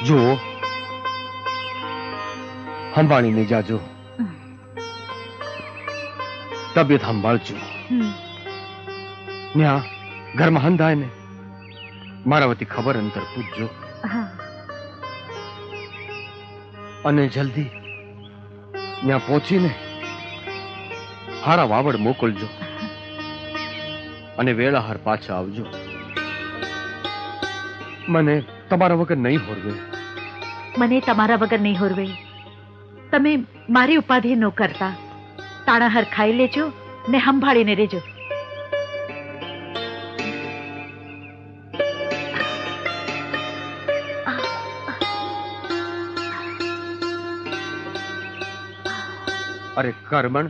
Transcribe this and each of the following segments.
જુઓ, સંભાળીને જાજો, તબિયત સંભાળજો. ન્યા ઘરમાં હંધાય ને મારા વતી ખબર અંતર પૂછજો. અને જલ્દી ત્યાં પહોંચીને હારા વાવડ મોકલજો અને વેળાહાર પાછા આવજો. મને તમારા વગર નહીં હોરવે. મને તમારા વગર નહીં હોરવે. તમે મારી ઉપાધિ ન કરતા. તાણાહાર ખાઈ લેજો ને સંભાળીને રહેજો. અરે કરમણ,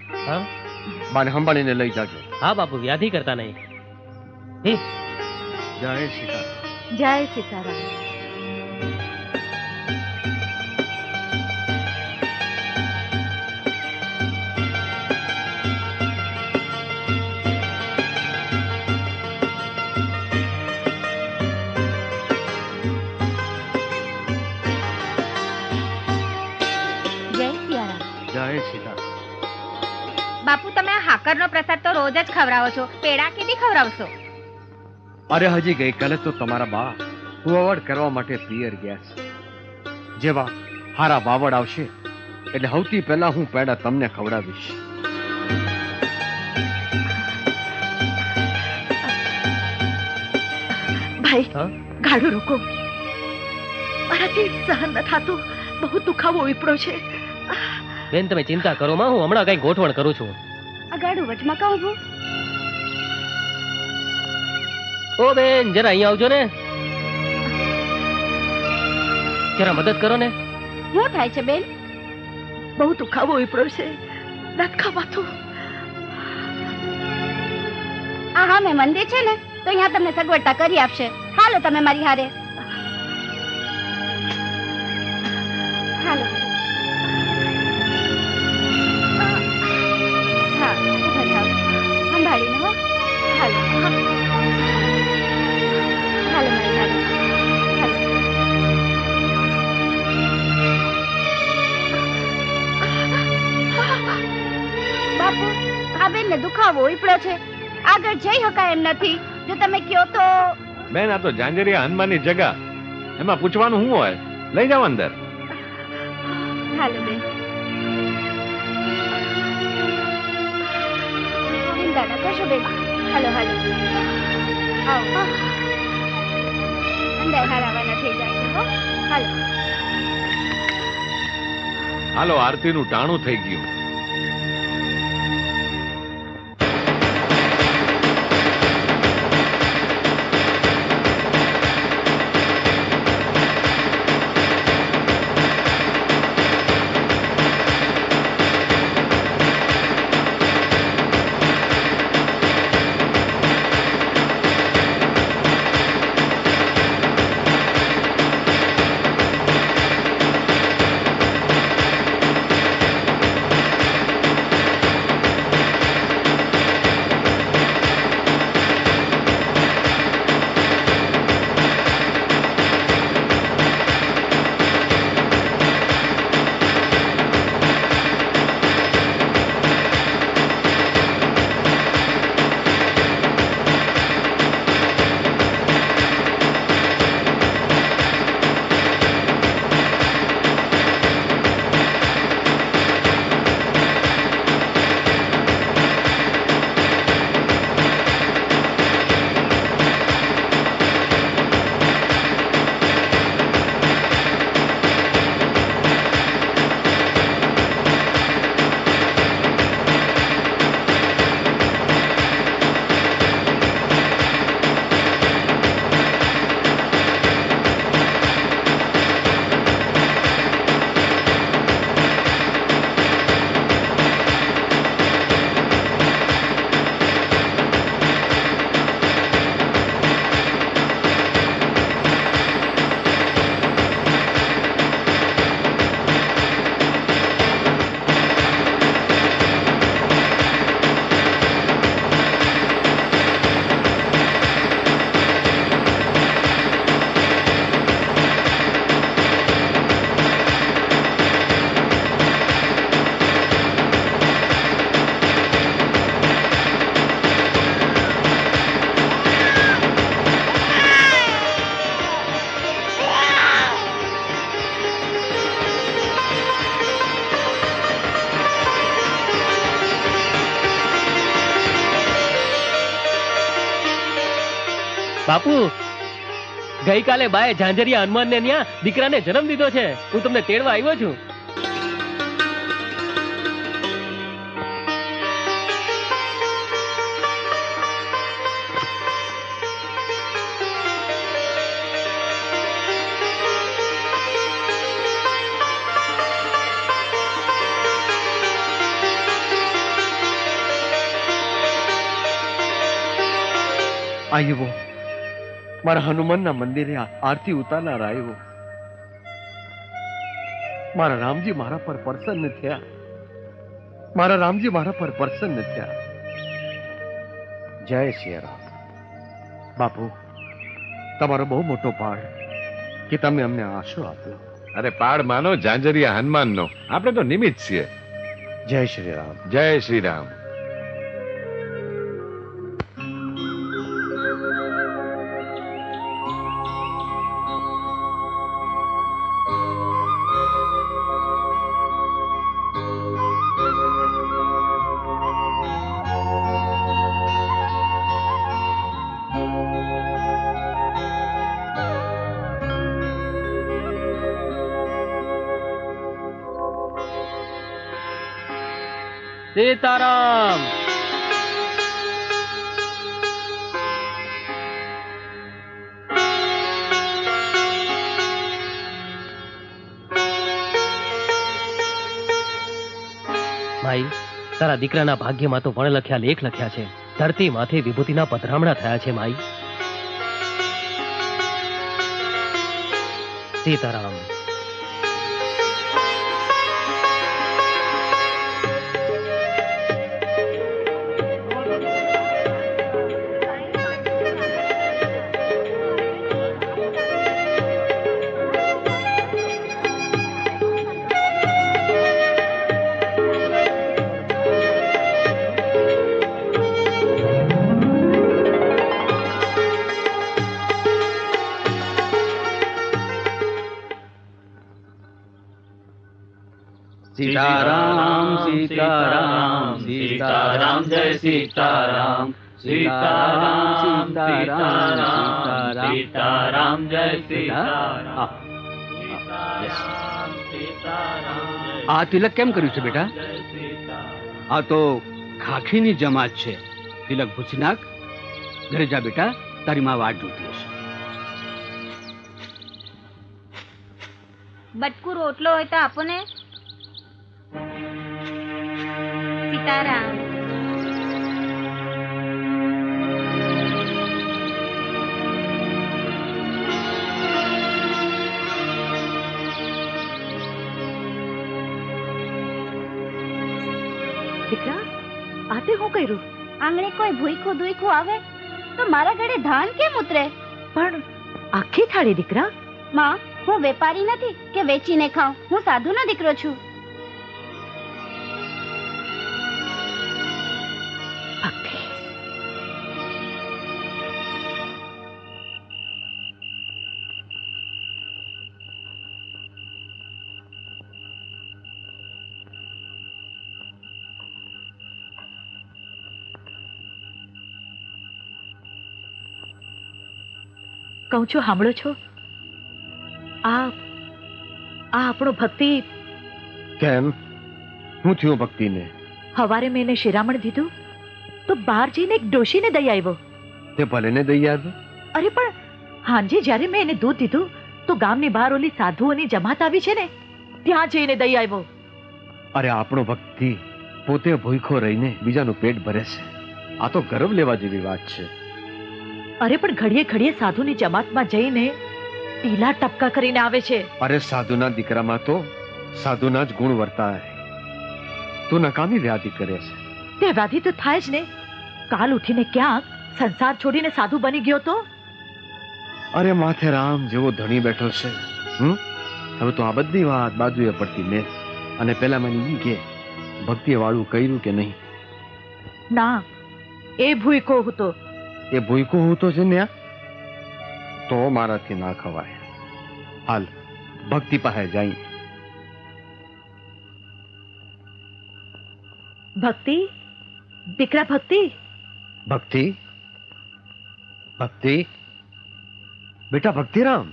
બાને સંભાળીને લઈ જાજો. હા બાપુ, વ્યાધિ કરતા નહીં. જય સીતારામ. જય સીતારામ. બાપુ, તમે આ હાકરનો પ્રસાદ તો રોજ જ ખવડાવો છો. પેડા કેદી ખવડાવશો? અરે હજી ગઈકાલે તો તમારા બા વાવડ કરવા માટે પિયર ગયા છે. જેવા હારા વાવડ આવશે એટલે સૌથી પહેલા હું પેડા તમને ખવડાવીશ. ભાઈ, ગાડું રોકો. મારાથી સહન ન થાતું. બહુ દુખાવો ઉપડ્યો છે. બેન, તમે ચિંતા કરો માં, હું હમણાં કઈ ગોઠવણ કરું છું. આ ગાડું વચમાં કહું છું. ઓ બેન, જરા અહીંયા આવજો ને. જરા મદદ કરો ને. શું થાય છે બેન? બહુ દુખાવો ઉપડ્યો છે. દાંત ખાવાતું. આ હા, મેં મંદિર છે ને તો અહીંયા તમને સગવડતા કરી આપશે. હાલો તમે મારી હારે. હાલો. હા, સંભાળીને હો. હાલો હાલો મારી હારે. બાપુ, આ બેન ને દુખાવો ઉપડ્યો છે. આગળ જઈ શકાય એમ નથી. જો તમે કયો તો. બેન, આ તો જાંજરિયા હનુમાનની જગા. એમાં પૂછવાનું શું હોય? લઈ જાઓ અંદર. હાલો બેન. ચિંતા ના કરશો બેન. હાલો હાલો. આવો. અંદર હારાવાના થઈ જશે હો. હાલો. હાલો, આરતીનું ટાણું થઈ ગયું. બાપુ ગઈકાલે બાએ ઝાંઝરિયા હનુમાનને ન્યા દીકરાને જન્મ દીધો છે. હું તમને તેડવા આવ્યો છું. આવ્યો મારા હનુમાનના મંદિરે આરતી ઉતારનાર આવ્યો. મારા રામજી મારા પર પ્રસન્ન થયા. મારા રામજી મારા પર પ્રસન્ન થયા. જય શ્રી રામ. બાપુ તમારો બહુ મોટો પાડ કે તમે અમને આશરો આપ્યો. અરે પાડ માનો ઝાંઝરિયા હનુમાનનો, આપણે તો નિમિત્ત છીએ. જય શ્રી રામ. જય શ્રી રામ. સીતારામ. ભાઈ તારા દીકરાના ભાગ્યમાં તો વણ લખ્યા લેખ લખ્યા છે. ધરતી માથે વિભૂતિના પધરામણા થયા છે. માઈ સીતારામ. सीताराम सीताराम सीताराम जय सीताराम सीताराम सीताराम सीताराम जय सीताराम. આ તિલક કેમ કર્યું છે બેટા? આ તો ખાખીની જમાત છે. તિલક ભૂસી નાખ. ઘરે જા બેટા, તારી માં વાટ જોતી હશે. બટકું રોટલો હોય તો આપો ને. સીતારામ. દીકરા આ તે હું કર્યું? આંગણે કોઈ ભૂઈખું દુઈખું આવે તો મારા ઘરે ધાન કેમ ઉતરે? પણ આખી થાળી દીકરા. માં, હું વેપારી નથી કે વેચીને ખાઉં. હું સાધુનો દીકરો છું. ભક્તિ. કહું છું સાંભળો છો? આ આપણો ભક્તિ. કેમ? હું થયું ભક્તિને? હવારે મેં એને શિરામણ દીધું તો બહાર જઈને એક ડોશીને દઈ આવ્યો. તે ભલે ને દઈ આવ્યો. અરે પણ હાંજે જ્યારે મેં એને દૂધ દીધું તો ગામની બહાર ઓલી સાધુઓની જમાત આવી છે ને, ત્યાં જઈને દઈ આવ્યો. અરે આપણો ભક્તિ પોતે ભૂખો રહીને બીજાનું પેટ ભરે છે. આ તો ગર્વ લેવા જેવી વાત છે. અરે પણ ઘડીએ ઘડીએ સાધુની જમાતમાં જઈને ટીલા ટપકા કરીને આવે છે. અરે સાધુના દીકરામાં તો સાધુના જ ગુણ વર્તાય. તું નકામી વ્યાધિ કરે છે. તે વ્યાધિ તો થાય જ ને. કાલ ઉઠીને ક્યાંક સંસાર છોડીને સાધુ બની ગયો તો. અરે માથે રામ જેવો ધણી બેઠો છે. હવે તો આ બધી વાત બાજુએ પડતી મેં. અને પેલા મને ઈ કે ભક્તિએ વાળું કર્યું કે નહીં? ના, એ ભૂઈકો હતો. એ ભૂઈકો હું તો છે ને, તો મારાથી ના ખવાય. હાલ ભક્તિ પાસે જાય. ભક્તિ, દીકરા ભક્તિ. ભક્તિ, ભક્તિ, બેટા ભક્તિરામ,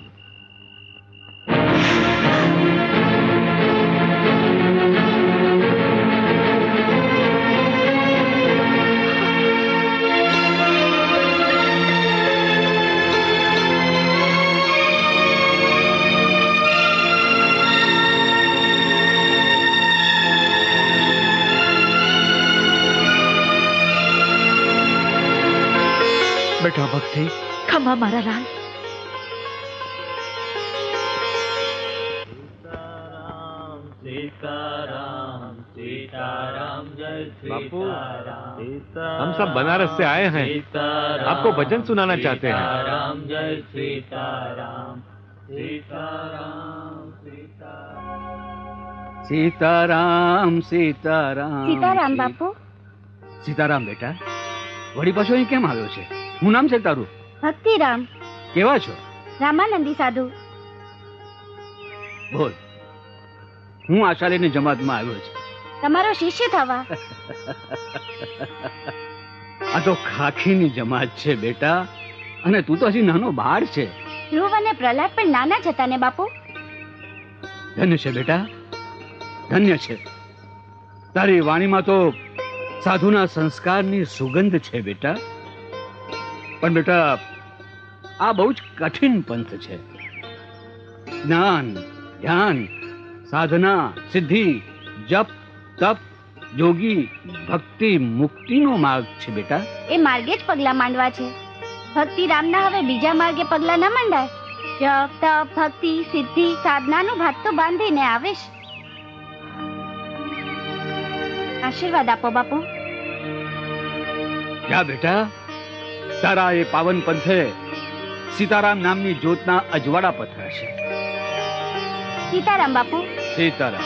બેટા ભક્તિ, ખમા મારા લાલ. सीताराम सीताराम जय बापू, सीताराम हम सब बनारस से आए हैं, आपको भजन सुनाना चाहते हैं। सीताराम जय सीताराम सीताराम सीताराम સીતારામ સીતારામ સીતારામ બાપુ. સીતારામ બેટા, વળી પાછો અહીં કેમ આવ્યો છે? શું નામ છે તારું? ભક્તિરામ. કેવા છો? રામાનંદી સાધુ. બોલ. હું આશાલીની જમાતમાં આવ્યો છું. તમારો શિષ્ય થવા. આ તો ખાખીની જમાત છે બેટા, અને તું તો હજી નાનો બાળ છે. ધ્રુવ અને પ્રહલાદ પણ નાના જ હતા ને બાપુ. ધન્ય છે બેટા, ધન્ય છે. તારી વાણીમાં તો સાધુના સંસ્કારની સુગંધ છે બેટા. પણ બેટા, આ બહુ જ કઠિન પંથ છે. જ્ઞાન, ધ્યાન, સાધના, સિદ્ધિ, જપ, તપ, યોગી, ભક્તિ, મુક્તિનો માર્ગ છે બેટા. એ માર્ગે જ પગલા માંડવા છે. ભક્તિ રામના હવે બીજા માર્ગે પગલા ન માંડાય. જપ તપ ભક્તિ સિદ્ધિ સાધનાનું ભાત તો બાંધીને આવેશ. આશીર્વાદ આપો બાપુ. જા બેટા, તારા એ પાવન પંથે સીતારામ નામની જ્યોતના અજવાળા પથરાશે. સીતારામ બાપુ. સીતારામ.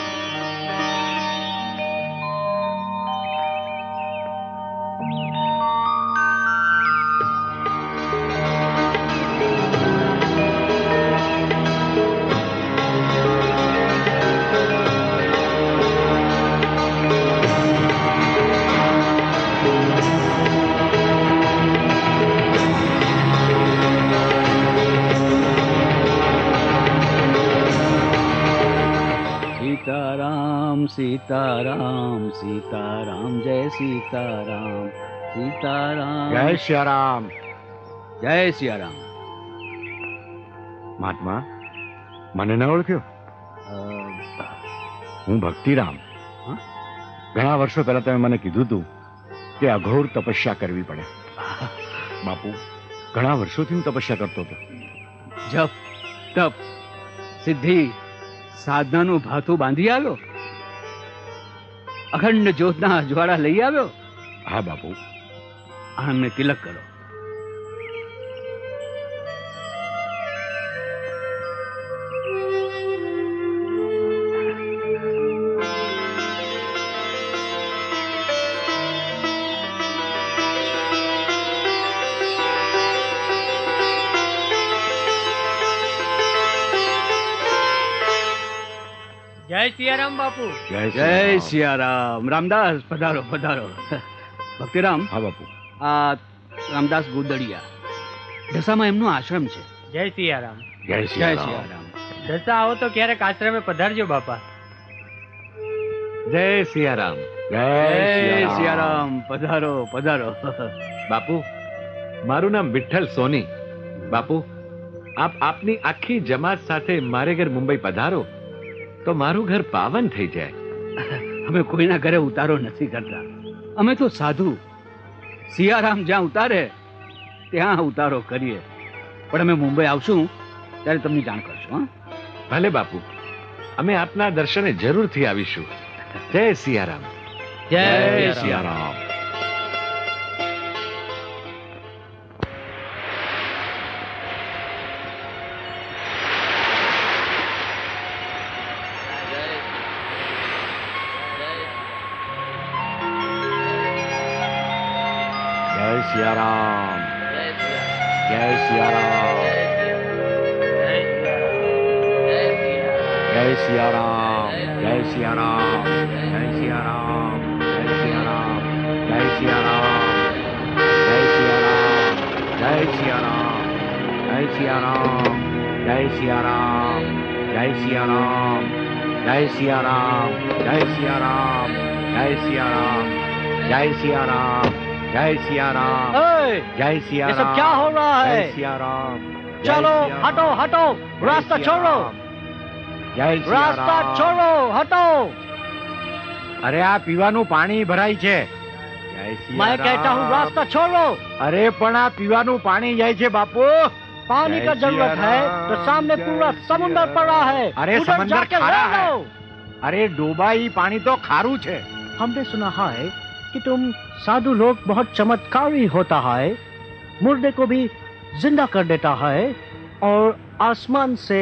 સીતારામ સીતારામ જય સીતારામ સીતારામ જય સિયારામ. જય સિયારામ. મહાત્મા, મને ન ઓળખ્યો? હું ભક્તિરામ. હા? ઘણા વર્ષો પહેલા તમે મને કીધું હતું કે અઘોર તપસ્યા કરવી પડે. બાપુ, ઘણા વર્ષોથી હું તપસ્યા કરતો હતો. જપ તપ સિદ્ધિ સાધનાનું ભાથું બાંધી આવ્યો. અખંડ જ્યોતના અજવાળા લઈ આવ્યો. હા બાપુ. આમને તિલક કરો. જય સિયારામ બાપુ. જય સિયારામ. રામદાસ પધારો પધારો. ભક્તિરામ, હા બાપુ. આ રામદાસ ગોદડિયા, ઢસામાં એમનો આશ્રમ છે. જય સિયારામ. જય જય સિયારામ. સિયારામ. દશા આવો તો ક્યારેક આશ્રમે પધારજો બાપા. જય સિયારામ. જય જય સિયારામ. પધારો પધારો. બાપુ, મારું નામ વિઠ્ઠલ સોની. બાપુ, આપ આપની આખી જમાત સાથે મારે ઘર મુંબઈ પધારો તો મારું ઘર પાવન થઈ જાય. અમે કોઈના ઘરે ઉતારો નથી કરતા. અમે તો સાધુ. સિયારામ જ્યાં ઉતારે ત્યાં ઉતારો કરીએ. પણ અમે મુંબઈ આવશું ત્યારે તમને જાણ કરશું. હા, ભલે બાપુ, અમે આપના દર્શને જરૂરથી આવીશું. જય સિયારામ. જય સિયારામ. જય સિયારામ. જય સિયારામ. જય સિયારામ. જય સિયારામ. જય સિયારામ. જય સિયારામ. જય સિયારામ. જય સિયારામ. જય સિયારામ. જય સિયારામ, જય સિયારામ, જય સિયારામ, જય સિયારામ, જય સિયારામ, જય સિયારામ, જય સિયારામ, જય સિયારામ, જય સિયારામ, ये सब क्या हो रहा है? जय सियाराम, चलो हटो हटो, रास्ता छोड़ो, જય रास्ता छोड़ो हटो। અરે આ પીવાનું પાણી ભરાય છે. જય સિયારામ. मैं कहता हूँ रास्ता छोड़ो। અરે પણ આ પીવાનું પાણી જાય છે બાપુ. पानी का जरूरत है तो सामने पूरा समुंदर पड़ा है, अरे उधर समंदर जाके खारा रह लो। અરે ડોબા ઈ પાણી તો ખારું છે. हमने सुना है कि तुम साधु लोग बहुत चमत्कारी होता है, मुर्दे को भी जिंदा कर देता है और आसमान से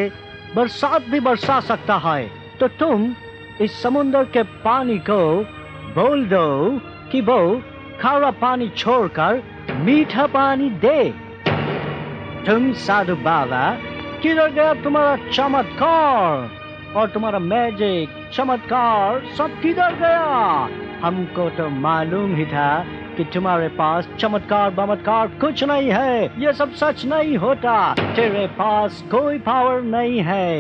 बरसात भी बरसा सकता है। तो तुम इस समुंदर के पानी को बोल दो कि वो खारा पानी छोड़कर मीठा पानी दे। तुम साधु बाबा, किधर गया तुम्हारा चमत्कार और तुम्हारा मैजिक चमत्कार सब किधर गया? हमको तो मालूम ही था कि तुम्हारे पास चमत्कार बमत्कार कुछ नहीं है, ये सब सच नहीं होता। तेरे पास कोई पावर नहीं है,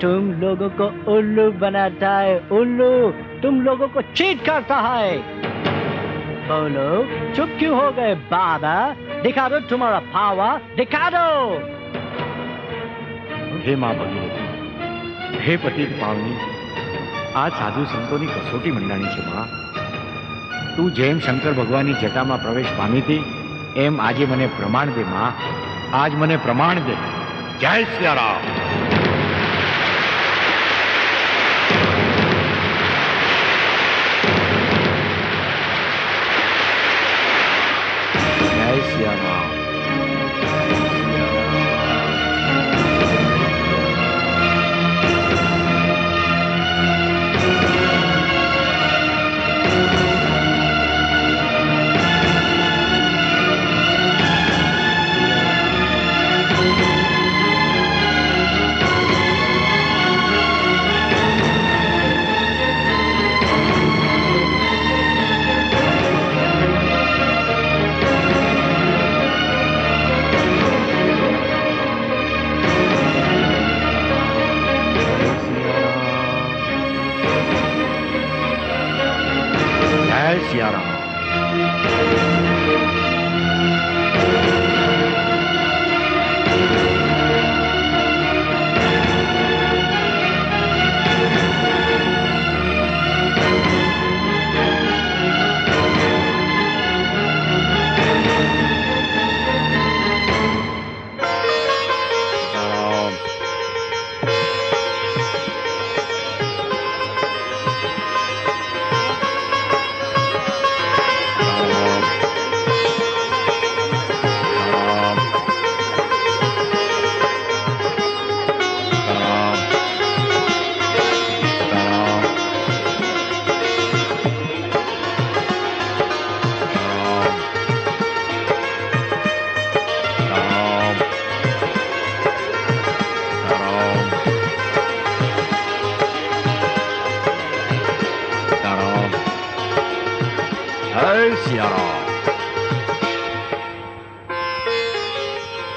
तुम लोगों को उल्लू बनाता है, उल्लू तुम लोगों को चीट करता है। बोलो चुप क्यों हो गए बाबा? दिखा दो तुम्हारा पावर, दिखा दो। હે મા ભગવતી, હે પતિત પાવની, આ સાધુ સંતોની કસોટી મંડાણી છે માં. તું જેમ શંકર ભગવાનની જટામાં પ્રવેશ પામી હતી એમ આજે મને પ્રમાણ દે માં. આજ મને પ્રમાણ દે. જય સિયારામ. જય સિયારામ.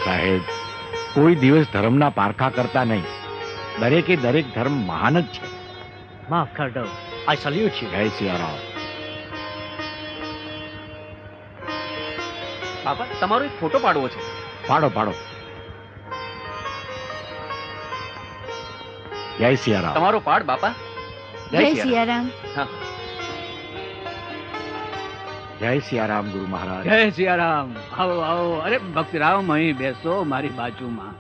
સાહેબ, કોઈ દિવસ ધર્મના પારખા કરતા નહીં. દરેકે દરેક ધર્મ મહાન જ છે. माफ कर दो, आई सल्यूट यू। જય સિયારામ. બાપા તમારો એક ફોટો પાડવો છે. પાડો પાડો. જય સિયારામ. તમારો પાડ બાપા. જય સિયારામ. જય સિયારામ ગુરુ મહારાજ. જય સિયારામ. આવો આવો. અરે ભક્તિરામ અહીં બેસો મારી બાજુમાં.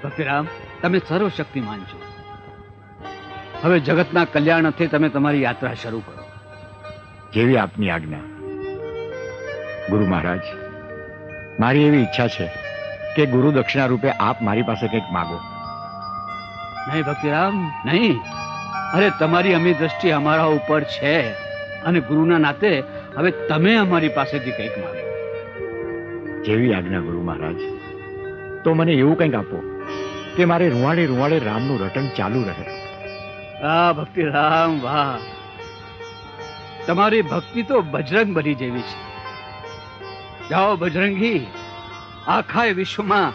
ભક્તિરામ, તમે સર્વશક્તિમાન છો. હવે જગતના કલ્યાણ અર્થે તમે તમારી યાત્રા શરૂ કરો. જેવી આપની આજ્ઞા. ગુરુ મહારાજ, મારી એવી ઈચ્છા છે કે ગુરુ દક્ષિણા રૂપે આપ મારી પાસે કંઈક માગો. નહીં ભક્તિરામ, નહીં. અરે તમારી અમી દ્રષ્ટિ અમારા ઉપર છે અને ગુરુના નાતે હવે તમે અમારી પાસેથી કંઈક માંગો. જેવી આજ્ઞા ગુરુ મહારાજ. તો મને એવું કંઈક આપો કે મારે રૂવાડે રૂવાડે રામનું રટણ ચાલુ રહે. આ ભક્તિરામ, વાહ! તમારી ભક્તિ તો બજરંગ બલી જેવી છે. જાઓ બજરંગી, આખા વિશ્વમાં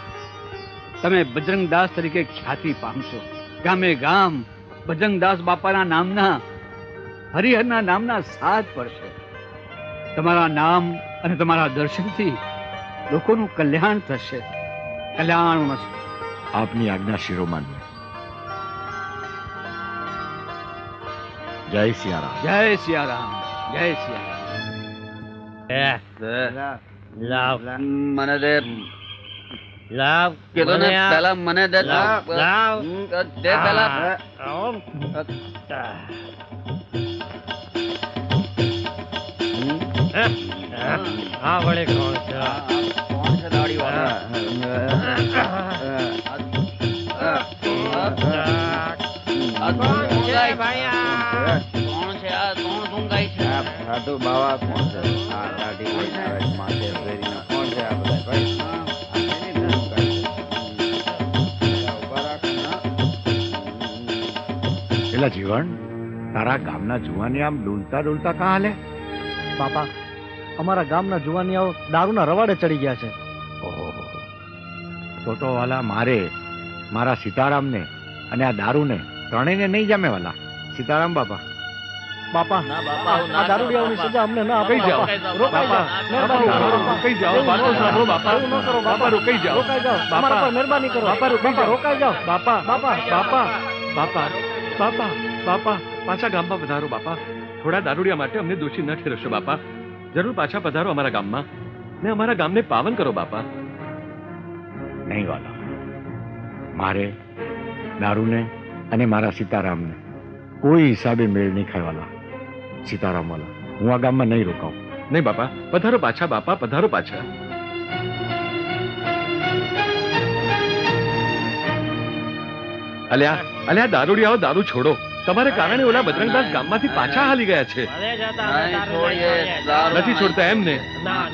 તમે બજરંગદાસ તરીકે ખ્યાતિ પામશો. ગામે ગામ બજરંગદાસ બાપાના નામના, હરિહરના નામના સાજ પડશે. તમારા નામ અને તમારા દર્શનથી લોકોનું કલ્યાણ થશે. કલ્યાણ મસ્ત. આપની આજ્ઞા શિરોમાન્ય. જય સિયારામ. જય સિયારામ. જય સિયારામ. લાવ મને દે લાવ કીધું ને પેલા મને દે લાવ લાવ દે પેલા હા વળે કોણ છે કોણ છે દાઢી વાળા કોણ છે આ કોણ ધૂંગાય છે સાધુ બાવા કોણ છે? આ દાઢી વાળા માથે ફેરીને કોણ છે આ બધા ભાઈ? પેલા જીવન, તારા ગામના જુવાની આમ ડોલતા ડોલતા કાં હાલે? બાપા, અમારા ગામના જુવાનિયાઓ દારૂના રવાડે ચડી ગયા છે. ઓહો, તો વાલા મારે મારા સીતારામને અને આ દારૂને ત્રણેયને નહીં જામે વાલા. સીતારામ બાપા. બાપા, આ દારૂડિયાઓની સજા અમને ના આપો. કઈ જાઓ. રોકાઈ જાઓ. મહેરબાની કરો. રોકાઈ જાઓ. વાતો સાંભળો બાપા. એવું ન કરો બાપા, રોકાઈ જાઓ. રોકાઈ જાઓ. અમારા પર મહેરબાની કરો. બાપા, રોકાઈ જાઓ. રોકાઈ જાઓ. બાપા બાપા, બાપા બાપા બાપા બાપા પાછા ગામમાં પધારો બાપા. થોડા દારૂડિયા માટે અમને દોષી ન ઠેરવશો બાપા. જરૂર પાછા પધારો અમારા ગામમાં ને અમારા ગામને પાવન કરો બાપા. નહીં વાલા, મારે દારૂને અને મારા સીતારામને કોઈ હિસાબે મેળ નહીં ખાય વાલા. સીતારામ વાલા, હું આ ગામમાં નહીં રોકાઉં. નહીં બાપા, પધારો પાછા બાપા, પધારો પાછા. અલ્યા અલ્યા દારૂડિયાઓ, દારૂ છોડો. તમારે કારણે ઓલા બજરંગદાસ ગામમાંથી પાછા હાલી ગયા છે. ભલે જતા નહીં દારૂ છોડીએ, લઈ જાય. દારૂ નથી છોડતા એમ ને? ના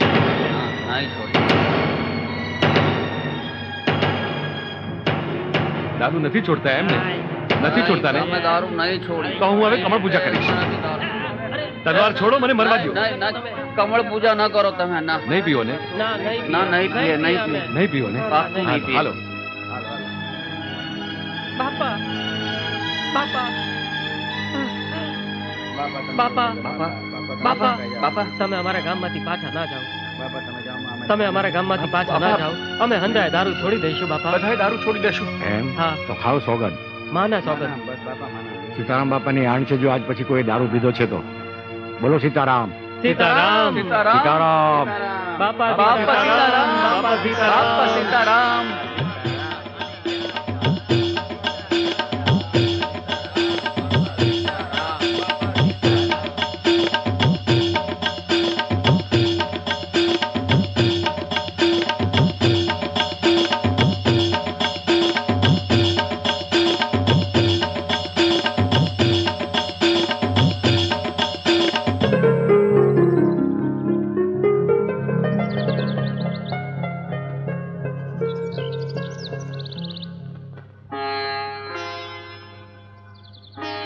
નહીં છોડીએ. દારૂ નથી છોડતા એમ ને? નથી છોડતા ને? અમે દારૂ નહીં છોડીએ. તો હું હવે કમળ પૂજા કરીશ. તલવાર છોડો, મને મરવા દો. કમળ પૂજા ન કરો તમે. ના નહીં પીવો ને? ના નહીં ના નહીં પીએ, નહીં પીએ. નહીં પીવો ને? પાક્કું નહીં પીએ. હાલો. બાપા બાપા બાપા બાપા બાપા તમે અમારા ગામમાંથી પાછા ના જાઓ. બાપા તમે જાઓ, અમે તમે અમારા ગામમાંથી પાછા ના જાઓ. અમે હંધાય દારૂ છોડી દઈશું બાપા. બધાએ દારૂ છોડી દેશું. એમ હા. તો ખાવ સોગન. માના સોગંદ. બસ બાપા માના. સીતારામ બાપાની આણ છે. જો આજ પછી કોઈ દારૂ પીધો છે તો બોલો સીતારામ. સીતારામ સીતારામ. બાપા બાપા સીતારામ. બાપા સીતારામ. બાપા સીતારામ.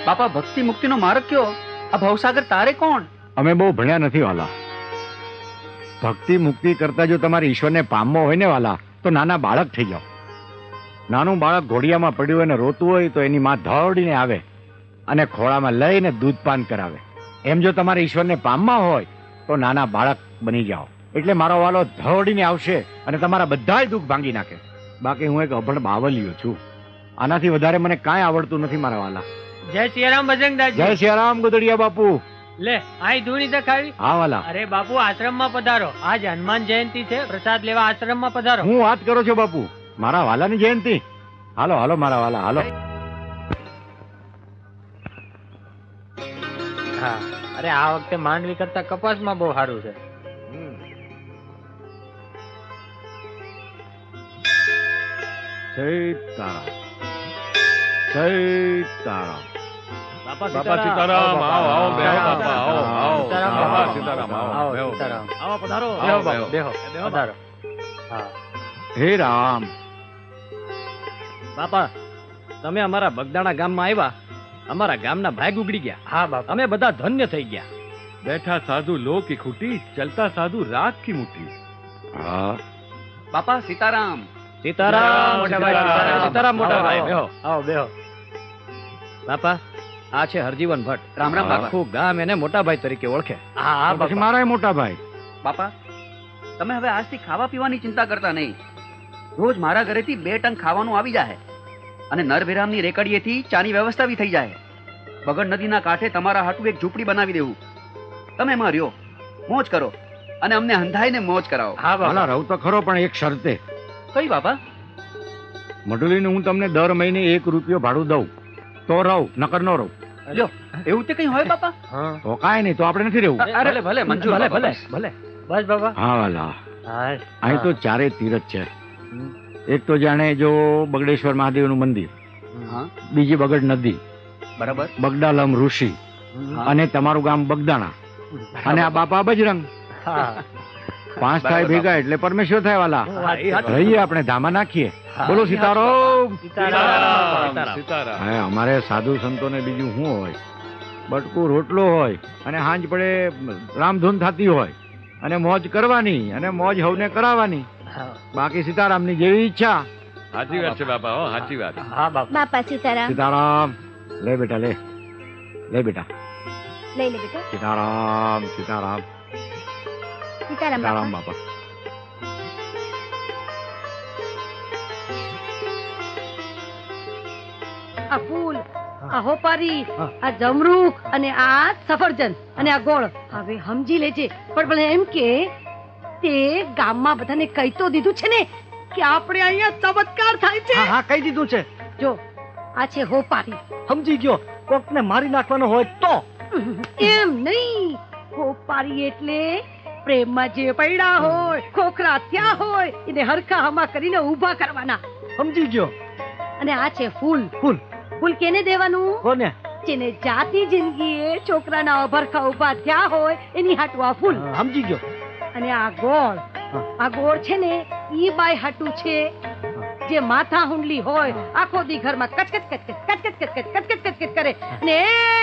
બાપા, ભક્તિ મુક્તિનો માર્ગ કયો? આ ભવસાગર તારે કોણ? અમે બહુ ભણ્યા નથી વાલા. ભક્તિ મુક્તિ કરતા જો તમારે ઈશ્વરને પામવો હોય ને વાલા, તો નાના બાળક થઈ જાઓ. નાનું બાળક ઘોડિયામાં પડ્યું હોય ને રોતું હોય તો એની માં દોડીને આવે અને ખોળામાં લઈને દૂધપાન કરાવે. એમ જો તમારે ઈશ્વરને પામવા હોય તો નાના બાળક બની જાઓ. એટલે મારો વાલો દોડીને આવશે અને તમારા બધાય દુઃખ ભાંગી નાખે. બાકી હું એક અભણ બાવલિયો છું. આનાથી વધારે મને કાંઈ આવડતું નથી મારા વાલા. જય સિયારામ બજરંગદાસજી. જય સિયારામ ગોદડિયા બાપુ. લે આઈ ધૂણી દેખાવી. હા વાલા, અરે બાપુ, આશ્રમમાં પધારો. આજ હનુમાન જયંતિ છે. પ્રસાદ લેવા આશ્રમમાં પધારો. હું વાત કરો છો બાપુ? મારા વાલાની જયંતિ. હાલો હાલો મારા વાલા, હાલો. હા, અરે આ વખતે માંડવી કરતા કપાસમાં બહુ સારું છે. સીતારામ. સીતારામ. બાપા સીતારામ. આવો આવો બેહો બાપા. આવો આવો. સીતારામ, બાપા આવો. સીતારામ. આવો આવો બેહો. સીતારામ. આવો પધારો. બેહો બેહો. બાપુ, બેહો પધારો. હા. હે રામ. બાપા, તમે અમારા બગદાણા ગામમાં આવ્યા. અમારા ગામના ભાગ ઉગડી ગયા. હા બાપા. અમે બધા ધન્ય થઈ ગયા. બેઠા સાધુ લો કી ખૂટી, ચલતા સાધુ રાત કી મુઠ્ઠી. હા, બાપા સીતારામ. સીતારામ મોટા ભાઈ, સીતારામ. સીતારામ મોટા ભાઈ. આવો, બેહો, આવો બેહો. બાપા, આ છે હરજીવન ભટ્ટ. રામ રામ બાપા. આખું ગામ એને મોટા ભાઈ તરીકે ઓળખે. હા પછી મારા મોટા ભાઈ. બાપા, તમે હવે આજથી ખાવા પીવાની ચિંતા કરતા નહીં. રોજ મારા ઘરેથી 2 ટન ખાવાનું આવી જાય અને નરભેરામની રેકડીએથી ચાની વ્યવસ્થા બી થઈ જાય. બગડ નદીના કાંઠે તમારા હાટુ એક ઝૂંપડી બનાવી દેવું. તમે એમાં રહ્યો, મોજ કરો અને અમને હંધાઈને મોજ કરાવો. હા વાલા રહું તો ખરો, પણ એક શરતે. કઈ બાપા? મઢુલીને હું તમને દર મહિને 1 રૂપિયો ભાડું દઉં તો રહું, નકર ન રહું. લ્યો, એવું તે કઈ હોય બાપા? તો કાંઈ નહીં, તો આપણે નથી રહેવું. ભલે ભલે મંજૂર ભલે બાપા, ભલે બસ. ભલે. બસ બાપા. હા વાલા, હા. અહીં તો 4 તીરથ છે. એક તો જાણે જો બગડેશ્વર મહાદેવનું મંદિર, હા, બીજી બગડ નદી, બરાબર. બગડાલમ ઋષિ, હા. અને તમારું ગામ બગદાણા, અને આ બાપા બજરંગ. હા. 5 થાય ભેગા એટલે પરમેશ્વર થાય વાલા. હા, એ હાચું. રહીએ આપણે ધામા નાખીએ. બોલો સીતારામ. સીતારામ. સીતારામ. હા, અમારે સાધુ સંતોને બીજું શું હોય, બટકું રોટલો હોય અને હાંજ પડે રામધૂન થતી હોય અને મોજ કરવાની અને મોજ હવને કરાવવાની. બાકી સીતારામની જેવી ઈચ્છા. સાચી વાત છે બાપા, હો સાચી વાત. હા બાપા. બાપા સીતારામ. સીતારામ. લે બેટા લે, લે બેટા. લઈ લે બેટા. સીતારામ સીતારામ સીતારામ સીતારામ બાપા. બાપા. આ ફૂલ, આ હોપારી, આ જમરૂખ અને આ સફરજન અને આ ગોળ હવે સમજી લેજે. પણ ભલે એમ કે તે ગામમાં બધાને કહી તો દીધું છે ને કે આપણે અહીંયા ચમત્કાર થાય છે. હા, હા, કહી દીધું છે. જો આ છે હોપારી. સમજી ગયો. કોકને મારી નાખવાનો હોય તો. એમ નહીં, હોપારી એટલે પ્રેમમાં જે પડ્યા હોય, ખોખરા થયા હોય એને હરખા હમા કરીને ઊભા કરવાના. સમજી ગયો. અને આ છે ફૂલ. ફૂલ ફૂલ કેને દેવાનું? કોને? જેને જાતી જિંદગીએ છોકરાના અભરખા ઉભા થયા હોય એની હાટુ આ ફૂલ. સમજી ગયો. અને આ ગોળ, આ ગોળ છે ને ઈ બાય હાટુ છે જે માથા હુંડલી હોય, આખો દી ઘરમાં કચકચ કચકચ કચકચ કચકચ કચકચ કચકચ કરે ને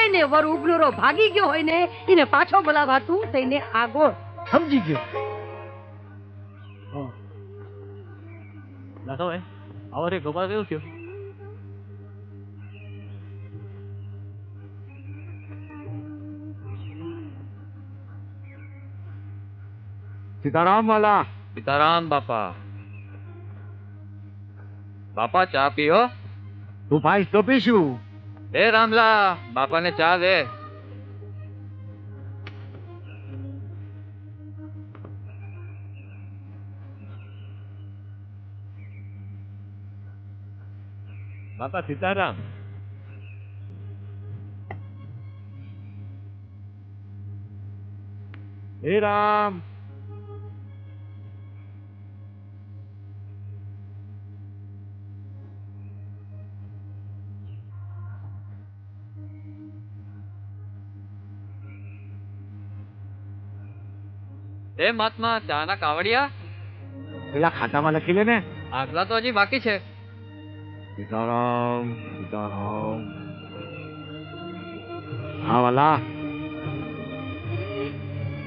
એને વર ઉગલુરો ભાગી ગયો હોય ને એને પાછો બોલાવાતું થઈને આ ગોળ. સમજી ગયો. લાખો ભાઈ, આવો રે ગોપાલ કેવું થયું? સીતારામ વાલા. સીતારામ બાપા. બાપા ચા પીઓ. તું પાઈશ તો પીશું. એ રામલા, બાપાને ચા દે. બાપા સીતારામ. હે રામ. એ મહાત્મા, ચા ના કાવડિયા પેલા ખાતામાં લખી લે ને. આટલા તો હજી બાકી છે. સીતારામ સીતારામ. હા વાલા,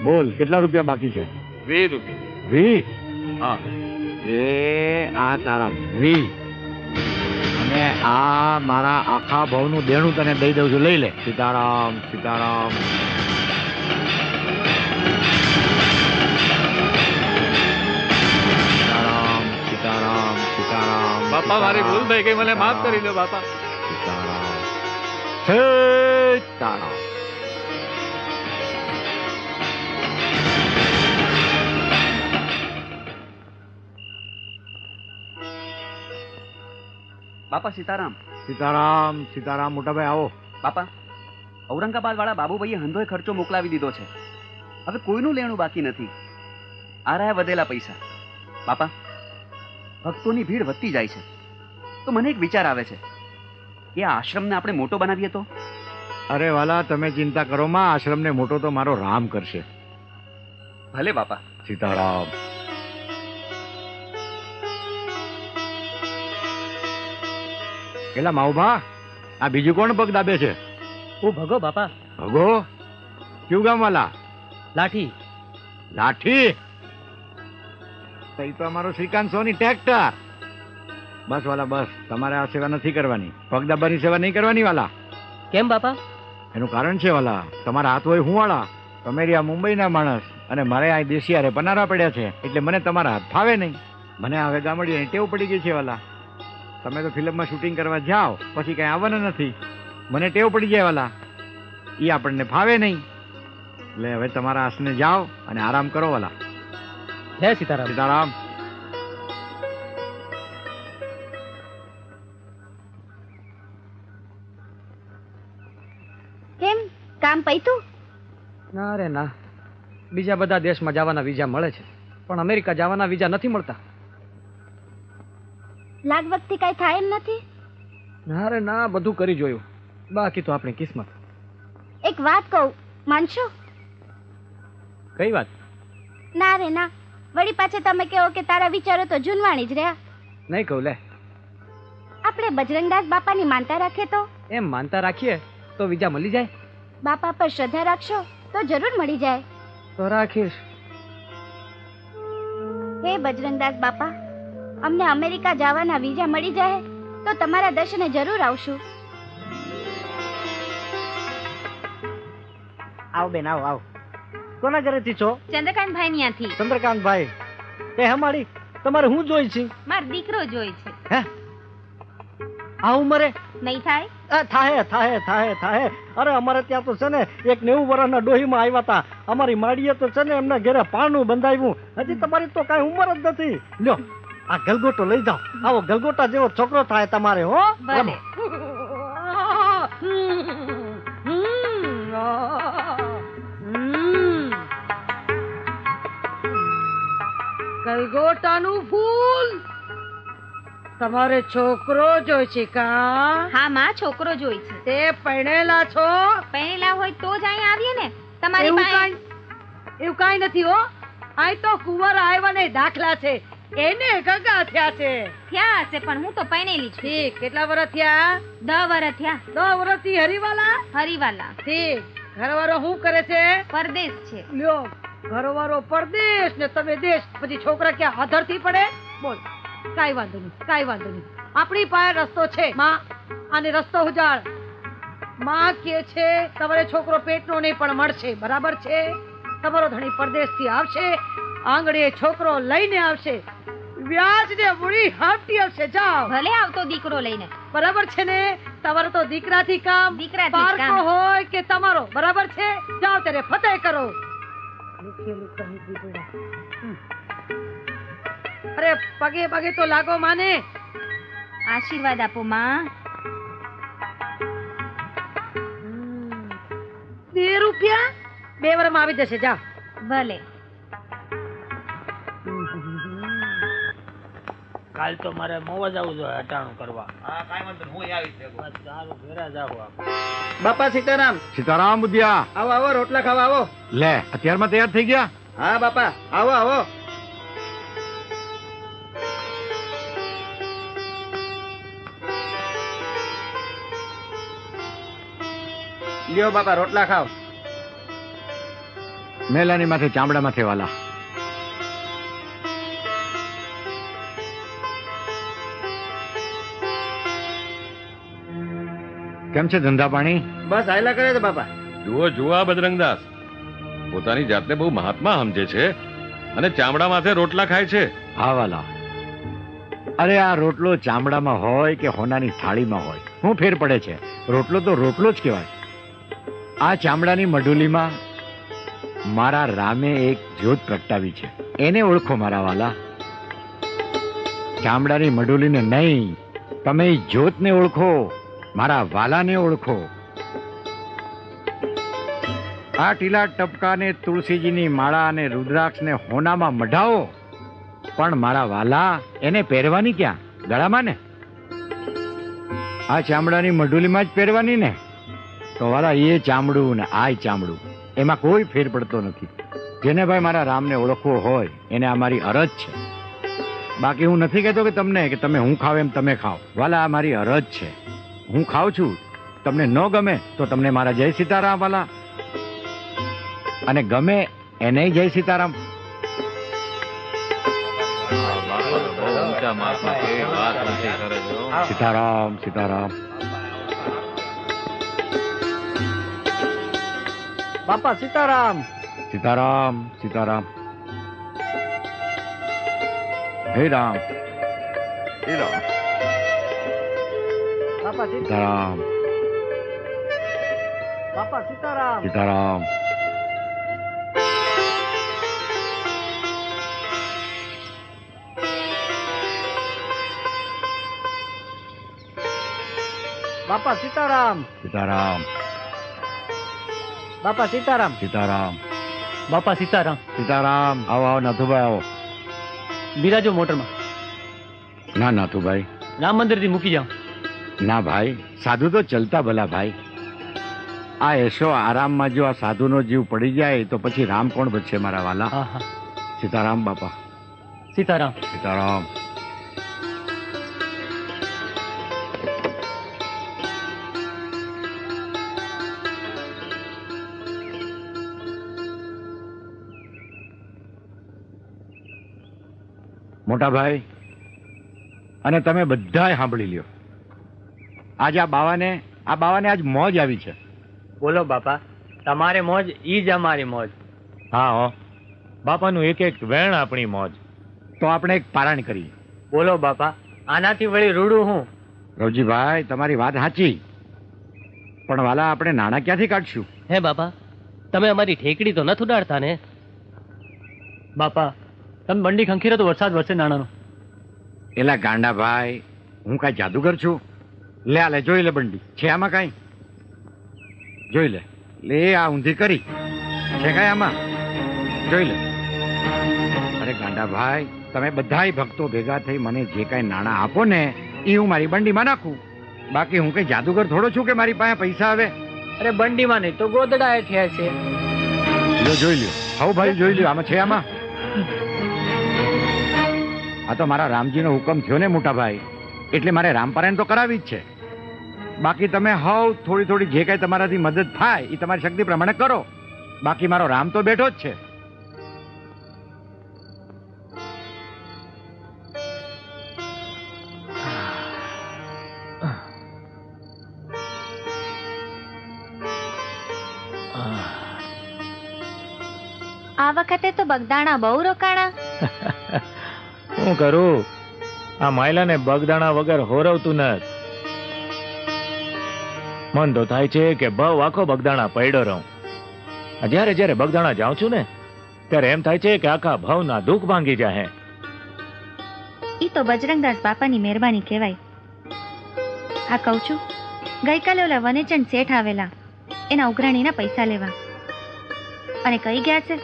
બોલ કેટલા રૂપિયા બાકી છે? 20 રૂપિયા. 20? હા. એ આ તારા 20 અને આ મારા આખા ભાવનું દેણું તને દઈ દઉં છું, લઈ લે. સીતારામ સીતારામ. સીતારામ સીતારામ સીતારામ. બાપા મારી ભૂલ થઈ ગઈ, મને માફ કરી દો બાપા. સીતારામ સીતારામ. બાપા સીતારામ. સીતારામ સીતારામ. મોટાભાઈ આવો. બાપા, ઔરંગાબાદ વાળા બાબુભાઈએ હંધોય ખર્ચો મોકલાવી દીધો છે. હવે કોઈનું લેણું બાકી નથી. આ રહ્યા વધેલા પૈસા. બાપા, ભક્તોની ભીડ વધતી જાય છે તો મને એક વિચાર આવે છે કે આ આશ્રમને આપણે મોટો બનાવીએ તો. અરે વાલા, તમે ચિંતા કરો માં, આશ્રમને મોટો તો મારો રામ કરશે. ભલે બાપા. સીતારામ. પેલા માઉભા, આ બીજું કોણ પગ દાબે છે? હું ભગો બાપા. ભગો? કયું ગામ વાલા? લાઠી. લાઠી? તો એ તો અમારો શ્રીકાંત સોની ટ્રેક્ટર. બસ વાલા બસ, તમારે આ સેવા નથી કરવાની, પગદબ્બાની સેવા નહીં કરવાની વાલા. કેમ બાપા? એનું કારણ છે વાલા, તમારા હાથ હોય હું વાળા, તમે રહ્યા મુંબઈના માણસ અને મારે આ દેશી હારે બનારવા પડ્યા છે, એટલે મને તમારા હાથ ફાવે નહીં. મને હવે ગામડીની ટેવ પડી ગઈ છે વાલા. તમે તો ફિલ્મમાં શૂટિંગ કરવા જાઓ પછી કઈ આવવાના નથી, મને ટેવ પડી જાય વાલા, એ આપણને ફાવે નહીં. એટલે હવે તમારા હાથને જાઓ અને આરામ કરો વાલા. જય સીતારામ. સીતારામ. કેમ કામ પૈતું? ના રે ના, બીજા બધા દેશમાં જવાના વિઝા મળે છે, પણ અમેરિકા જવાના વિઝા નથી મળતા. લાગવગથી કઈ થાય એમ નથી? ના રે ના, બધું કરી જોયું, બાકી તો આપણી કિસ્મત. એક વાત કહું, માનશો? કઈ વાત? ના રે ના, વળી પાછે તમે કહો કે તારા વિચારો તો જૂનવાણી જ રહ્યા. નહીં કહું લે. આપણે બજરંગદાસ બાપાની માનતા રાખીએ તો? એમ માનતા રાખીએ તો વિઝા મળી જાય? બાપા પર શ્રદ્ધા રાખશો તો જરૂર મળી જાય. તો રાખીશ. હે બજરંગદાસ બાપા, અમને અમેરિકા જવાના વિઝા મળી જાય તો તમારા દર્શને જરૂર આવશું. આવો બેન, આવો આવો. કોના ઘરેથી છો? ચંદ્રકાંતભાઈ ત્યાંથી. ચંદ્રકાંતભાઈ, એ હમાડી તમારે હું જોઈ છે? મારો દીકરો જોઈ છે. હે, આ ઉંમરે નહીં થાય? થાય થાય થાય થાય. અરે અમારે ત્યાં તો છે ને એક 90 વર્ષના ડોહીમાં આવ્યા હતા, અમારી માડીએ તો છે ને એમના ઘરે પારણું બંધાવ્યું. હજી તમારી તો કઈ ઉંમર જ નથી. લ્યો આ ગલગોટો લઈ જાઓ, આવો ગલગોટા જેવો છોકરો થાય તમારે. હો ભલે. ગલગોટાનું ફૂલ તમારે છોકરો જોઈ છે કા? હા માં, છોકરો જોઈ છે. તે પરણેલા છો? પહેરેલા હોય તો જ અહીં આવીએ ને તમારી એવું પાસે. એવું કાઈ નથી હો. આ તો કુંવર આવ્યા ને દાખલા છે, એને ગગા થયા છે. થયા હશે, પણ હું તો પરણેલી છું. ઠીક, કેટલા વર્ષ થયા? 10 વર્ષ થયા. 10 વર્ષથી હરીવાલા? હરીવાલા. ઠીક. ઘરવાળો શું કરે છે? પરદેશ છે. લ્યો, ઘરવાળો પરદેશ ને તમે દેશ, પછી છોકરા ક્યાં આધરથી પડે? બોલ. કાઈ વાંધો નહીં, કાઈ વાંધો નહીં. આપણી પાસે રસ્તો છે માં, આને રસ્તો ઉજાડ. માં કે છે તમારે છોકરો પેટનો નહીં પણ મળશે, બરાબર છે? તમારો ધણી પરદેશથી આવશે, આંગળીએ છોકરો લઈને આવશે, વ્યાજ ને મૂડી હાફતી આવશે. જાઓ. ભલે આવતો દીકરો લઈને. બરાબર છે ને? તમારો તો દીકરાથી કામ, દીકરાથી જ કામ. પારકો હોય કે તમારો, બરાબર છે? જાઓ ત્યારે ફતેહ કરો. અરે પગે પગે તો લાગો માને. આશીર્વાદ આપો માં. 2 રૂપિયા 2 વર્ષમાં આવી જશે. જા. ભલે. કાલ તો મારે મોવા જવું જોઈએ હટાણું કરવા. હા કાઈ વાંધો નહીં, હું આવીશ. ચાલો ઘરે જાવ. બાપા સીતારામ. સીતારામ બુધિયા. આવો આવો, રોટલા ખાવા આવો. લે, અત્યારમાં તૈયાર થઈ ગયા? હા બાપા, આવો આવો. લ્યો બાપા, રોટલા ખાઓ. મેલાની માથે ચામડા માથે વાલા. કેમ છે ધંધા પાણી? બસ આયલા કરે છે બાપા. જુઓ જુઓ, આ બજરંગદાસ પોતાની જાતને બહુ મહાત્મા સમજે છે અને ચામડા માથે રોટલા ખાય છે. હા વાલા, અરે આ રોટલો ચામડામાં હોય કે હોનાની થાળીમાં હોય, શું ફેર પડે છે? રોટલો તો રોટલો જ કહેવાય. આ ચામડાની મઢુલીમાં મારા રામે એક જ્યોત પ્રગટાવી છે, એને ઓળખો મારા વાલા. ચામડાની મઢુલીને નહીં, તમે એ જ્યોતને ઓળખો, મારા વાલાને ઓળખો. આ ટીલા ટપકાને, તુલસીજીની માળા અને રુદ્રાક્ષને હોનામાં મઢાવો, પણ મારા વાલા એને પહેરવાની ક્યાં? ગળામાં ને. આ ચામડાની મઢુલીમાં જ પહેરવાની ને. તો વાલા એ ચામડું ને આ ચામડું, એમાં કોઈ ફેર પડતો નથી. જેને ભાઈ મારા રામને ઓળખવો હોય એને આ મારી અરજ છે. બાકી હું નથી કહેતો કે તમને કે તમે હું ખાવ એમ તમે ખાઓ. વાલા આ મારી અરજ છે. હું ખાઉં છું, તમને ન ગમે તો તમને મારા જય સીતારામ વાલા, અને ગમે એને જય સીતારામ. પરમાત્મા કેવી વાત નથી કરે છો. સીતારામ સીતારામ. બાપા સીતારામ. સીતારામ સીતારામ. હે રામ. હે રામ. બાપા સીતારામ બાપા સીતારામ. સીતારામ. બાપા સીતારામ. સીતારામ. બાપા સીતારામ. સીતારામ. બાપા સીતારામ. સીતારામ. આવો આવો નાથુભાઈ આવો. બિરાજો મોટરમાં. ના નાથુભાઈ, રામ મંદિર થી મૂકી જાઓ. ના ભાઈ, સાધુ તો ચલતા ભલા ભાઈ. આ એશો આરામમાં જો આ સાધુનો જીવ પડી જાય તો પછી રામ કોણ બચશે મારા વાલા. હા હા. સીતારામ બાપા. સીતારામ. સીતારામ. મોટા ભાઈ અને તમે બધાએ સાંભળી લ્યો, આજે આ બાવાને આજ મોજ આવી છે. બોલો બાપા, તમારે મોજ ઈ જ અમારી મોજ. હા હો, બાપાનું એક એક વેણ આપણી મોજ. તો આપણે એક પારણ કરીએ. બોલો બાપા, આનાથી વળી રૂડું હું. રવજીભાઈ, તમારી વાત સાચી, પણ વાલા આપણે નાણાં ક્યાંથી કાઢશું? હે બાપા, તમે અમારી ઠેકડી તો નથી ઉડાડતા ને? બાપા, તમે બંડી ખંખીરો તો વરસાદ વરસે નાણાનો. એલા ગાંડા ભાઈ, હું કાંઈ જાદુગર છું? લે આ લે, જોઈ લે બંડી છે આમાં કાંઈ? જોઈ લે. લે આ ઊંધી કરી છે કાંઈ આમાં? જોઈ લે. અરે ગાંડા ભાઈ, તમે બધાય ભક્તો ભેગા થઈ મને જે કાંઈ નાણાં આપો ને એ હું મારી બંડીમાં નાખું. બાકી હું કઈ જાદુગર થોડો છું કે મારી પાસે પૈસા આવે? અરે બંડીમાં નહીં તો ગોદડાએ થયા છે. લ્યો જોઈ લ્યો. હાઉ ભાઈ જોઈ લ્યો, આમાં છે આમાં? આ તો મારા રામજીનો હુકમ થયો ને મોટા ભાઈ, એટલે મારે રામપારાયણ તો કરાવી જ છે. બાકી તમે હાઉ થોડી થોડી જે કાંઈ તમારાથી મદદ થાય એ તમારી શક્તિ પ્રમાણે કરો. બાકી મારો રામ તો બેઠો જ છે. આ વખતે તો બગદાણા બહુ રોકાણા. શું કરું, આ માયલાને બગદાણા વગર હોરવતું નથી. મન તો થાય છે કે બહુ આખો બગદાણા પડ્યો રહું. જ્યારે જ્યારે બગદાણા જાઉં છું ને ત્યારે એમ થાય છે કે આખા ભાવના દુઃખ ભાંગી જાય. ઈ તો બજરંગદાસ બાપાની મહેરબાની કહેવાય. હા કહું છું, ગઈકાલે ઓલા વનેચંદ શેઠ આવેલા એના ઉઘરાણીના પૈસા લેવા, અને કહી ગયા છે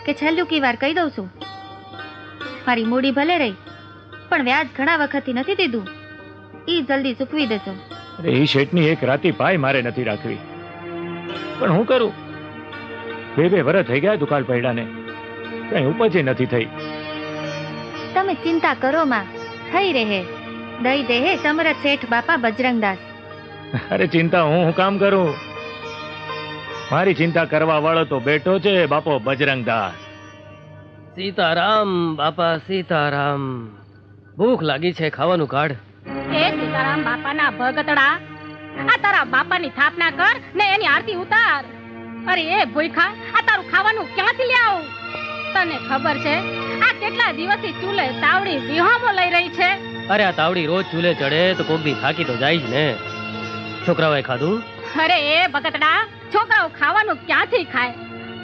કે છેલ્લું કી વાર કહી દઉં છું, મારી મૂડી ભલે રહી પણ વ્યાજ ઘણા વખતથી નથી દીધું, ઈ જલ્દી ચૂકવી દેજો. એ શેઠની એક રાતી પાય મારે નથી રાખવી, પણ હું કરું? બે વર્ષ થઈ ગયા દુકાળ પડ્યાને, કઈ ઉપજ નથી થઈ. તમે ચિંતા કરો માં, થઈ રહે. દઈ દેહે સમરથ શેઠ બાપા બજરંગદાસ. અરે ચિંતા હું કામ કરું? મારી ચિંતા કરવા વાળો તો બેઠો છે બાપો બજરંગદાસ. સીતારામ બાપા સીતારામ. ભૂખ લાગી છે, ખાવાનું કાઢ. એ સીતારામ બાપાના ભગતડા, આ તારા બાપાની સ્થાપના કર ને એની આરતી ઉતાર. અરે એ ભૂખા, આ તારું ખાવાનું ક્યાંથી લ્યાવ? તને ખબર છે આ કેટલા દિવસથી ચૂલે તાવડી વિહોમો લઈ રહી છે? અરે આ તાવડી રોજ ચૂલે ચડે તો કોક દી થાકી તો જાય જ ને. છોકરાઓએ ખાધું? અરે એ ભગતડા, છોકરાઓ ખાવાનું ક્યાંથી ખાય?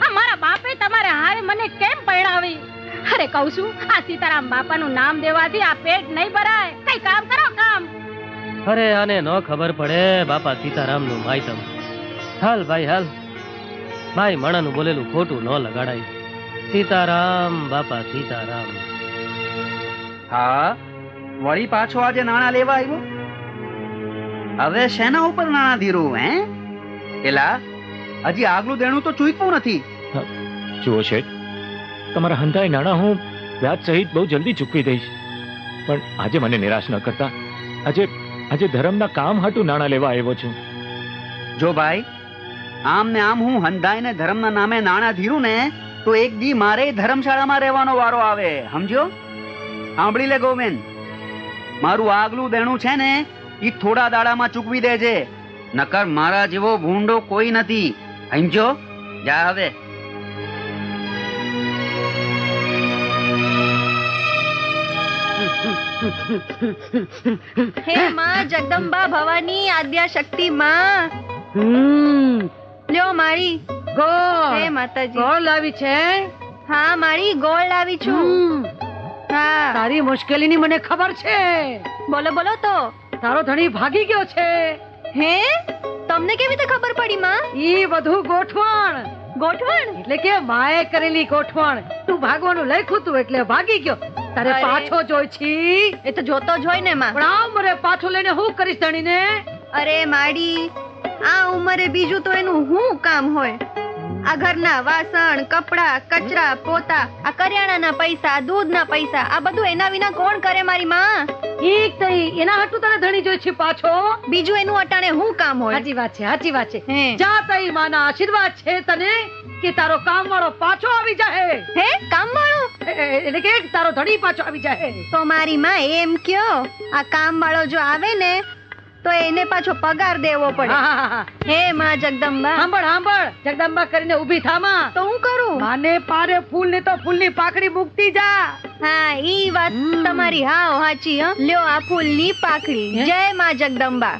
આ મારા બાપે તમારે હારે મને કેમ પરણાવી? અરે કહું છું, આ સીતારામ બાપાનું નામ દેવાથી આ પેટ નહીં ભરાય. કઈ કામ કરો, કામ. અરે આને ન ખબર પડે બાપા સીતારામ નું માયતમ. હાલ ભાઈ હાલ, ભાઈ મણાનું બોલેલું ખોટું ન લગાડાય. સીતારામ બાપા સીતારામ. હા, વળી પાછો આજે નાણાં લેવા આવ્યો? હવે શેના ઉપર નાણાં ધીરું? હે એલા, હજી આગલું દેણું તો ચૂકવું નથી. જુઓ શેઠ, તમારા હંધાઈ નાણાં હું વ્યાજ સહિત બહુ જલ્દી ચૂકવી દઈશ, પણ આજે મને નિરાશ ન કરતા. આજે ધર્મના કામ હાટું નાણાં લેવા આવ્યો છું. જો ભાઈ, આમ ને આમ હું હંધાઈને ધર્મના નામે નાણાં ધીરું ને તો એક દી મારે ધર્મશાળામાં રહેવાનો વારો આવે, સમજો? સાંભળી લે ગોવિંદ, મારું આગલું દેણું છે ને ઈ થોડા દાડામાં ચૂકવી દેજે, નકર મારા જેવો ભૂંડો કોઈ નથી. સમજો? જા હવે. હે માં જગદંબા ભવાની આદ્યા શક્તિ માં, લ્યો માળી ગોળ હે માતાજી. ગોળ લાવી છે. હા માળી ગોળ લાવી છું. હા તારી મુશ્કેલીની મને ખબર છે. બોલો બોલો તો. તારો ધણી ભાગી ગયો છે. હે તમને કેવી રીતે ખબર પડી માં? ઈ બધું ગોઠવણ. ગોઠવણ એટલે કે માએ કરેલી ગોઠવણ. તું ભાગવાનું લખ્યું તું એટલે ભાગી ગયો. તારે અરે. પાછો જોઈ છી. એ તો જોતો જ હોય ને માં. પણ આ ઉંમરે પાછો લઈને હું કરીશ ધણીને? અરે માડી, આ ઉંમરે બીજું તો એનું શું કામ હોય? આ ઘરના વાસણ, કપડા, કચરા, પોતા, આ કરિયાણાના પૈસા, દૂધના પૈસા, આ બધું એના વિના કોણ કરે મારી માં? ઠીક તઈ એના હાટુ તારે ધણી જોઈ છે પાછો. બીજું એનું અટાણે શું કામ હોય? સાચી વાત છે, સાચી વાત છે. હે. જા તઈ માના આશીર્વાદ છે તને કે તારો કામ વાળો પાછો આવી જાય. હે કામ વાળો? એટલે કે તારો ધણી પાછો આવી જાય. તો મારી માં એમ કયો, આ કામ વાળો જો આવે ને તો એને પાછો પગાર દેવો પડે. હા, હા, હા. હે માં જગદંબા. સાંભળ સાંભળ, જગદંબા કરીને ઊભી થામાં. તો હું કરું? માને પારે ફૂલ ને તો ફૂલની પાકડી મૂકતી જા. હા ઈ વાત તમારી હાવ હાચી. લ્યો આ ફૂલની પાકડી. જય માં જગદંબા.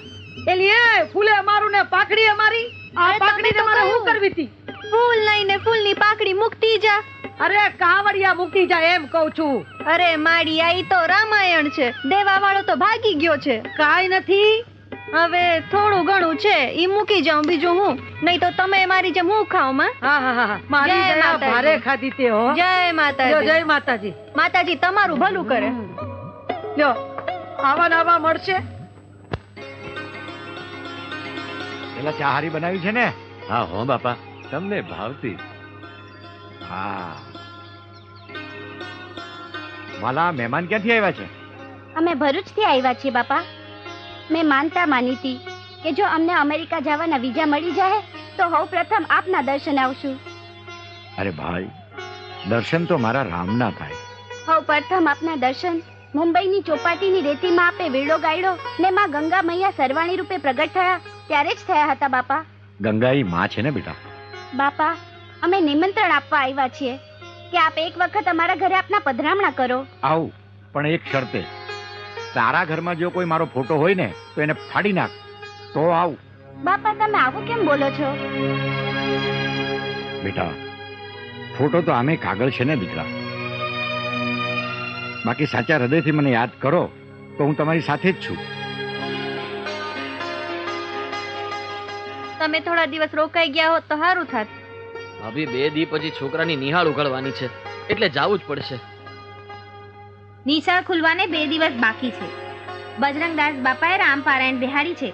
એલી ફૂલે અમારું ને પાકડી અમારી. આ અરે પાકડી તમે તો મારે કહ્યું. શું કરવી હતી? ફૂલ લઈને ફૂલની પાકડી મૂકતી જા. અરે કાવડિયા મૂકી જાય એમ કઉ છું. અરે માડી, આ ઈ તો રામાયણ છે. દેવા વાળો તો ભાગી ગયો છે. કાઈ નથી. હવે થોડું ઘણું છે ઈ મૂકી જાઉં, બીજું હું. નહીં તો તમે મારી જેમ હું ખાવ માં. હા હા હા, મારી જય દયા માતાજી. ભારે ખાધી તે હો. જય લ્યો, માતાજી. જય માતાજી. માતાજી તમારું ભલું કરે. લ્યો આવા ને આવા મળશે. પેલા ચા હારી બનાવી છે ને? હા હો બાપા, તમને ભાવતી. હા. વાલા મહેમાન ક્યાંથી આવ્યા છે? અમે ભરૂચથી આવ્યા છીએ બાપા. મેં માનતા માની હતી કે જો અમને અમેરિકા જવાના વિઝા મળી જાય તો સૌ પ્રથમ આપના દર્શન આવશું. અરે ભાઈ, દર્શન તો મારા રામના થાય. સૌ પ્રથમ આપના દર્શન મુંબઈની ચોપાટીની રેતીમાં આપે વીડો ગાયડો ને માં ગંગા મૈયા સરવાણી રૂપે પ્રગટ થયા ત્યારે જ થયા હતા બાપા. ગંગા ઈ માં છે ને બેટા? બાપા, અમે નિમંત્રણ આપવા આવ્યા છીએ કે આપ એક વખત અમારા ઘરે આપના પધરામણા કરો. આવું, પણ એક શરતે. તારા ઘરમાં જો કોઈ મારો ફોટો હોય ને તો એને ફાડી નાખ, તો આવું. બાપા, તમે આવું કેમ બોલો છો? બેટા, ફોટો તો આમે કાગળ છે ને દીકરા. બાકી સાચા હૃદયથી મને યાદ કરો તો હું તમારી સાથે જ છું. તમે થોડા દિવસ રોકાઈ ગયા હોત તો સારું થાત. ભાભી 2 દી પછી છોકરાની નિહાળ ઉગાડવાની છે એટલે જાવું જ પડશે. નિશાળ ખુલવાને 2 દિવસ બાકી છે. બજરંગદાસ બાપાએ રામપારાયણ બિહાડી છે.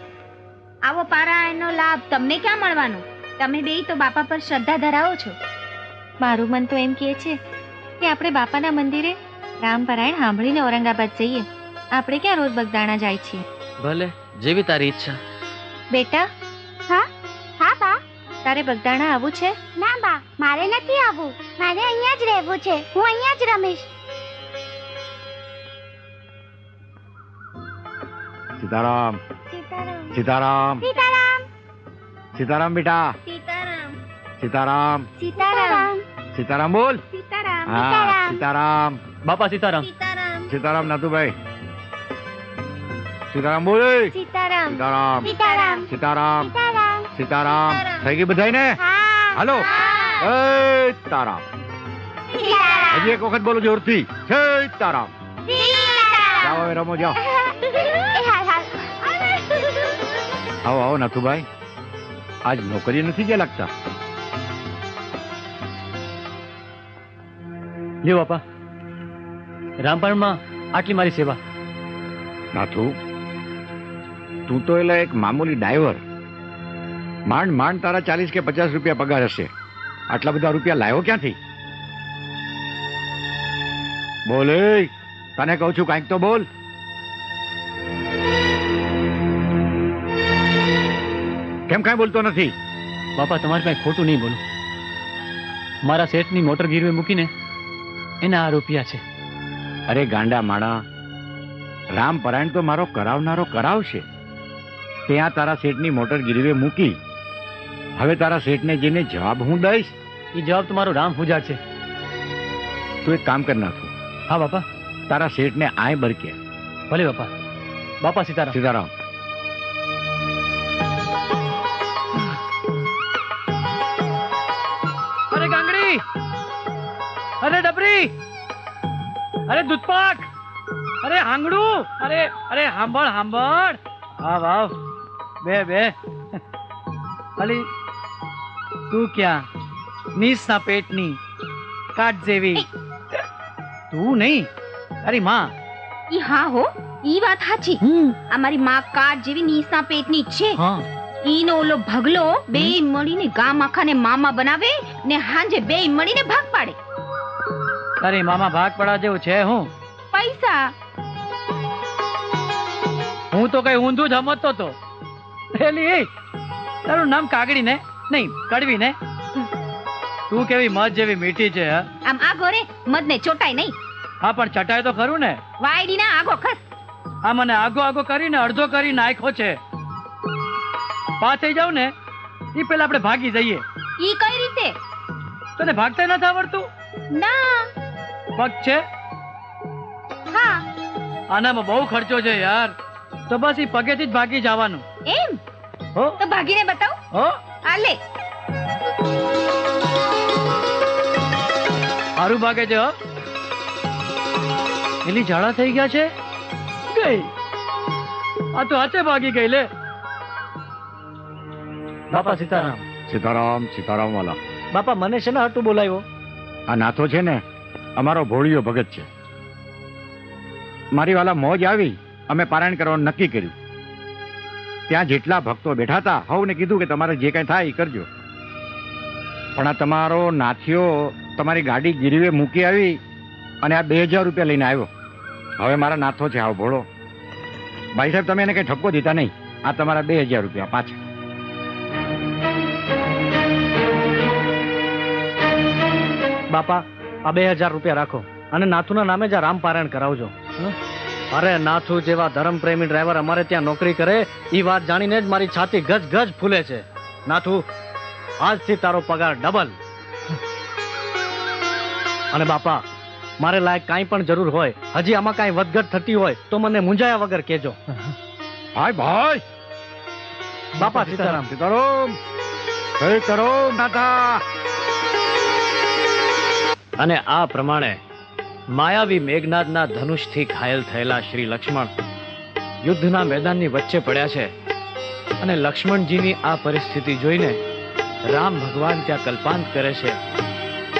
આવો પારાયણનો લાભ તમને ક્યાં મળવાનો? તમે બેય તો બાપા પર શ્રદ્ધા ધરાવો છો. મારું મન તો એમ કહે છે કે આપણે બાપાના મંદિરે રામપારાયણ સાંભળીને ઔરંગાબાદ જઈએ. આપણે ક્યાં રોજ બગદાણા જાય છીએ. ભલે, જેવી તારી ઈચ્છા. બેટા, હા હા બા. તારે બગદાણા આવવું છે? ના બા, મારે નથી આવવું. મારે અહીંયા જ રહેવું છે. હું અહીંયા જ રમીશ. સીતારામ. સીતારામ. સીતારામ. સીતારામ. સીતારામ બેટા. સીતારામ. સીતારામ. સીતારામ. સીતારામ બોલ. સીતારામ. હા, સીતારામ. બાપા સીતારામ. સીતારામ. સીતારામ નાતુભાઈ. સીતારામ બોલ. સીતારામ. સીતારામ. સીતારામ. સીતારામ. સીતારામ. સીતારામ. થઈ ગઈ બધાય ને? હા. હાલો. એ તારામ. સીતારામ. હજી એક વખત બોલો જોરથી. સીતારામ. સીતારામ. જાઓ હવે રમો જાઓ. હાલ હાલ. આવો આવો નાથુભાઈ. આજ નોકરી નથી ગયા લાગતા. લ્યો બાપા, રામપારણમાં આટલી મારી સેવા. નાથુ, તું તો એટલે એક મામૂલી ડ્રાઈવર. માંડ માંડ તારા 40 કે 50 રૂપિયા પગાર હશે. આટલા બધા રૂપિયા લાવ્યો ક્યાંથી? બોલ, તને કહું છું કાંઈક તો બોલ. કેમ કાંઈ બોલતો નથી? બાપા, તમારે કાંઈ ખોટું નહીં બોલું. મારા શેઠની મોટર ગીરવે મૂકીને એના આ રૂપિયા છે. અરે ગાંડા માણા, રામ પરાયણ તો મારો કરાવનારો કરાવશે. ત્યાં તારા શેઠની મોટર ગીરવે મૂકી. હવે તારા શેઠને જઈને જવાબ હું દઈશ? એ જવાબ તમારો રામ પૂજા છે. તું એક કામ કર નાખું. હા બાપા. તારા શેઠને આય બરકે. ભલે બાપા. બાપા સીતારામ. સીતારામ. અરે ગાંગડી, અરે ડબરી, અરે દૂધપાક, અરે હાંગડું, અરે અરે હાંભળ હાંભળ. હા વાવ, બે બે. અલી તું ક્યાં? નીસના પેટની કાટ જેવી. તું નહીં, તારી માં. ઈ હા હો, ઈ વાત સાચી. અમારી માં કાટ જેવી નીસના પેટની જ છે. હા. ઈનો ઓલો ભગલો બે મળીને ગામ આખાને મામા બનાવે ને હાંજે બે મળીને ભાગ પાડે. તારી મામા ભાગ પડવા જેવું છે હું? પૈસા. હું તો કઈ ઊંધું જ સમજતો તો. એલી તારું નામ કાગડી ને નહીં કડવી ને? તું કેવી મધ જેવી મીઠી છે. આમ આગો રે, મધ ને ચોટાય નહીં. હા પણ ચટાય તો ખરું ને. વાયડી ના આગો ખસ. આ મને આગો આગો કરીને અડધો કરી નાખ્યો છે. પા થઈ જાવ ને ઈ પેલા આપણે ભાગી જઈએ. ઈ કઈ રીતે? તને ભાગતા નથી આવડતું? ના. પગ છે? હા. આનામાં બહુ ખર્ચો છે યાર. તો બસ ઈ પગેથી જ ભાગી જવાનું. એમ? હો તો ભાગીને બતાવ. હો આ લે. હારું ભાગે છે. હો એલી ઝાડા થઈ ગયા છે. ગઈ આ તો હાથે ભાગી ગઈ લે. બાપા સીતારામ. સીતારામ. સીતારામ વાલા. બાપા મને છે ને હટું બોલાવ્યો? આ નાથો છે ને અમારો ભોળિયો ભગત છે. મારી વાલા મોજ આવી, અમે પારાયણ કરવાનું નક્કી કર્યું. ત્યાં જેટલા ભક્તો બેઠા હતા હવને કીધું કે તમારે જે કઈ થાય એ કરજો. પણ આ તમારો નાથિયો તમારી ગાડી ગીરવે મૂકી આવી અને આ 2000 રૂપિયા લઈને આવ્યો. હવે મારા નાથો છે આવો ભોળો. ભાઈ સાહેબ તમે એને કઈ ઠપકો દીધા નહીં. આ તમારા 2000 રૂપિયા પાછા. બાપા આ 2000 રૂપિયા રાખો અને નાથુના નામે જ આ રામ પારાયણ કરાવજો. અરે નાથુ જેવા ધર્મપ્રેમી ડ્રાઈવર અમારે ત્યાં નોકરી કરે એ વાત જાણીને જ મારી છાતી ગજ ગજ ફૂલે છે. નાથુ આજથી તારો પગાર ડબલ. અને બાપા મારે લાયક કાંઈ પણ જરૂર હોય, હજી આમાં કાંઈ વધઘટ થતી હોય તો મને મૂંઝાયા વગર કહેજો. ભાઈ ભાઈ. બાપા સીતારામ. સીતારામ. સીતારામ નાથા. અને આ પ્રમાણે માયાવી મેઘનાદના ધનુષથી ઘાયલ થયેલા શ્રી લક્ષ્મણ યુદ્ધના મેદાનની વચ્ચે પડ્યા છે. અને લક્ષ્મણજીની આ પરિસ્થિતિ જોઈને રામ ભગવાન ત્યાં કલ્પાંત કરે છે.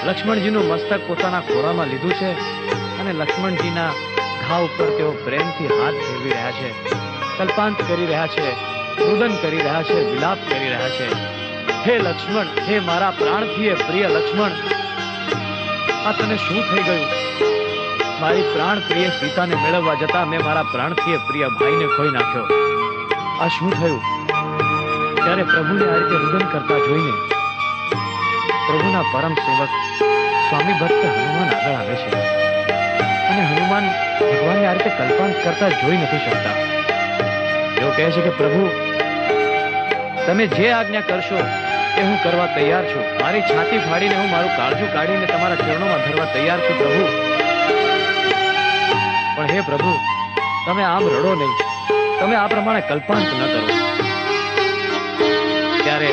લક્ષ્મણજીનું મસ્તક પોતાના ખોળામાં લીધું છે અને લક્ષ્મણજીના ઘા ઉપર તેઓ પ્રેમથી હાથ ફેરવી રહ્યા છે, કલ્પાંત કરી રહ્યા છે, રુદન કરી રહ્યા છે, વિલાપ કરી રહ્યા છે. હે લક્ષ્મણ, હે મારા પ્રાણથી પ્રિય લક્ષ્મણ, આ તને શું થઈ ગયું? મારી પ્રાણ પ્રિય સીતાને મેળવવા જતા મેં મારા પ્રાણથી પ્રિય ભાઈને ખોઈ નાખ્યો. આ શું થયું? ત્યારે પ્રભુને આ રીતે રુદન કરતા જોઈને પ્રભુના પરમ સેવક સ્વામી ભક્ત હનુમાન આગળ આવે છે. અને હનુમાન ભગવાનને આ રીતે કલ્પાંત કરતા જોઈ નથી શકતા. તેઓ કહે છે કે પ્રભુ, તમે જે આજ્ઞા કરશો એ હું કરવા તૈયાર છું. મારી છાતી ફાડીને હું મારું કાળજું કાઢીને તમારા ચરણોમાં ધરવા તૈયાર છું પ્રભુ. પણ હે પ્રભુ, તમે આમ રડો નહીં, તમે આ પ્રમાણે કલ્પાંત ન કરો. ત્યારે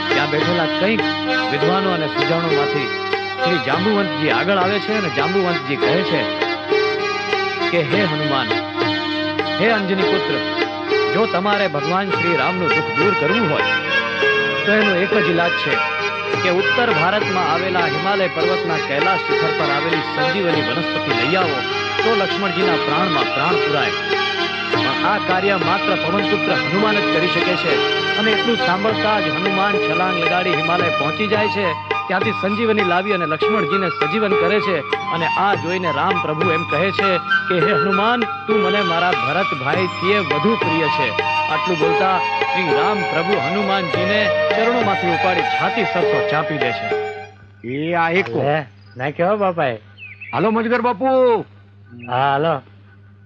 ત્યાં બેઠેલા કંઈક વિદ્વાનો અને સુજાણોમાંથી શ્રી જાંબુવંતજી આગળ આવે છે અને જાંબુવંતજી કહે છે કે હે હનુમાન, હે અંજની પુત્ર, જો તમારે ભગવાન શ્રી રામનું દુઃખ દૂર કરવું હોય તો એનો એક જ ઇલાજ છે કે ઉત્તર ભારતમાં આવેલા હિમાલય પર્વતના કૈલાશ શિખર પર આવેલી સંજીવની વનસ્પતિ લઈ આવો તો લક્ષ્મણજીના પ્રાણમાં પ્રાણ પુરાય. પણ આ કાર્ય માત્ર પવનપુત્ર હનુમાન જ કરી શકે છે. અને એટલું સાંભળતા જ હનુમાન છલાંગ લગાડી હિમાલય પહોંચી જાય છે. ત્યાંથી સંજીવની લાવી અને લક્ષ્મણજીને સજીવન કરે છે. અને આ જોઈને રામ પ્રભુ એમ કહે છે કે હે હનુમાન, તું મને મારા ભરત ભાઈથી વધુ પ્રિય છે. આટલું બોલતા શ્રી રામ પ્રભુ હનુમાનજીને ચરણોમાંથી ઉપાડી છાતી સરસો ચાપી દે છે. એ આ એક ના કેવા બાપાએ. હાલો મજગર બાપુ. હા હાલો.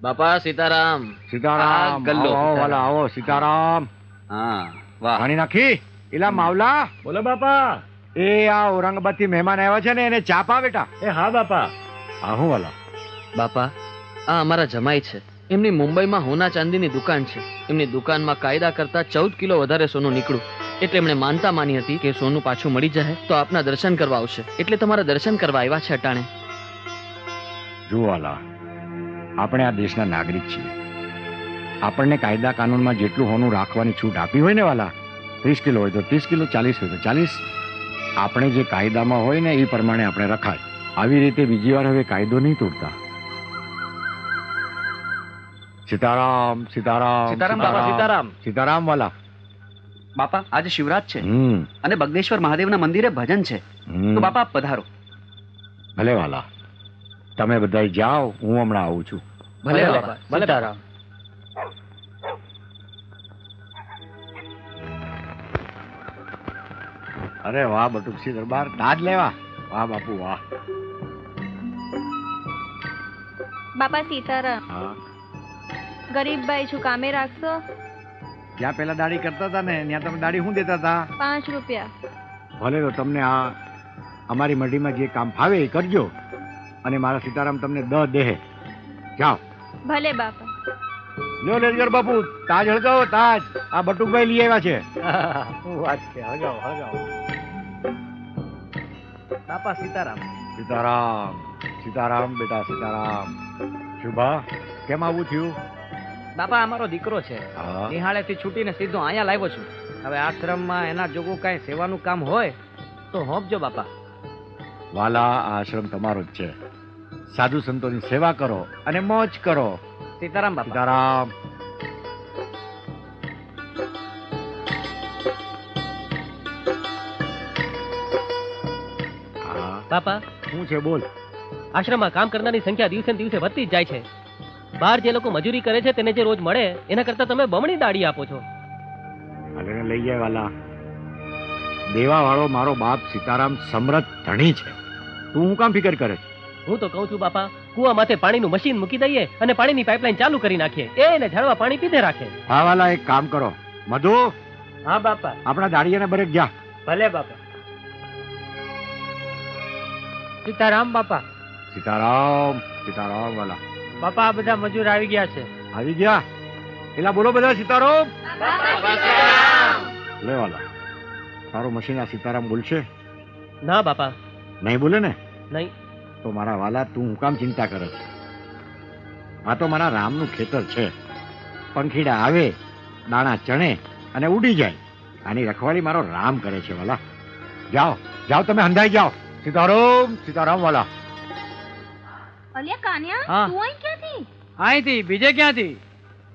બાપા સીતારામ. સીતારામ. ગલ્લો. આવો વાલા આવો સીતારામ. હા વાહ. પાણી નાખી એલા માવલા. બોલો બાપા. એ આ ઔરંગાબાદ થી મહેમાન આવ્યા છે ને એને ચા પા બેટા. એ હા બાપા. આહું વાલા. બાપા આ અમારા જમાઈ છે. એમની મુંબઈમાં હોના ચાંદીની દુકાન છે. એમની દુકાનમાં કાયદા કરતા 14 કિલો વધારે સોનું નીકળ્યું. એટલે એમણે માનતા માની હતી કે સોનું પાછું મળી જાય તો આપના દર્શન કરવા આવશે. એટલે તમારા દર્શન કરવા આવ્યા છે અટાણે. જુઓ વાલા, આપણે આ દેશના નાગરિક છીએ. આપણને કાયદા કાનૂનમાં જેટલું હોનું રાખવાની છૂટ આપી હોય ને વાલા, 30 કિલો હોય તો 30 કિલો, 40 હોય તો 40. આપણે જે કાયદામાં હોય ને એ પ્રમાણે આપણે રખાય. આવી રીતે બીજી વાર હવે કાયદો નહીં તોડતા. સીતારામ સીતારામ સીતારામ બાપા, સીતારામ સીતારામ વાલા. બાપા આજે શિવરાત છે હમ અને બગદેશ્વર મહાદેવના મંદિરે ભજન છે. તો બાપા આપ પધારો. ભલે વાલા, તમે બધા જાઓ, હું હમણાં આવું છું. ભલે બાપા. સીતારામ. અરે વાહ બટુકસી દરબાર, તાજ લેવા. વાહ બાપુ વાહ. બાપા સીતારામ. હા, ગરીબ ભાઈ છું, કામે રાખશો? જ્યાં પેલા દાઢી કરતા હતા ને ત્યાં તમે દાઢી શું દેતા હતા? 5 રૂપિયા. ભલે તો તમને આ અમારી મંડીમાં જે કામ ફાવે એ કરજો, અને મારા સીતારામ તમને 10 દેહે. જાઓ. ભલે બાપા. લ્યો લેજગર બાપુ, તાજ હળગાવો તાજ. આ બટુકભાઈ લઈ આવ્યા છે. શું વાત છે? હળગાવો હળગાવો. બાપા સીતારામ. સીતારામ સીતારામ બેટા સીતારામ. શુભા, કેમ આવું થયું? બાપા અમારો દીકરો છે, હા. નિહાળેથી છૂટીને સીધો અહીંયા લાવ્યો છું. હવે આશ્રમમાં એના જોગું કઈ સેવાનું કામ હોય તો હોંપજો બાપા. વાલા, આ આશ્રમ તમારો જ છે. સાધુ સંતોની સેવા કરો અને મોજ કરો. સીતારામ બાપા. સીતારામ. હા, બાપા શું છે બોલ. આશ્રમમાં કામ કરનારની સંખ્યા દિવસે ને દિવસે વધતી જ જાય છે. બહાર જે લોકો મજૂરી કરે છે તેને જે રોજ મળે એના કરતા તમે બમણી દાડી આપો છો. હાલેને લઈ જાય વાલા. દેવા વાળો મારો બાપ સીતારામ સમૃદ્ધ ધણી છે. તું હું કામ ફિકર કરે છે? હું તો કહું છું બાપા, કુવા માથે પાણીનું મશીન મૂકી દઈએ અને પાણીની પાઇપલાઇન ચાલુ કરી નાખીએ. એને ઝાડવા પાણી પીધે રાખે. હા વાલા, એક કામ કરો. મધુ, હા બાપા. આપણા દાડિયાને બરેક જા. ભલે બાપા. સીતારામ બાપા. સીતારામ સીતારામ વાલા. બાપા આ બધા મજૂર આવી ગયા છે. આવી ગયા? એલા બોલો બધા સીતારામ. લે વાલા, તારું મશીન આ સીતારામ બોલશે? ના બાપા. નહીં બોલે ને? નહીં. તો મારા વાલા, તું હું કામ ચિંતા કરે છે? આ તો મારા રામનું ખેતર છે. પંખીડા આવે, દાણા ચણે અને ઉડી જાય. આની રખવાળી મારો રામ કરે છે વાલા. જાઓ જાઓ, તમે હંધાઈ જાઓ. સીતારામ સીતારામ વાલા. અલ્યા કાન્યા, હા. તું અહીં ક્યાંથી? અહીંથી બીજે ક્યાંથી?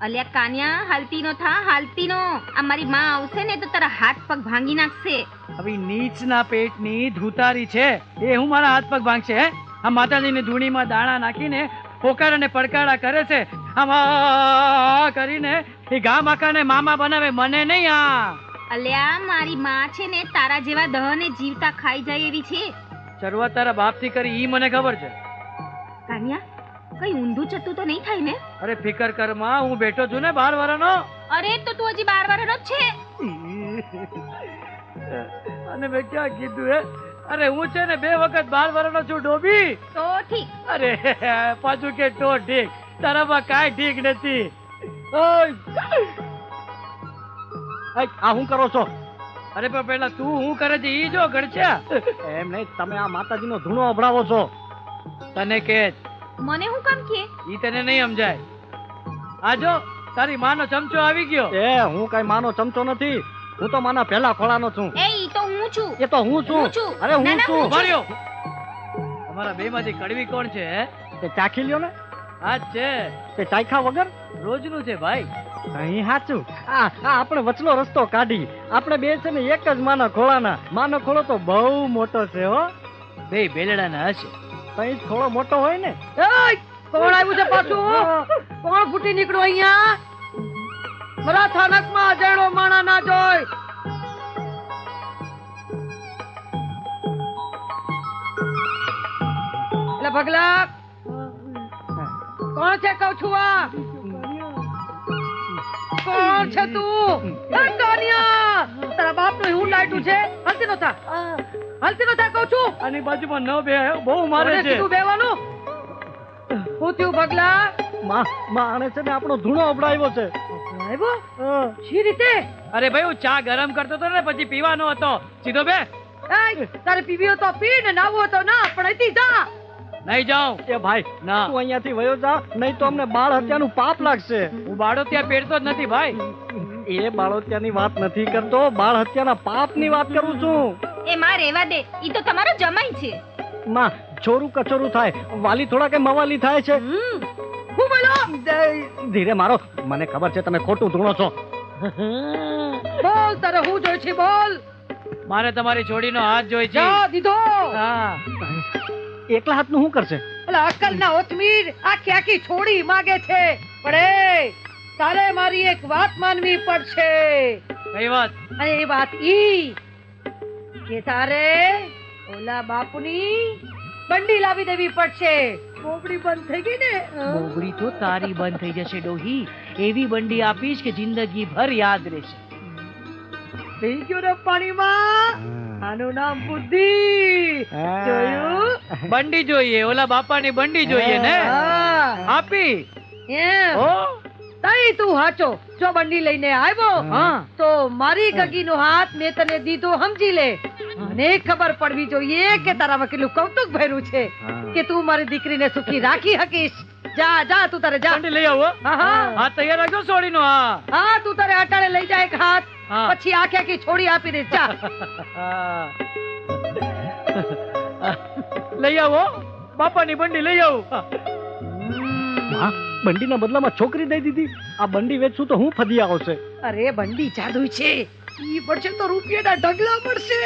અલ્યા કાન્યા, હાલતી નો થા, હાલતી નો. આ મારી માં આવશે ને તો તારા હાથ પગ ભાંગી નાખશે. હવે નીચના પેટની ધૂતારી છે એ હું મારા હાથ પગ ભાંગશે? હે? આ માતાજીની ધૂણીમાં દાણા નાખીને પોકાર અને પડકારા કરે છે. આમ આ કરીને એ ગામ આખાને મામા બનાવે, મને નહીં. આ અલ્યા મારી માં છે ને તારા જેવા દહને જીવતા ખાઈ જાય એવી છે. શરૂઆત તારા બાપથી કરી ઈ મને ખબર છે. કાન્યા, કઈ ઊંધું ચતું તો નહીં થાય ને? અરે ફિકર કર માં, હું બેઠો છું ને 12 વર્ષનો. અરે તો તું હજી 12 વર્ષનો જ છે. અને મેં ક્યાં કીધું હે? અરે હું છે ને 2 વખત 12 વર્ષનો છું ડોબી. તો ઠીક. અરે પાછું કે તો ઠીક, તારામાં કાંઈ ઠીક નથી. ઓય! આ શું કરો છો? અરે પણ પેલા તું હું કરે છે ઈ જો ગળછા. એમ નહીં, તમે આ માતાજીનો ધૂણો અભડાવો છો. તને કે મને હું કામ કે? ઈ તને નહીં સમજાય. આ જો તારી માનો ચમચો આવી ગયો. એ હું કઈ માનો ચમચો નથી. હું તો માના પહેલા ખોળાનો છું. એ ઈ તો હું છું. એ તો હું છું. અરે હું છું. માર્યો. તમારા બે માંથી કડવી કોણ છે? હે? તે ચાખી લ્યો ને. આ જ છે. તે ચાખ્યા વગર રોજનું છે ભાઈ. અહીં સાચું. આપણે વચલો રસ્તો કાઢી. આપણે બે છે ને એક જ માના ખોળાના. માનો ખોળો તો બહુ મોટો છે હો. બે બેલડાના હશે. કઈ થોડો મોટો હોય ને. કોણ આવ્યું છે પાછું? કોણ ફૂટી નીકળ્યો અહીંયા? મારા થાનકમાં અજાણ્યો માણા ના જોય. એટલે ભગલા, કોણ છે કહું છું આ? કોણ છે તું? એ કાનિયા, તારા બાપનું હું લાઈટું છે? હલતી નો થા, હલતી નો થા કહું છું. આની બાજુમાં ન બે, બહુ મારે છે. તું બેવાનું? હું થયું પગલા? આને છે ને આપણો ધૂણો અપડાવ્યો છે. આવ્યો? શી રીતે? અરે ભાઈ હું ચા ગરમ કરતો હતો ને પછી પીવાનો હતો. સીધો બે. એય, તારે પીવી હોય તો પી ને નાવું હોય તો ના, પણ અહીંથી જા. નહીં જાઉં. એ ભાઈ ના, તું અહીંયાથી વયો જા, નહીં તો અમને બાળ હત્યાનું પાપ લાગશે. હું બાળો ત્યાં પેરતો જ નથી ભાઈ. એ બાળ હત્યાની વાત નથી કરતો, બાળ હત્યાના પાપની વાત કરું છું. એ માં રેવા દે, ઈ તો તમારો જમાઈ છે. માં છોરું કચોરું થાય, વાલી થોડા કે મવાલી થાય છે. હું બોલો? ધીરે મારો, મને ખબર છે તમે ખોટું ધૂણો છો. બોલ, તારે હું જોઈ છે? બોલ. મારે તમારી છોડીનો હાથ જોઈ છે. જા દીધો. હા, એકલા હાથનું શું કરશે? અલા અક્કલ ના ઓથમીર, આખી આખી છોડી માગે છે. પણ એ તારે મારી એક વાત માનવી પડશે. કઈ વાત? અને એ વાત ઈ કે તારે ઓલા બાપુની બંડી લાવી દેવી પડશે. બોબડી બંધ થઈ ગઈ ને. બોબડી તો તારી બંધ થઈ જશે ડોહી. એવી બંડી આપીશ કે જિંદગી ભર યાદ રહેશે. થઈ ગયો ને પાણીમાં. આનું નામ બુદ્ધિ. જોયું? બંડી જોઈએ, ઓલા બાપાની બંડી જોઈએ ને. આપી એમ તઈ તું હાચો. જો બંડી લઈને આવ્યો તો મારી ગગીનો હાથ મેં તને દીધો સમજી લે. મને ખબર પડવી જોઈએ કે તારામાં કેટલું કૌતુક ભર્યું છે કે તું મારી દીકરીને સુખી રાખી શકીશ. જા જા, તું તારે જા. બંડી લઈ આવો. હા, તૈયાર રાખજો છોડીનો. હા હા, તું તારે અટાણે લઈ જા એક હાથ, પછી આખે આખી છોડી આપી દે. જા લઈ આવો, બાપાની બંડી લઈ આવો. બંડીના બદલામાં છોકરી દઈ દીધી. આ બંડી વેચશું તો હું ફદિયા આવશે. અરે બંડી જાદુ છે, ઈ પડશે તો રૂપિયાના ઢગલા પડશે.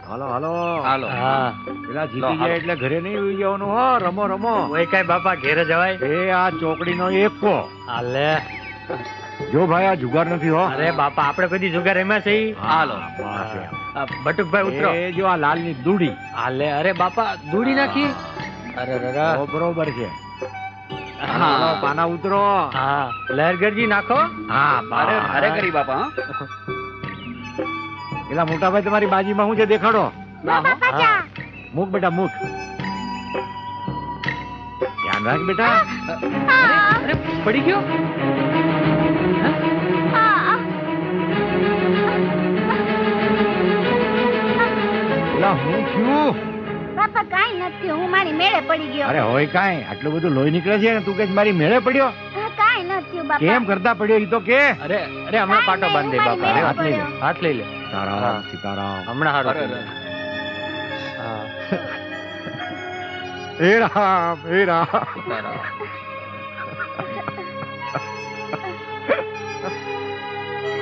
હાલો હાલો હાલો. હા, પેલા જીતી જાય એટલે ઘરે નહીં ઉઈ જવાનું. હો, રમો રમો. ઓય કઈ બાપા ઘેરે જવાય? એ આ ચોકડીનો એકો. હાલે. જો ભાઈ આ જુગાર નથી. હો, અરે બાપા આપણે કદી જુગાર રમ્યા છે? હાલો. બટુકભાઈ ઉતરો. એ જો આ લાલની દૂડી. હાલે. અરે બાપા દૂડી નાખી. અરે ઓ, બરોબર છે. હા. પાના ઉતરો. હા, લહેરગરજી નાખો. હા, અરે અરે કરી બાપા. પેલા મોટા ભાઈ તમારી બાજીમાં શું છે દેખાડો. બાપા મૂક બેટા, મૂક. ધ્યાન રાખ બેટા. અરે પડી ગયો. પેલા હું થયું? બાપા કાઈ નથી, હું મારી મેળે પડી ગયો. અરે હોય કાંઈ, આટલું બધું લોહી નીકળે છે ને તું કે મારી મેળે પડ્યો. કાઈ નથી બાપા. કેમ કરતા પડ્યો ઈ તો કે. અરે અરે હમણાં પાટો બાંધી દે બાપા. હાથ લઈ લે, હાથ લઈ લે. સીતારામ સીતારામ. હમણાં હારો. હે રામ, હે રામ.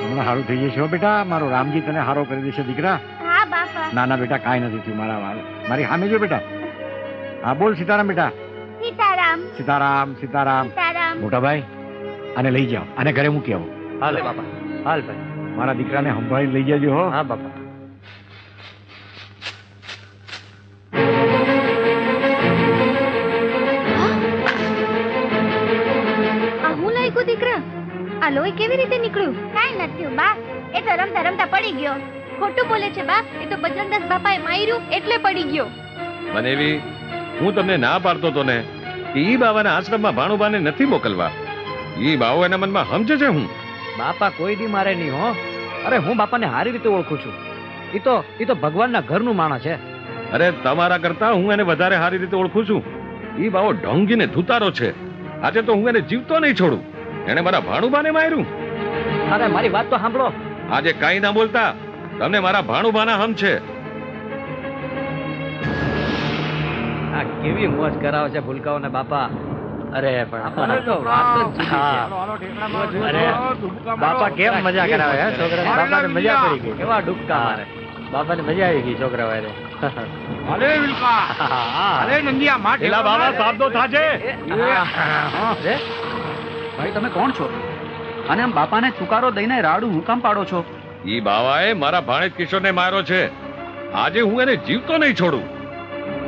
હમણાં હારું થઈ જશે હો બેટા. મારો રામજી તને હારો કરી દેશે દીકરા. હા બાપા. ના ના બેટા, કાંઈ નથી થયું. મારી સામે જો બેટા. હા બોલ સીતારામ બેટા. સીતારામ સીતારામ સીતારામ. સીતારામ. મોટા ભાઈ આને લઈ જાઓ, આને ઘરે મૂકી આવો. હાલે બાપા. હાલ ભાઈ. મારા દીકરાને સંભાળી લઈ જજો. હો. હા બાપા. આ હું લાગ્યું દીકરા? આ લોહી કેવી રીતે નીકળ્યું? કાઈ નથી બા, એ તો રમતા રમતા પડી ગયો. ખોટું બોલે છે બા, એ તો બજરંગદાસ બાપાએ માર્યું એટલે પડી ગયો. બનેવી, હું તમને ના પાડતો તો ને કે ઈ બાવાના આશ્રમમાં ભાણુબાને નથી મોકલવા. ઈ બાવો એના મનમાં સમજે છે. હું બાપા કોઈ દી મારે નહીં. હો, અરે હું બાપાને સારી રીતે ઓળખું છું. ઈ તો ભગવાનના ઘરનું માણસ છે. અરે તમારા કરતા હું એને વધારે સારી રીતે ઓળખું છું. ઈ બાવો ઢોંગીને ધુતારો છે. આજે તો હું એને જીવતો નહીં છોડું. એને મારા ભાણુબાને માર્યું. અરે મારી વાત તો સાંભળો. આજે કાઈ ના બોલતા, તમને મારા ભાણુબાના હમ છે. આ કેવી મોજ કરાવે છે ભૂલકાઓને બાપા. અરે પણ અરે બાપા કેમ મજા કરાવે હે છોકરા. બાપાને મજા પડી ગઈ. કેવા ડૂબકા મારે. બાપાને મજા આવી ગઈ છોકરા વારે. અરે વિલકા, અરે નંદિયા માં એલા બાબા સાબદો થાજે. ભાઈ તમે કોણ છો? અને આમ બાપાને ચુકારો દઈને રાડું હું કામ પાડો છો? ઈ બાવાએ મારા ભાણેજ કિશોરને માર્યો છે. આજે હું એને જીવતો નહીં છોડું.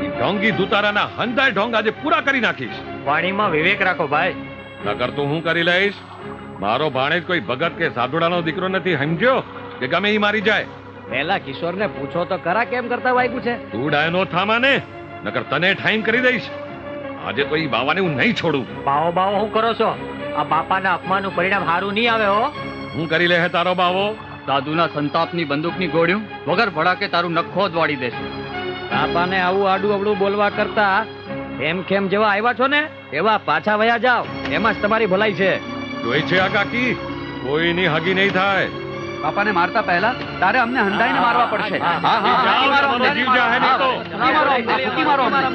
ઈ ઢોંગી દુતારાના હંધાય ઢોંગ આજે પૂરા કરી નાખીશ. વાણીમાં વિવેક રાખો ભાઈ. નકર તું હું કરી લઈશ? મારો ભાણેજ કોઈ ભગત કે સાધુડાનો દીકરો નથી, સમજ્યો? કે ગમે ઈ મારી જાય. પેલા કિશોરને પૂછો તો ખરા કેમ કરતા વાગ્યું છે. તું ડાયનો થામા ને, નકર તને ઠાઈન કરી દઈશ. આજે તો ઈ બાવાને હું નહીં છોડું. બાવો બાવો હું કરો છો? આ બાપાના અપમાનનું પરિણામ સારું નહીં આવે હો. હું કરી લે હે તારો બાવો? સાધુના સંતાપની બંદૂકની ગોળીઓ વગર ભડાકે તારું નખો જ વાળી દેશે. બાપાને આવું આડું અવડું બોલવા કરતા એમ કેમ જેવા આવ્યા છો ને એવા પાછા વયા જાવ, એમાં જ તમારી ભલાઈ છે. જોઈ છે આ કાકી, કોઈની હગી નહીં થાય. બાપાને મારતા પહેલા તારે અમને હંધાઈને મારવા પડશે. હા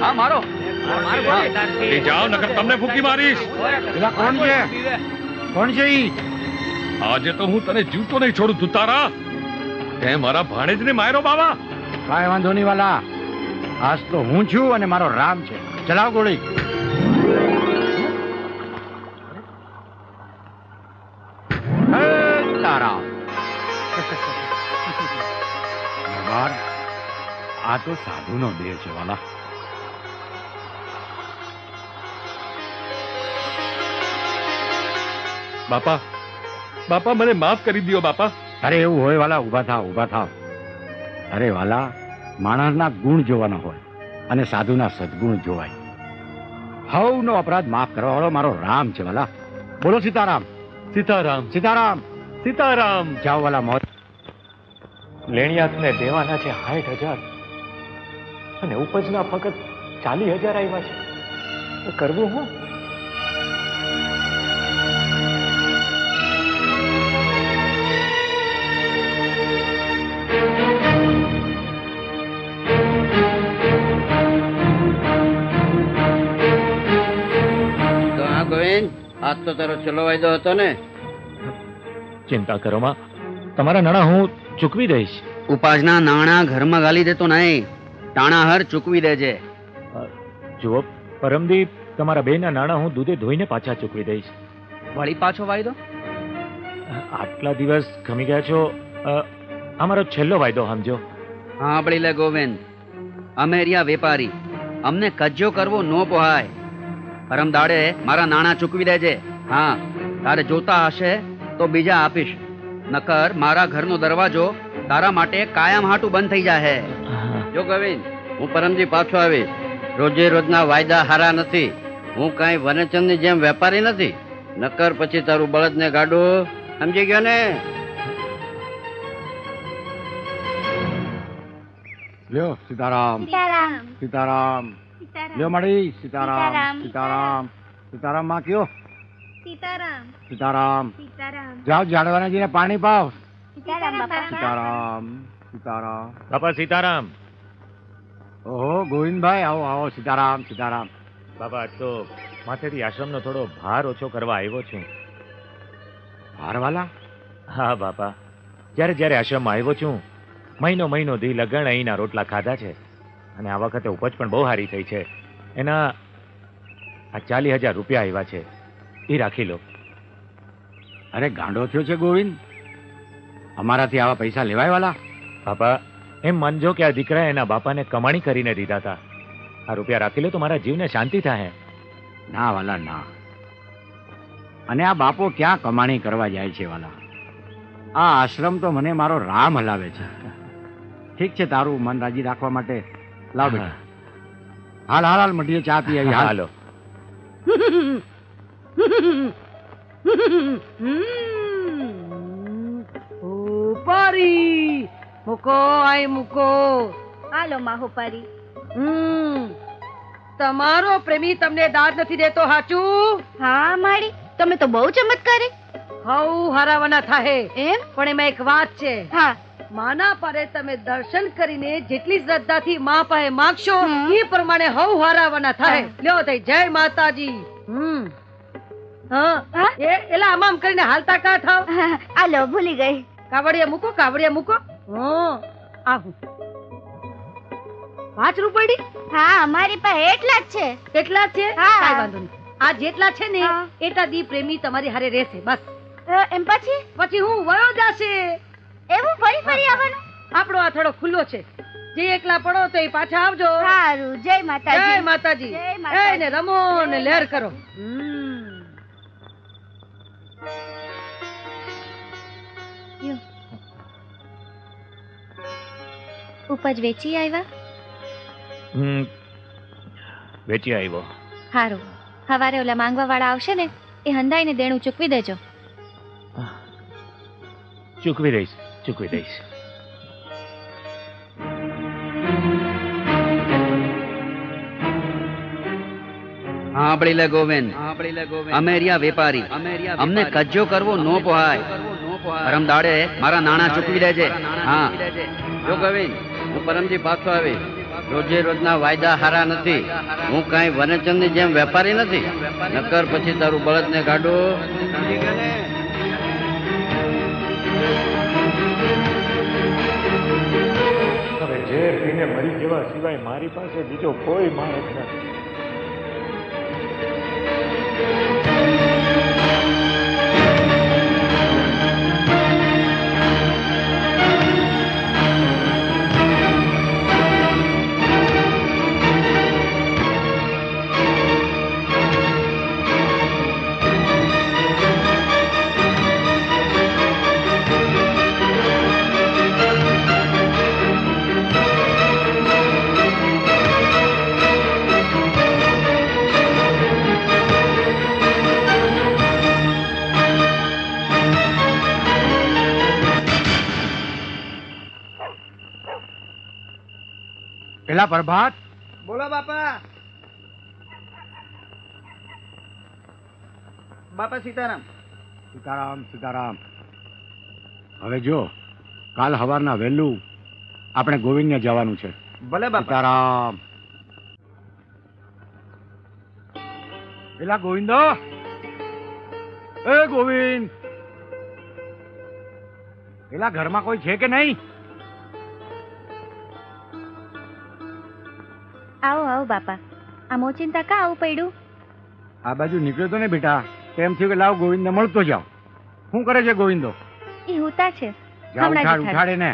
હા મારો. જાઓ નકર તમને ફૂકી મારીશ. પેલા કોણ છે? કોણ છે ઈ? આજે તો હું તને જીવતો નહીં છોડું તુતારા. તે મારા ભાણેજને માર્યો બાવા. કાંઈ વાંધો નહીં વાલા, આજ તો હું છું અને મારો રામ છે. ચલાવ ગોળી. તારા આ તો સાધુનો દેહ છે વાલા. બાપા, બાપા મને માફ કરી દો બાપા. અરે એવું હોય વાલા, ઊભા થાવ, ઊભા થાવ. અરે વાલા, માણસના ગુણ જોવાના હોય અને સાધુના સદગુણ જોવાય. હવનો અપરાધ માફ કરવા વાળો મારો રામ છે વાલા. બોલો સીતારામ. સીતારામ. સીતારામ. સીતારામ. જાઓ વાલા મોત. લેણિયાતને દેવાના છે 60,000 અને ઉપજના ફક્ત 40,000 આવ્યા છે. તો કરવું હું? ગોવિંદ, આજ તો તારો છેલ્લો વાયદો હતો ને? ચિંતા કરો માં, તમારા નાણાં હું ચૂકવી દઈશ. ઉપાસના નાણાં ઘરમાં ગાલી દેતો નહીં, ટાણાહર ચૂકવી દેજે. જુઓ પરમદીપ, તમારા બેના નાણાં હું દૂધે ધોઈને પાછા ચૂકવી દઈશ. વળી પાછો વાયદો? આટલા દિવસ ખમી ગયા છો, અમારો છેલ્લો વાયદો સમજો. સાંભળી લે ગોવિંદ, અમે રહ્યા વેપારી, અમને કજ્જો કરવો ન પોહાય. પરમ દાડે મારા નાણાં ચૂકવી દેજે. હા, તારે જોતા હશે તો બીજા આપીશ, નકર મારા ઘરનો દરવાજો તારા માટે કાયમ હાટું બંધ થઈ જાય. જો ગોવિંદ, હું પરમજી પાછો આવીશ. રોજે રોજના વાયદા હારા નથી. હું કાંઈ વનચંદની જેમ વેપારી નથી, નકર પછી તારું બળદને ગાડું. સમજી ગયો ને? લ્યો સીતારામ. સીતારામ. લ્યો માડી. સીતારામ. સીતારામ. સીતારામ માં કયો? સીતારામ. સીતારામ. સીતારામ. જાઓ ઝાડવાના જઈને પાણી પાવ. સીતારામ બાપા. સીતારામ. સીતારામ. બાપા સીતારામ. ઓહો ગોવિંદભાઈ, આવો આવો. સીતારામ. સીતારામ. બાપા તો માથેથી આશ્રમનો થોડો ભાર ઓછો કરવા આવ્યો છું. ભાર વાલા? હા બાપા, જ્યારે જ્યારે આશ્રમમાં આવ્યો છું મહિનો દી લગણ અહીંના રોટલા ખાધા છે અને આ વખતે ઉપજ પણ બહુ સારી થઈ છે. એના આ 40,000 રૂપિયા આવ્યા છે, એ રાખી લો. અરે ગાંડો થયો છે ગોવિંદ, અમારાથી આવા પૈસા લેવાય વાલા? બાપા એમ માનજો કે આ દીકરાએ એના બાપાને કમાણી કરીને દીધા હતા. આ રૂપિયા રાખી લો તો મારા જીવને શાંતિ થાય. ના વાલા ના. અને આ બાપો ક્યાં કમાણી કરવા જાય છે વાલા? આ આશ્રમ તો મને મારો રામ હલાવે છે. ઠીક છે, તારું મન રાજી રાખવા માટે લાવ બેટા. હાલ હાલ હાલ મટીએ, ચા પી આવી. હાલો. ઉપારી મૂકો, આય મૂકો. હાલો માહોપારી. તમારો પ્રેમી તમને દાદ નથી દેતો, હાચું? હા માડી, તમે તો બહુ ચમત્કારી. હઉ હરાવાના થાય એમ? પણ એમાં એક વાત છે. હા. માના પારે તમે દર્શન કરીને જેટલી શ્રદ્ધાથી મા પાસે માંગશો એ પ્રમાણે હઉ હરાવાના થાય. લ્યો તઈ જય માતાજી. હા, એલા આમ કરીને હાલતા કા થાવ? હાલો ભૂલી ગઈ. કાવડિયા મૂકો, કાવડિયા મૂકો. આવું 5 રૂપિયા? હા, અમારી પાસે એટલા જ છે. એટલા જ છે? કાઈ વાંધો નહીં. આ જેટલા છે ને એટલા દી પ્રેમી તમારી હારે રહેશે. બસ એમ પછી હું વયો જાશે. એવું ફરી ફરી આવવાનું? આપણો આ થોડો ખુલ્લો છે, જે એકલા પડો તો એ પાછા આવજો. સારું. જય માતાજી. જય માતાજી. જય માતાજી. ને રમો ને લહેર કરો. ઉપજ વેચી આવ્યા? વેચી આવ્યો. સારું. સવારે ઓલા માંગવા વાળા આવશે ને એ હંધાઈને દેણું ચૂકવી દેજો. ચૂકવી દઈશ, ચૂકવી દઈશ. સાંભળી લે ગોવિંદ, અમે રહ્યા વેપારી, અમને કજ્જો કરવો નો પોહાય. પરમ દાડે મારા નાણાં ચૂકવી દેજે. હા જો ગોવિંદ, હું પરમજી પાછો આવી. રોજે રોજના વાયદા હારા નથી. હું કાંઈ વનચંદની જેમ વેપારી નથી. નકર પછી તારું બળદને ગાડું. હવે ઝેર પીને મરી જવા સિવાય મારી પાસે બીજો કોઈ માણસ નથી. પેલા પ્રભાત, બોલો બાપા. બાપા સીતારામ. સીતારામ સીતારામ. હવે જો કાલ સવારના વહેલું આપણે ગોવિંદને જવાનું છે. ભલે બાપા. સીતારામ. પેલા ગોવિંદો, એ ગોવિંદ, પેલા ઘરમાં કોઈ છે કે નહીં? આવો આવો બાપા. આ મોચિંતા કા આવું પડ્યું? આ બાજુ નીકળ્યો તો ને બેટા, તેમ થયું કે લાવ ગોવિંદને મળતો જાવ. શું કરે છે ગોવિંદો? ઈ હુતા છે. જા ઉઠાડે ને,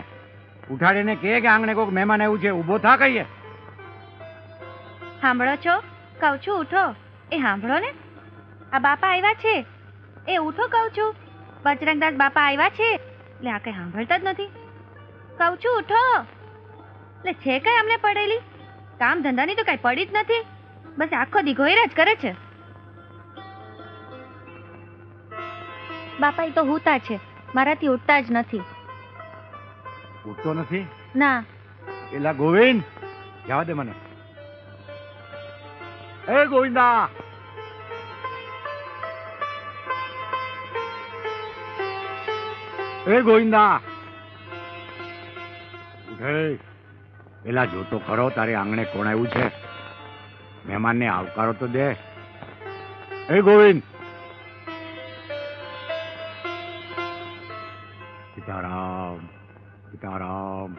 ઉઠાડે ને કે આંગણે કોઈક મહેમાન આવ્યું છે, ઊભો થા કહીએ. સાંભળો છો? કહું છું ઉઠો. એ સાંભળો ને, આ બાપા આવ્યા છે. એ ઉઠો કહું છું. બજરંગદાસ બાપા આવ્યા છે. એટલે આ કઈ સાંભળતા જ નથી. કહું છું ઉઠો. એટલે છે કઈ અમને પડેલી કામ ધંધાની તો કઈ પડી જ નથી. બસ આખો દી ઘોયરા જ કરે છે. બાપા એ તો હુતા છે, મારાથી ઉઠતા જ નથી. ઉઠતો નથી? ના. એલા ગોવિંદ, જવા દે મને. એ ગોવિંદા, એ ગોવિંદા, ઉઠે. એલા જોતો ખરો તારે આંગણે કોણ આવ્યું છે? મહેમાનને આવકારો તો દે. એ ગોવિંદ. સીતારામ સીતારામ.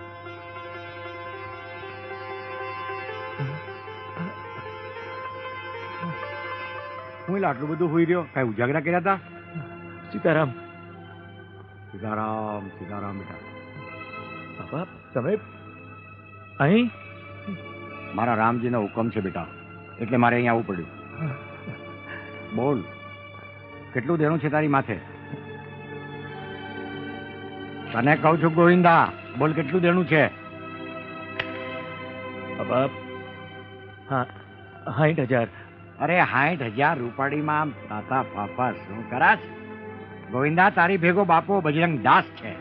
હું એટલે આટલું બધું હોઈ રહ્યો? કઈ ઉજાગરા કર્યા હતા? સીતારામ. સીતારામ સીતારામ. બેટા બાપા તમે અહીં? મારા રામજીનો હુકમ છે બેટા, એટલે મારે અહીંયા આવવું પડ્યું. બોલ, કેટલું દેણું છે તારી માથે? તને કહું છું ગોવિંદા, બોલ કેટલું દેણું છે? બાપ 60,000. અરે 60,000 રૂપાડીમાં તાતા પાપા શું કરાશ? ગોવિંદા, તારી ભેગો બાપો બજરંગ દાસ છે.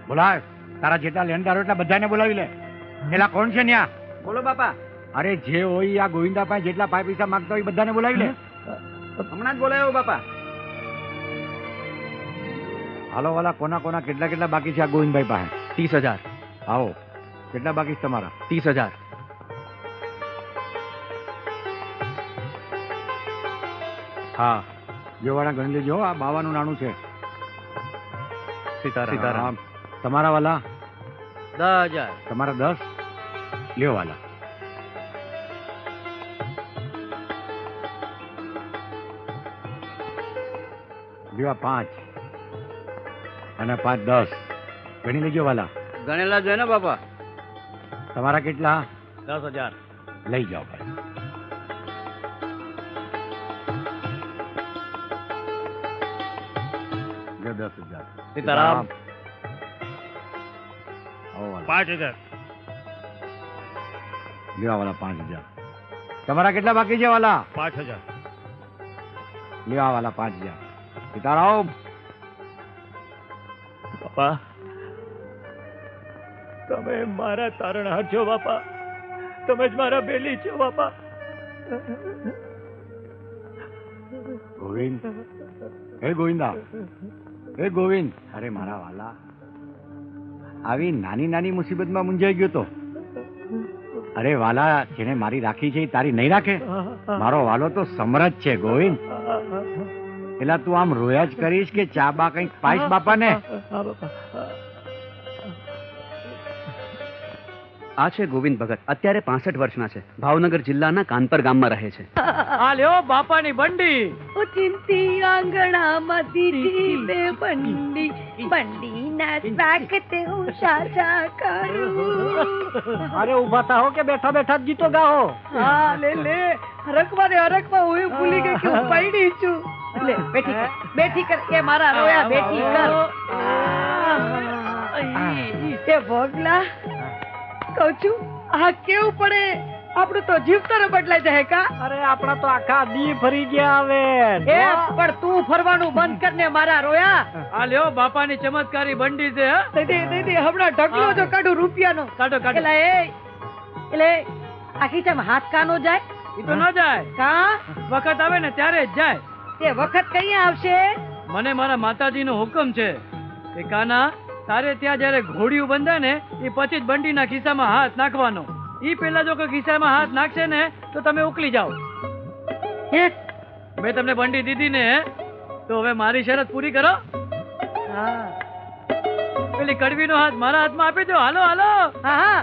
બોલાવ, તારા જેટલા લેણદારો એટલા બધાને બોલાવી લે. એલા કોણ છે ન્યા? બોલો બાપા. અરે જે હોય આ ગોવિંદા પાસે જેટલા પૈસા માંગતા હોય બધાને બોલાવી લે. હમણાં જ બોલાયો બાપા. હાલો વાલા, કોના કોના કેટલા કેટલા બાકી છે આ ગોવિંદભાઈ પાસે? 30,000. આવો, કેટલા બાકી છે તમારા? 30,000. હા, જોવાના ગણી લેજો. આ બાવાનું નાણું છે. સીતારામ. તમારા વાલા? 10,000. તમારા 10. લ્યો વાલા. લ્યો 5 અને 5 10. ગણી લેજો વાલા. ગણેલા જોઈએ ને બાપા. તમારા કેટલા? 10,000. લઈ જાઓ ભાઈ. જો 10,000. સીતારામ. આવો વાલા. 5,000. લેવા વાલા 5,000. તમારા કેટલા બાકી છે વાલા? 5,000. લેવા વાલા 5,000. સીતારામ. બાપા તમે મારા તારણહાર છો બાપા. તમે જ મારા બેલી છો બાપા. ગોવિંદ, હે ગોવિંદા, હે ગોવિંદ. અરે મારા વાલા, આવી નાની નાની મુસીબતમાં મૂંઝાઈ ગયો તો. અરે વાલા, જેને મારી રાખી છે એ તારી નહીં રાખે? મારો વાલો તો સમરથ છે ગોવિંદ. પેલા તું આમ રોયા જ કરીશ કે ચા બા કંઈક પાઈશ બાપાને? આ છે ગોવિંદ ભગત. અત્યારે 65 વર્ષના છે. ભાવનગર જિલ્લાના કાનપર ગામમાં રહે છે. આ લ્યો બાપાની બંડી. ઓ ચિંતી આંગણામાં દીધી બે બંડી, બંડીના સાકતે હું સાચા કરું. અરે ઉભા થાઓ કે બેઠા બેઠા જ ગીતો ગાઓ. હા લે લે, હરકવા ને હરકવા હું ભૂલી ગઈ કે હું પૈડી છું. લે બેઠી કર, બેઠી કર એ મારા રોયા, બેઠી કર. એ ભોગલા કહું છું, આ કેવું પડે? આપણું તો જીવતર બદલાઈ જાય કા? અરે આપણા તો આખા દી ફરી ગયા હવે. એ પણ તું ફરવાનું બંધ કર ને મારા રોયા. આ લ્યો બાપાની ચમત્કારી બંડી છે. દે હમણાં ઢગલો જો કાઢું રૂપિયાનો. કાઢો કાઢો. એટલે આ ખીચામાં હાથ કાનો જાય? એ તો ન જાય. કા વખત આવે ને ત્યારે જ જાય. તે વખત કઈ આવશે? મને મારા માતાજીનો હુકમ છે કે કાના, તારે ત્યાં જયારે ઘોડિયું બંધાય ને એ પછી જ બંડીના ખિસ્સામાં હાથ નાખવાનો. ઈ પેલા જો કોઈ ખિસ્સામાં હાથ નાખશે ને તો તમે ઉકલી જાઓ. મેં તમને બંડી દીધી ને, તો હવે મારી શરત પૂરી કરો. પેલી કડવીનો હાથ મારા હાથમાં આપી દો. હાલો હાલો. હા હા,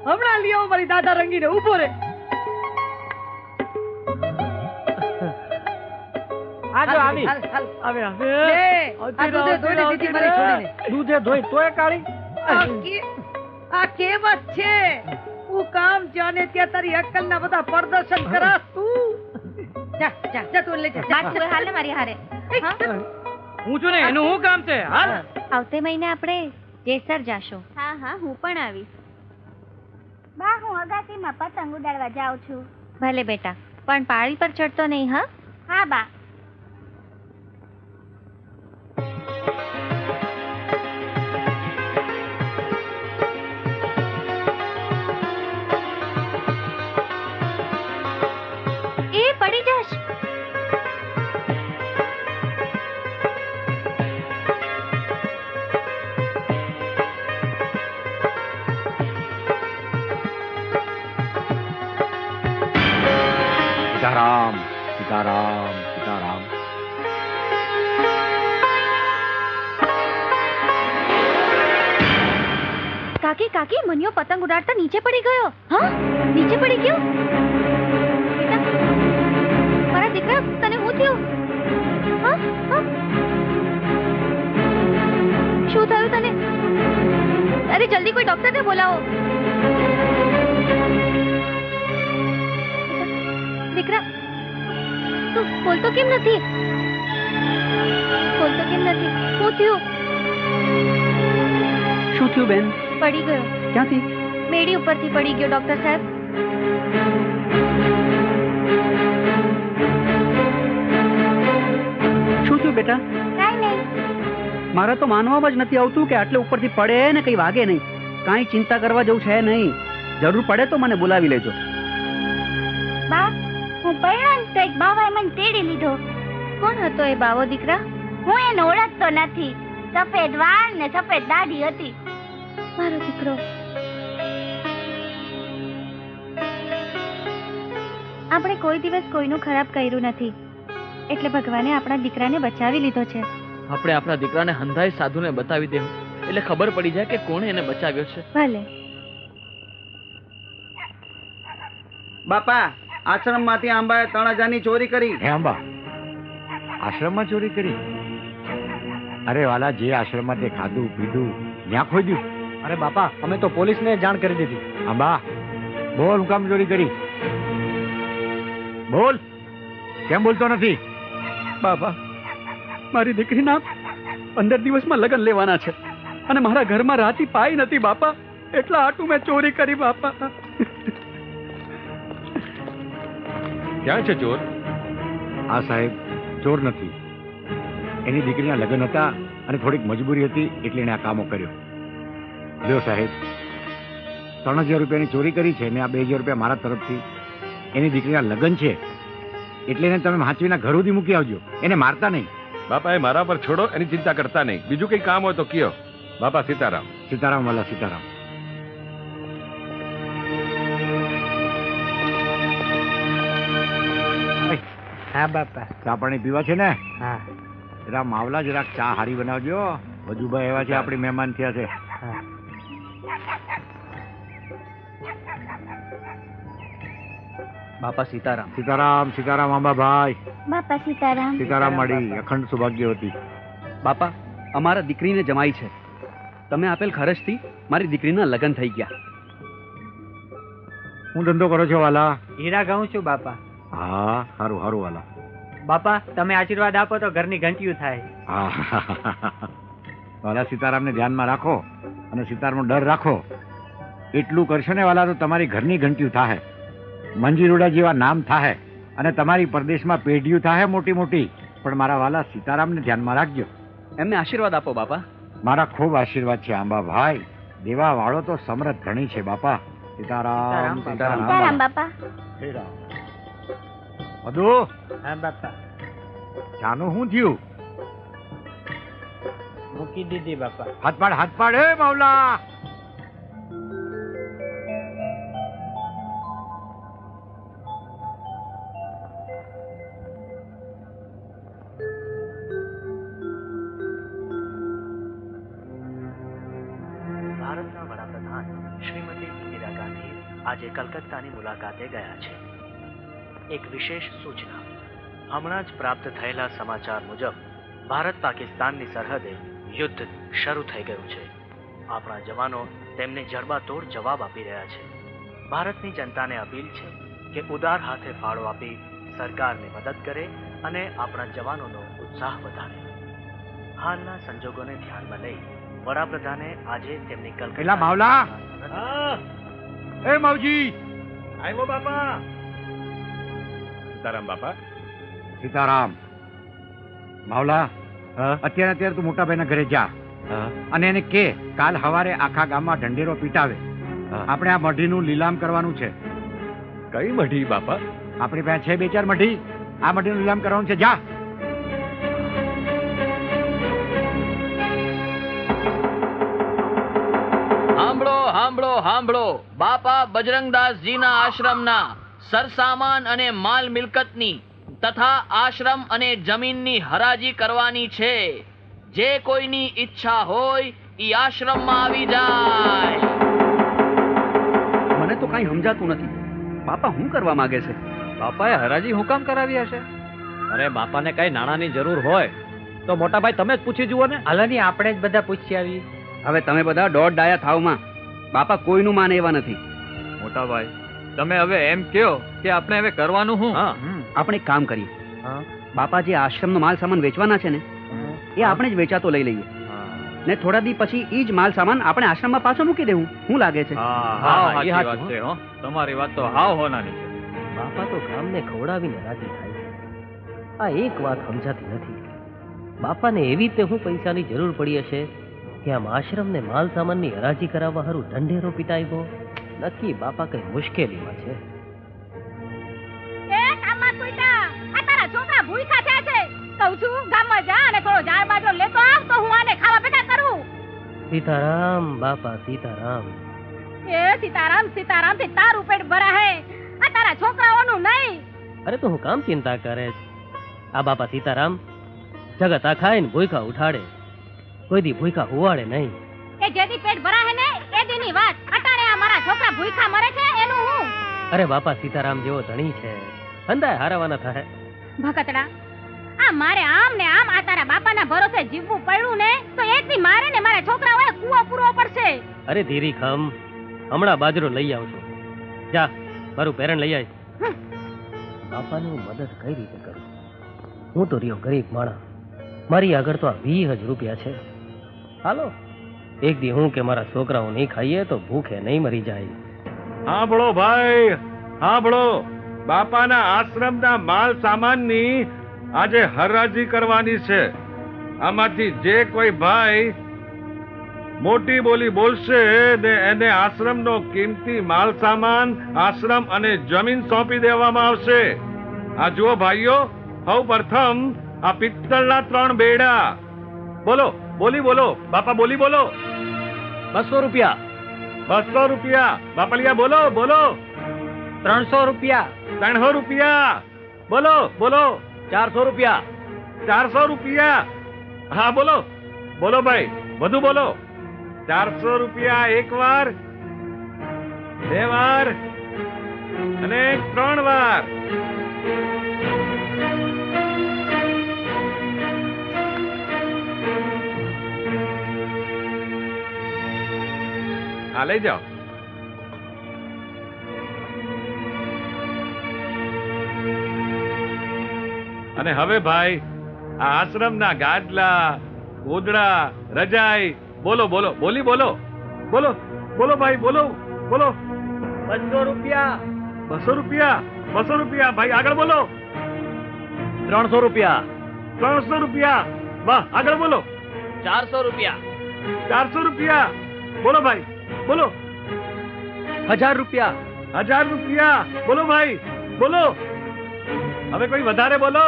હમણાં લઈ આવો મારી દાદા રંગીને. ઉભો રે. આજો આવી. આવે આવે. આ દૂધે ધોઈને દીધી મારી છોડીને. દૂધે ધોઈ તોય કાઢી. આ કેવત છે. હું કામ જાને ત્યાં તારી અક્કલના બધા પ્રદર્શન કરાસ તું. જા જા જા તું લઈ જા. બા તું હાલ ને મારી હારે. હું છું ને, એનું શું કામ છે? હાલ. આવતે મહિને આપણે જેસર જાશું. હા હા, હું પણ આવીશ. બા, હું અગાસીમાં પતંગ ઉડાડવા જાઉં છું. ભલે બેટા, પણ પાળી પર ચડતો નહીં. હા હા બા. એ પડી જશ. સીતારામ, સીતારામ, સીતારામ. કાકી કાકી, મનિયો પતંગ ઉડાડતા નીચે પડી ગયો. હા, નીચે પડી ગયો. બેટા, મારા દીકરા, તને શું થયું? હા હા, શું થયું તને? અરે જલ્દી કોઈ ડોક્ટરને બોલાવો. દીકરા, તું બોલતો કેમ નથી? બોલતો કેમ નથી? શું થયું? શું થયું બેન? પડી ગયો. ક્યાંથી? મેડી ઉપરથી પડી ગયો ડોક્ટર સાહેબ. શું થયું બેટા? કાંઈ નહીં. મારે તો માનવામાં જ નથી આવતું કે આટલે ઉપરથી પડે ને કઈ વાગે નહીં. કાંઈ ચિંતા કરવા જેવું છે નહીં. જરૂર પડે તો મને બોલાવી લેજો. બા, હું પરણાન તો એક બાવાએ મને તેડી લીધો. કોણ હતો એ બાવો દીકરા? હું એને ઓળખતો નથી. સફેદ વાળ ને સફેદ દાઢી હતી. મારો દીકરો. આપણે કોઈ દિવસ કોઈનું ખરાબ કર્યું નથી, એટલે ભગવાને આપણા દીકરાને બચાવી લીધો છે. આપણે આપણા દીકરાને હંધાઈ સાધુને બતાવી દેવું, એટલે ખબર પડી જાય કે કોણે એને બચાવ્યો છે. ભલે. બાપા, આશ્રમમાંથી આંબાએ 3,000ની ચોરી કરી. હે અંબા, આશ્રમમાં ચોરી કરી? અરે વાલા, જે આશ્રમમાં તે ખાધું પીધું ત્યાં ખોદ્યું. અરે બાપા, અમે તો પોલીસને જાણ કરી દીધી. આંબા બોલ, હું કામ ચોરી કરી? બોલ, કેમ બોલતો નથી? બાપા, મારી દીકરીના 15 દિવસમાં લગ્ન લેવાના છે અને મારા ઘરમાં રાતી પાઈ નથી બાપા, એટલા આટું મેં ચોરી કરી બાપા. ક્યાં છે ચોર? આ સાહેબ ચોર નથી, એની દીકરીના લગ્ન હતા અને થોડીક મજબૂરી હતી એટલે એને આ કામો કર્યો. લ્યો સાહેબ, 3000 રૂપિયાની ચોરી કરી છે ને આ 2000 રૂપિયા મારા તરફથી. એની દીકરીના લગ્ન છે એટલે એને તમે હાંચવીના ઘર સુધી મૂકી આવજો, એને મારતા નહીં. બાપા એ મારા પર છોડો, એની ચિંતા કરતા નહીં. બીજું કઈ કામ હોય તો કયો. બાપા સીતારામ. સીતારામ વાલા સીતારામ. હા બાપા. ચા પાણી પીવા છે ને? હા. જરા માવલા જરાક ચા હારી બનાવજો. વજુભાઈ એવા છે, આપણી મહેમાન થયા છે. બાપા સીતારામ. સીતારામ સીતારામ આંબાભાઈ. બાપા સીતારામ. સીતારામ મળી અખંડ સૌભાગ્યવતી. બાપા, અમારા દીકરીને જમાઈ છે. તમે આપેલ ખર્ચથી મારી દીકરીના લગ્ન થઈ ગયા. હું ધંધો કરો છો વાલા? હીરા ગાઉં છું બાપા. હા, સારું સારું વાલા. બાપા, તમે આશીર્વાદ આપો તો ઘરની ઘંટીયું થાય. હા વાલા, સીતારામને ધ્યાનમાં રાખો અને સીતારામનો ડર રાખો. એટલું કરશો ને વાલા તો તમારી ઘરની ઘંટીયું થાય, મંજીરોડા જેવા નામ થાય અને તમારી પરદેશમાં પેઢીઓ થાય મોટી મોટી. પણ મારા વાલા સીતારામને ધ્યાનમાં રાખજો. એમને આશીર્વાદ આપો બાપા. મારા ખૂબ આશીર્વાદ છે આંબાભાઈ. દેવા વાળો તો સમૃદ્ધ ધણી છે બાપા. સીતારામ સીતારામ બાપા. મધુ. હા બાપા. જાનું શું થયું? મૂકી દીધી બાપા. હાથ પાડ, હાથ પાડ. હે માવલા. ભારતના વડાપ્રધાન શ્રીમતી ઇન્દિરા ગાંધી આજે કલકત્તાની મુલાકાતે ગયા છે. એક વિશેષ સૂચના. હમણાં જ પ્રાપ્ત થયેલા સમાચાર મુજબ ભારત પાકિસ્તાનની સરહદે યુદ્ધ શરૂ થઈ ગયું છે. આપણા જવાનો તેમને જડબાતોડ જવાબ આપી રહ્યા છે. ભારતની જનતાને અપીલ છે કે ઉદાર હાથે ફાળો આપી સરકારને મદદ કરે અને આપણા જવાનોનો ઉત્સાહ વધારે. હાલના સંજોગોને ધ્યાનમાં લઈ વડાપ્રધાને આજે તેમની પેલા માવલા. એ માવજી. આવ્યો બાપા. સીતારામ બાપા. સીતારામ. માવલા, અત્યારે તું મોટા ભાઈના ઘરે જા અને એને કે કાલ સવારે આખા ગામમાં ઢંઢેરો પીટાવે. આપણે આ મઢીનું લીલામ કરવાનું છે. કઈ મઢી બાપા? આપણી પાસે છે 2-4 મઢી. આ મઢીનું લીલામ કરવાનું છે. જા. સાંભળો સાંભળો સાંભળો. બાપા બજરંગદાસજીના આશ્રમના સરસામાન અને માલ મિલકતની તથા આશ્રમ અને જમીનની હરાજી કરવાની છે. જે કોઈની ઈચ્છા હોય ઈ આશ્રમમાં આવી જાય. મને તો કઈ સમજાતું નથી. બાપા શું કરવા માંગે છે? બાપાએ હરાજી હું કામ કરાવી હશે? અરે બાપાને કઈ નાણાંની જરૂર હોય તો મોટા ભાઈ તમે જ પૂછી જુઓ ને. હાલોની આપણે જ બધા પૂછી આવી. હવે તમે બધા દોઢ ડાયા થાવમાં. બાપા કોઈનું માને એવા નથી. મોટા ભાઈ તમે હવે એમ કહો કે આપણે હવે કરવાનું શું? આપણે એક કામ કરીએ. બાપા જે આશ્રમનો માલ સામાન વેચવાના છે ને એ આપણે જ વેચાતો લઈ લઈએ ને થોડા દી પછી ઈ જ માલ સામાન આપણે આશ્રમમાં પાછો મૂકી દેવું. શું લાગે છે? તમારી વાત તો હાવ હોનાની છે. બાપા તો ગામને ખવડાવીને રાજી થાય છે. આ એક વાત સમજાતી નથી. બાપાને એવી રીતે હું પૈસાની જરૂર પડી હશે કે આમ આશ્રમને માલ સામાનની હરાજી કરાવવા હારું ઢંઢેરો પીટાવ્યો. નક્કી બાપા કઈ મુશ્કેલીમાં છે. એ કામમાં કુઈટા, આ તારા છોકરા ભૂખ્યા થયા છે. કહું છું ગામમાં જા અને થોડો ઝાડ બાજરો લેતો આવ તો હું આને ખાવા ભેગા કરું. સીતારામ બાપા સીતારામ. એ સીતારામ સીતારામ થી તારું પેટ ભરા હે, આ તારા છોકરાઓનું નહીં. અરે તો હું કામ ચિંતા કરે છે? આ બાપા સીતારામ જગત આ ખાઈને ભૂખા ઉઠાડે, કોઈ દી ભૂખા હુવાડે નહીં. એ જેદી પેટ ભરા હે ને એ દીની વાત. અટાણે આ મારા છોકરા ભૂખા મરે છે એનું હું. અરે બાપા સીતારામ જેવો ધણી છે, અંદાય હારવાના થાય. ભગતડા, આ મારે આમ ને આમ આ તારા બાપાના ભરોસે જીવવું પડ્યું ને તો એકથી મારે ને મારા છોકરાઓએ કૂવો પૂરવો પડશે. અરે ધીરી ખમ, હમણાં બાજરો લઈ આવજો. જા મારું પેરણ લઈ આય. બાપાની હું મદદ કઈ રીતે કરું? હું તો રહ્યો ગરીબ માણસ, મારી આગળ તો આ 20,000 રૂપિયા છે. હાલો એક દી હું કે મારા છોકરાઓ નહીં ખાઈએ તો ભૂખે નહીં મરી જાય. સાંભળો ભાઈ, સાંભળો. બાપાના આશ્રમના માલ સામાનની આજે હરાજી કરવાની છે. આમાંથી જે કોઈ ભાઈ મોટી બોલી બોલશે ને એને આશ્રમનો કિંમતી માલ સામાન, આશ્રમ અને જમીન સોંપી દેવામાં આવશે. આ જુઓ ભાઈઓ, સૌ પ્રથમ આ પિત્તળના 3 બેડા. બોલો, બોલી બોલો બાપા, બોલી બોલો. 200 રૂપિયા. 200 રૂપિયા. બાપલિયા બોલો, બોલો. 300 રૂપિયા. 300 રૂપિયા. બોલો, બોલો. 400 રૂપિયા. 400 રૂપિયા. હા બોલો, બોલો ભાઈ, વધુ બોલો. 400 રૂપિયા એક વાર, 2 વાર અને 3 વાર. હા લઈ જાઓ. અને હવે ભાઈ આ આશ્રમના ગાદલા, ગોદડા, રજાઈ બોલો, બોલો, બોલી બોલો, બોલો, બોલો ભાઈ, બોલો, બોલો. 200 રૂપિયા. 200 રૂપિયા. 200 રૂપિયા. ભાઈ આગળ બોલો. 300 રૂપિયા. 300 રૂપિયા. વાહ, આગળ બોલો. 400 રૂપિયા. 400 રૂપિયા. બોલો ભાઈ, બોલો. 1000 રૂપિયા. 1000 રૂપિયા. બોલો ભાઈ, બોલો. હવે કોઈ વધારે બોલો.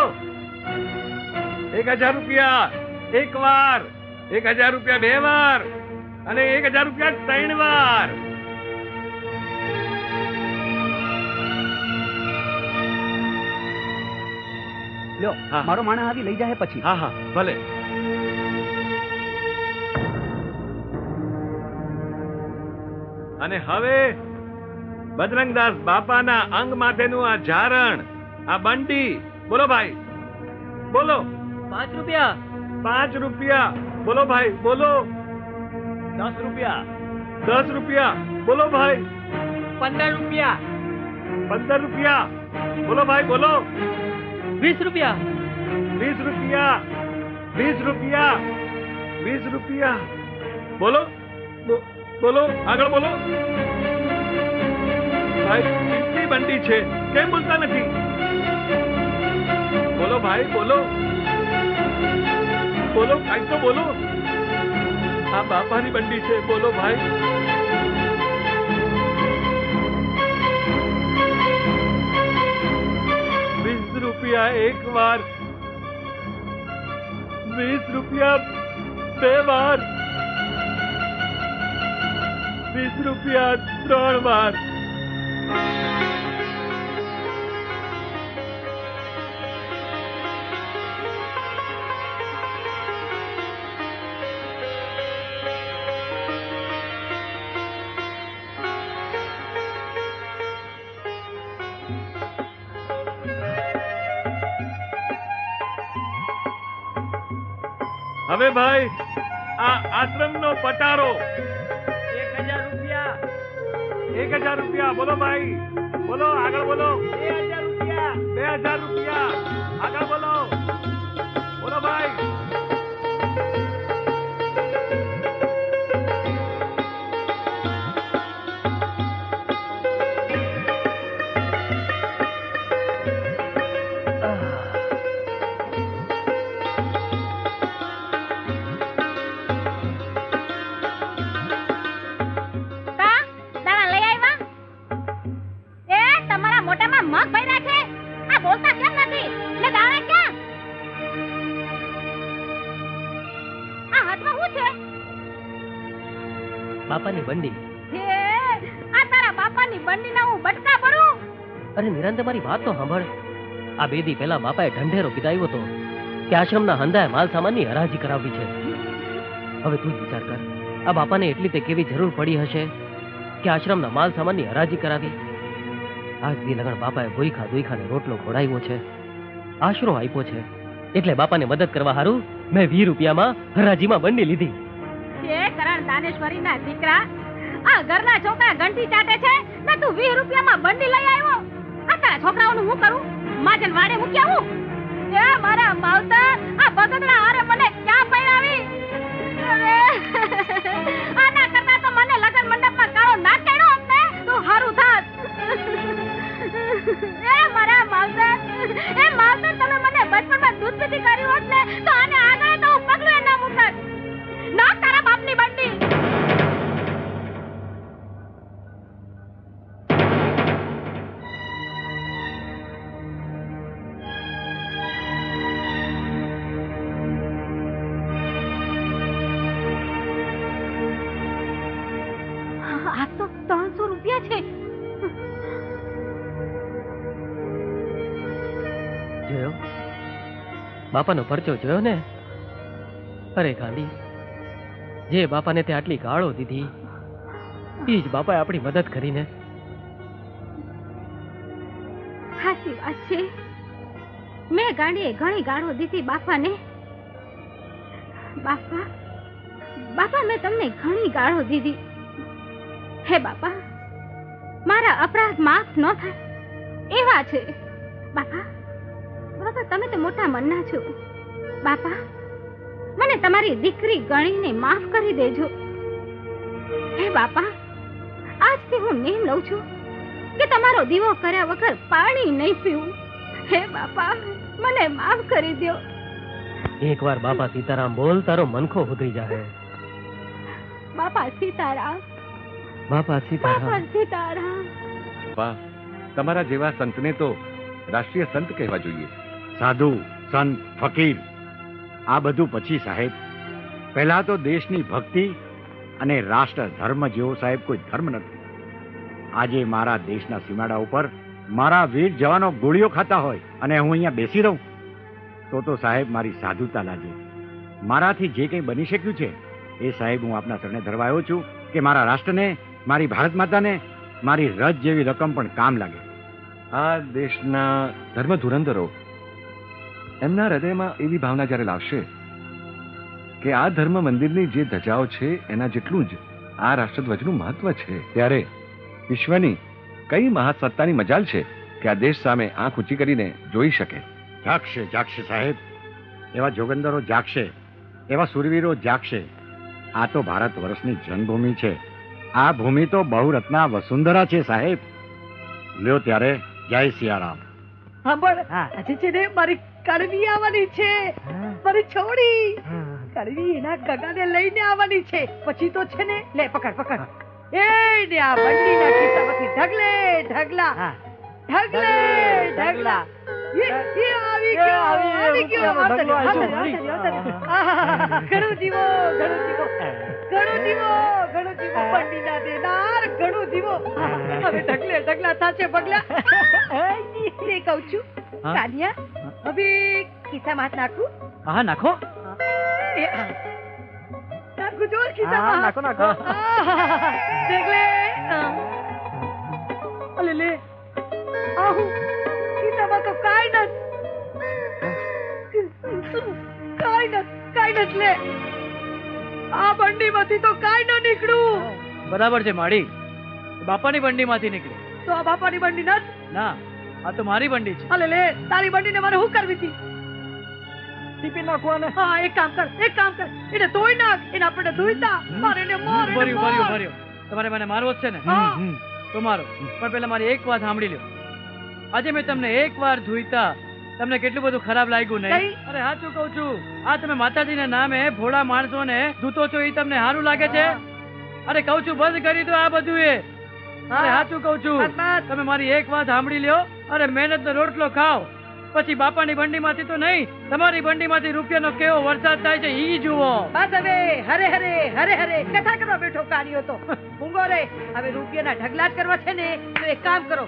1000 રૂપિયા એક વાર, 1000 રૂપિયા 2 વાર અને 1000 રૂપિયા 3 વાર. લ્યો, મારો માણસ આવી લઈ જાય પછી. હા હા ભલે. અને હવે બજરંગદાસ બાપાના અંગ માટેનું આ ઝારણ, આ બંડી. બોલો ભાઈ, બોલો. 5 રૂપિયા. 5 રૂપિયા. બોલો ભાઈ, બોલો. 10 રૂપિયા. 10 રૂપિયા. બોલો ભાઈ. 15 રૂપિયા. 15 રૂપિયા. બોલો ભાઈ, બોલો. 20 રૂપિયા. 20 રૂપિયા. 20 રૂપિયા. 20 રૂપિયા. બોલો, બોલો, આગળ બોલો. ભાઈ કેટલી બંડી છે, કેમ બોલતા નથી? બોલો ભાઈ, બોલો, બોલો, કાંઈ તો બોલો. આ બાપાની બંડી છે, બોલો ભાઈ. રૂપિયા એક વાર, 20 રૂપિયા 2 વાર, 20 રૂપિયા 3 વાર. હવે ભાઈ આ આશ્રમનો પટારો 1000 રૂપિયા. 1000 રૂપિયા. બોલો ભાઈ, બોલો, આગળ બોલો. 2000 રૂપિયા. 2000 રૂપિયા. આગળ બોલો. બોલો ભાઈ. બાપાની બંડી. આ તારા બાપાની બંડીના હું બટકા ભરું? અરે નિરાંતે મારી વાત તો સાંભળ. આ 2 દી પહેલા બાપાએ ઢંઢેરો પીધાવ્યો હતો કે આશ્રમના હંધાએ માલ સામાનની હરાજી કરાવવી છે. હવે તું જ વિચાર કર, આ બાપાને એટલી તે કેવી જરૂર પડી હશે કે આશ્રમના માલ સામાનની હરાજી કરાવી. આજ દી લગણ બાપાએ ભૂખા દુઈખાને રોટલો ખોડાવ્યો છે, આશરો આપ્યો છે, એટલે બાપાને મદદ કરવા હારું મેં 20 રૂપિયામાં હરાજીમાં બંડી લીધી. એ કરણ દાનેશ્વરી ના દીકરા, આ ઘરના છોકરા ઘંટી ચાટે છે ને તું 20 રૂપિયામાં બંડી લઈ આવ્યો. આ તારા છોકરાઓનું હું કરું? માજન વાડે મૂક્યા હું? એ મારા માવતર, આ બગડના હારે મને ક્યાં પૈણાવી? અરે આના કરતા તો મને લગન મંડપમાં કાળો નાક કાઢ્યો હોત ને તો હારું થાત. એ મારા માવતર, એ માવતર, તમે મને બચપણમાં દૂધ પીતી કર્યું હોત ને તો આને આગળ તો હું પગલું એ ના મૂકત. નાખ તારા બાપની બંડી. આ તો 300 રૂપિયા છે. જોયો બાપાનો પરચો જોયો ને? અરે ગાંડી, જે બાપાને તે આટલી ગાળો દીધી એ જ બાપાએ આપણી મદદ કરીને. સાચી વાત છે, મેં ગાંડીએ ઘણી ગાળો દીધી બાપાને. બાપા, બાપા, મેં તમને ઘણી ગાળો દીધી. હે બાપા, મારા અપરાધ માફ ન થાય એવા છે. બાપા, બાપા, તમે તો મોટા મનના છો. બાપા, મને તમારી દીકરી ગણીને માફ કરી દેજો. હે બાપા, આજથી હું નેમ લઉં છું કે તમારો દીવો કર્યા વગર પાણી નહીં પીવું. હે બાપા, મને માફ કરી દો. એકવાર બાપા સીતારામ બોલ, તારો મનખો ઉતરી જાય. બાપા સીતારામ, બાપા સીતારામ, બાપા સીતારામ. વાહ, તમારા જેવા સંતને તો રાષ્ટ્રીય સંત કહેવા જોઈએ. સાધુ, સંત, ફકીર, આ બધું પછી સાહેબ. પહેલા તો દેશની ભક્તિ અને રાષ્ટ્ર ધર્મ જેવો સાહેબ કોઈ ધર્મ નથી. આજે મારા દેશના સીમાડા ઉપર મારા વીર જવાનો ગોળીઓ ખાતા હોય અને હું અહીંયા બેસી રહું તો સાહેબ મારી સાધુતા લાગે. મારાથી જે કંઈ બની શક્યું છે એ સાહેબ હું આપના ચરણે ધરવા આવ્યો છું કે મારા રાષ્ટ્રને, મારી ભારત માતાને મારી રજ જેવી રકમ પણ કામ લાગે. આ દેશના ધર્મ ધુરંધરો એમના હૃદયમાં એવી ભાવના જ્યારે લાવશે કે આ ધર્મ મંદિરની જે ધજાઓ છે એના જેટલું જ આ રાષ્ટ્રધ્વજનું મહત્વ છે, ત્યારે વિશ્વની કઈ મહાસત્તાની મજાલ છે કે આ દેશ સામે આંખ ઊંચી કરીને જોઈ શકે. જાગશે, જાગશે સાહેબ. એવા જોગંદરો જાગશે, એવા સુરવીરો જાગશે. આ તો ભારત વર્ષની જન્મભૂમિ છે. આ ભૂમિ તો બહુરત્ના વસુંધરા છે સાહેબ. લ્યો ત્યારે, જય સિયારામ. સાંભળ, આજે છે ને મારી કડવી આવવાની છે. મારી છોડી કડવી એના ગગાને લઈને આવવાની છે. પછી તો છે ને, લે પકડ પકડ, એ ને આ બંડીના ખિસ્સામાંથી ઢગલે ઢગલા, ઢગલે ઢગલા. એ આવી ગયો, આવી ગયો. ઘણું જીવો, ઘણું જીવો, ઘણું જીવો, ઘણું જીવો. બંડીના દેનાર ઘણું જીવો. હવે ઢગલે ઢગલા થાશે પગલા. તે કહું છું, કાનિયા, હવે ખિસ્સામાં હાથ નાખું? હા, નાખો. નાખું જો ખિસ્સામાં. નાખો, નાખો. ઢગલે. અલે લે, આહુ ખિસ્સામાં તો કાંઈ નથી લે. આ બંડીમાંથી તો કાંઈ ન નીકળ્યું. બરાબર છે માડી, બાપાની બંડીમાંથી નીકળી. તો આ બાપાની બંડી નથી? ના, આ તો મારી બંડી છે. અલે લે, તારી બંડીને મારે શું કરવી હતી? ટીપી નાખવાને. હા, એક કામ કર, એક કામ કર, એને ધોઈ નાખ. એને આપણે ધોઈતા મારે ને માર. ભર્યું. તમારે મને મારવો જ છે ને? તો મારો. પણ પેલા મારી એક વાત સાંભળી લ્યો. આજે મેં તમને એક વાર ધોઈતા તમને કેટલું બધું ખરાબ લાગ્યું નહીં? અરે સાચું કહું છું, આ તમે માતાજીના નામે ભોળા માણસોને ધૂતો છો એ તમને સારું લાગે છે? અરે કહું છું, બંધ કરી દો આ બધું. એ અરે સાચું કહું છું, તમે મારી એક વાત સાંભળી લ્યો. અરે મહેનતનો રોટલો ખાઓ, પછી બાપાની બંડીમાંથી તો નહીં, તમારી બંડીમાંથી રૂપિયાનો કેવો વરસાદ થાય છે ઈ જુઓ. બસ હવે હરે હરે હરે હરે કથા કરવા બેઠો કાઢ્યો તો ઊંઘો રે. હવે રૂપિયાના ઢગલા જ કરવા છે ને, તો એક કામ કરો,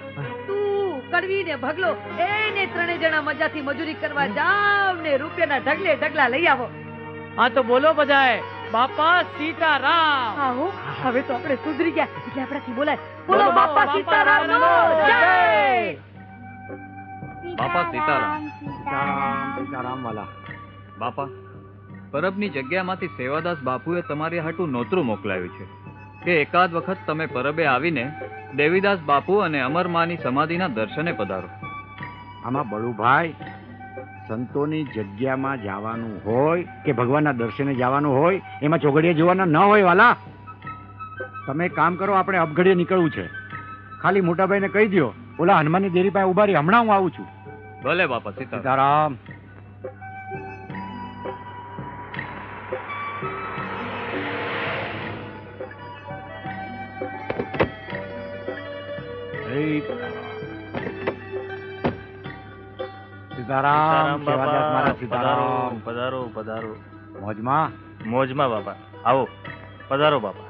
તું કડવી ને ભગલો એને ત્રણે જણા મજાથી મજૂરી કરવા જાવ ને રૂપિયાના ઢગલે ઢગલા લઈ આવો. હા તો બોલો બધાએ, બાપા સીતારામ. આવો, હવે તો આપણે સુધરી ગયા એટલે આપણાથી બોલાય. બોલો બાપા સીતારામ નો જય. બાપા સીતારામ. સીતારામ વાલા. બાપા, પરબની જગ્યામાંથી સેવાદાસ બાપુએ તમારી હાટું નોતરું મોકલાવ્યું છે કે એકાદ વખત તમે પરબે આવીને દેવીદાસ બાપુ અને અમરમાની સમાધિના દર્શને પધારો. આમાં બળુભાઈ, સંતોની જગ્યામાં જવાનું હોય કે ભગવાનના દર્શને જવાનું હોય એમાં ચોઘડિયા જોવાના ન હોય વાલા. તમે એક કામ કરો, આપણે અપઘડીએ નીકળવું છે. ખાલી મોટાભાઈને કહી દો, ઓલા હનુમાનની દેરી પાસે ઉભા રહી, હમણાં હું આવું છું. ભલે બાપા. સીતારામ. સીતારામ. સેવાદાસ મહારાજ સીતારામ. પધારો પધારો. મોજમાં? મોજમાં બાપા. આવો પધારો બાપા.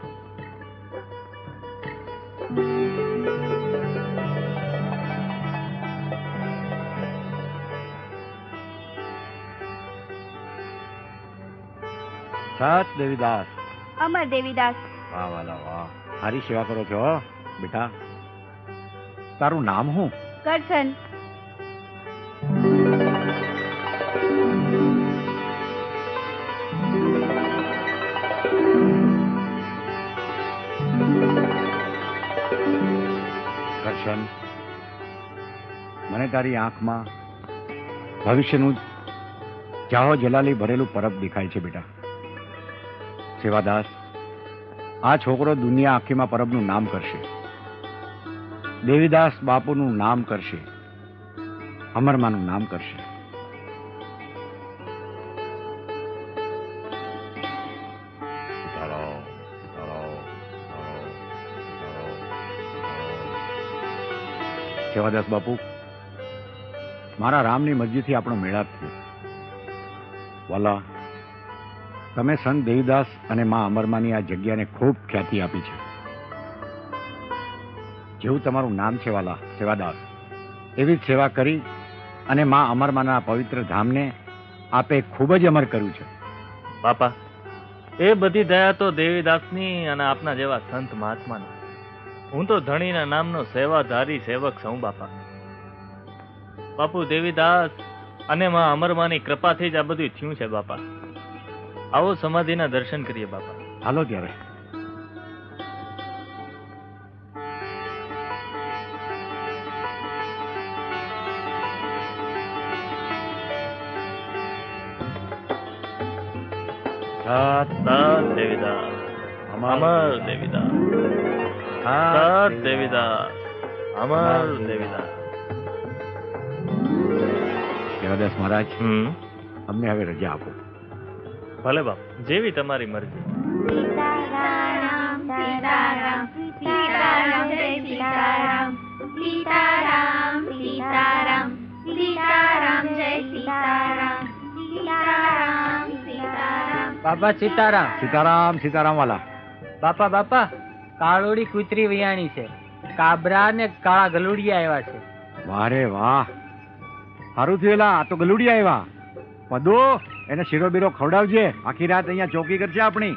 સત દેવીદાસ. અમર દેવીદાસ. વાહ વાલા વાહ, સારી સેવા કરો છો બેટા. તારું નામ શું? કરશન. કરશન, મને તારી આંખમાં ભવિષ્યનું જાહો જલાલી ભરેલું પરબ દેખાય છે બેટા. સેવાદાસ, આ છોકરો દુનિયા આખીમાં પરબનું નામ કરશે, દેવીદાસ બાપુનું નામ કરશે, અમરમાનું નામ કરશે. સેવાદાસ બાપુ, મારા રામની મરજીથી આપણો મેળાપ થયો. વાલા, તમે સંત દેવીદાસ અને મા અમરમાની આ જગ્યાને ખૂબ ખ્યાતિ આપી છે. જેવું તમારું નામ છે વાલા સેવાદાસ, એવી જ સેવા કરી અને મા અમરમાના પવિત્ર ધામને આપે ખૂબ જ અમર કર્યું છે. બાપા, એ બધી દયા તો દેવીદાસની અને આપના જેવા સંત મહાત્માની. હું તો ધણીના નામનો સેવાધારી સેવક છું બાપા. બાપુ, દેવીદાસ અને માં અમરમાની કૃપાથી જ આ બધું થયું છે બાપા. આવો સમાધિના દર્શન કરીએ બાપા. હાલો ત્યારે. દેવીદાસ, અમર દેવીદાસ, દેવીદાસ, અમર દેવીદાસ. દેવદાસ મહારાજ, અમને હવે રજા આપો. ભલે બાપ, જેવી તમારી મરજી. સીતારામ સીતારામ સીતારામ જય સીતારામ સીતારામ સીતારામ સીતારામ જય સીતારામ સીતારામ સીતારામ. બાપા સીતારામ. સીતારામ સીતારામ વાલા. બાપા બાપા, કાળોડી કૂતરી વિયાણી છે, કાબરા ને કાળા ગલુડિયા આવ્યા છે. વાહ રે વાહ, સારું થયેલા. આ તો ગલુડિયા આવ્યા. પદો, એને શીરો બીરો ખવડાવજે. આખી રાત અહીંયા ચોકી કરશે આપણી.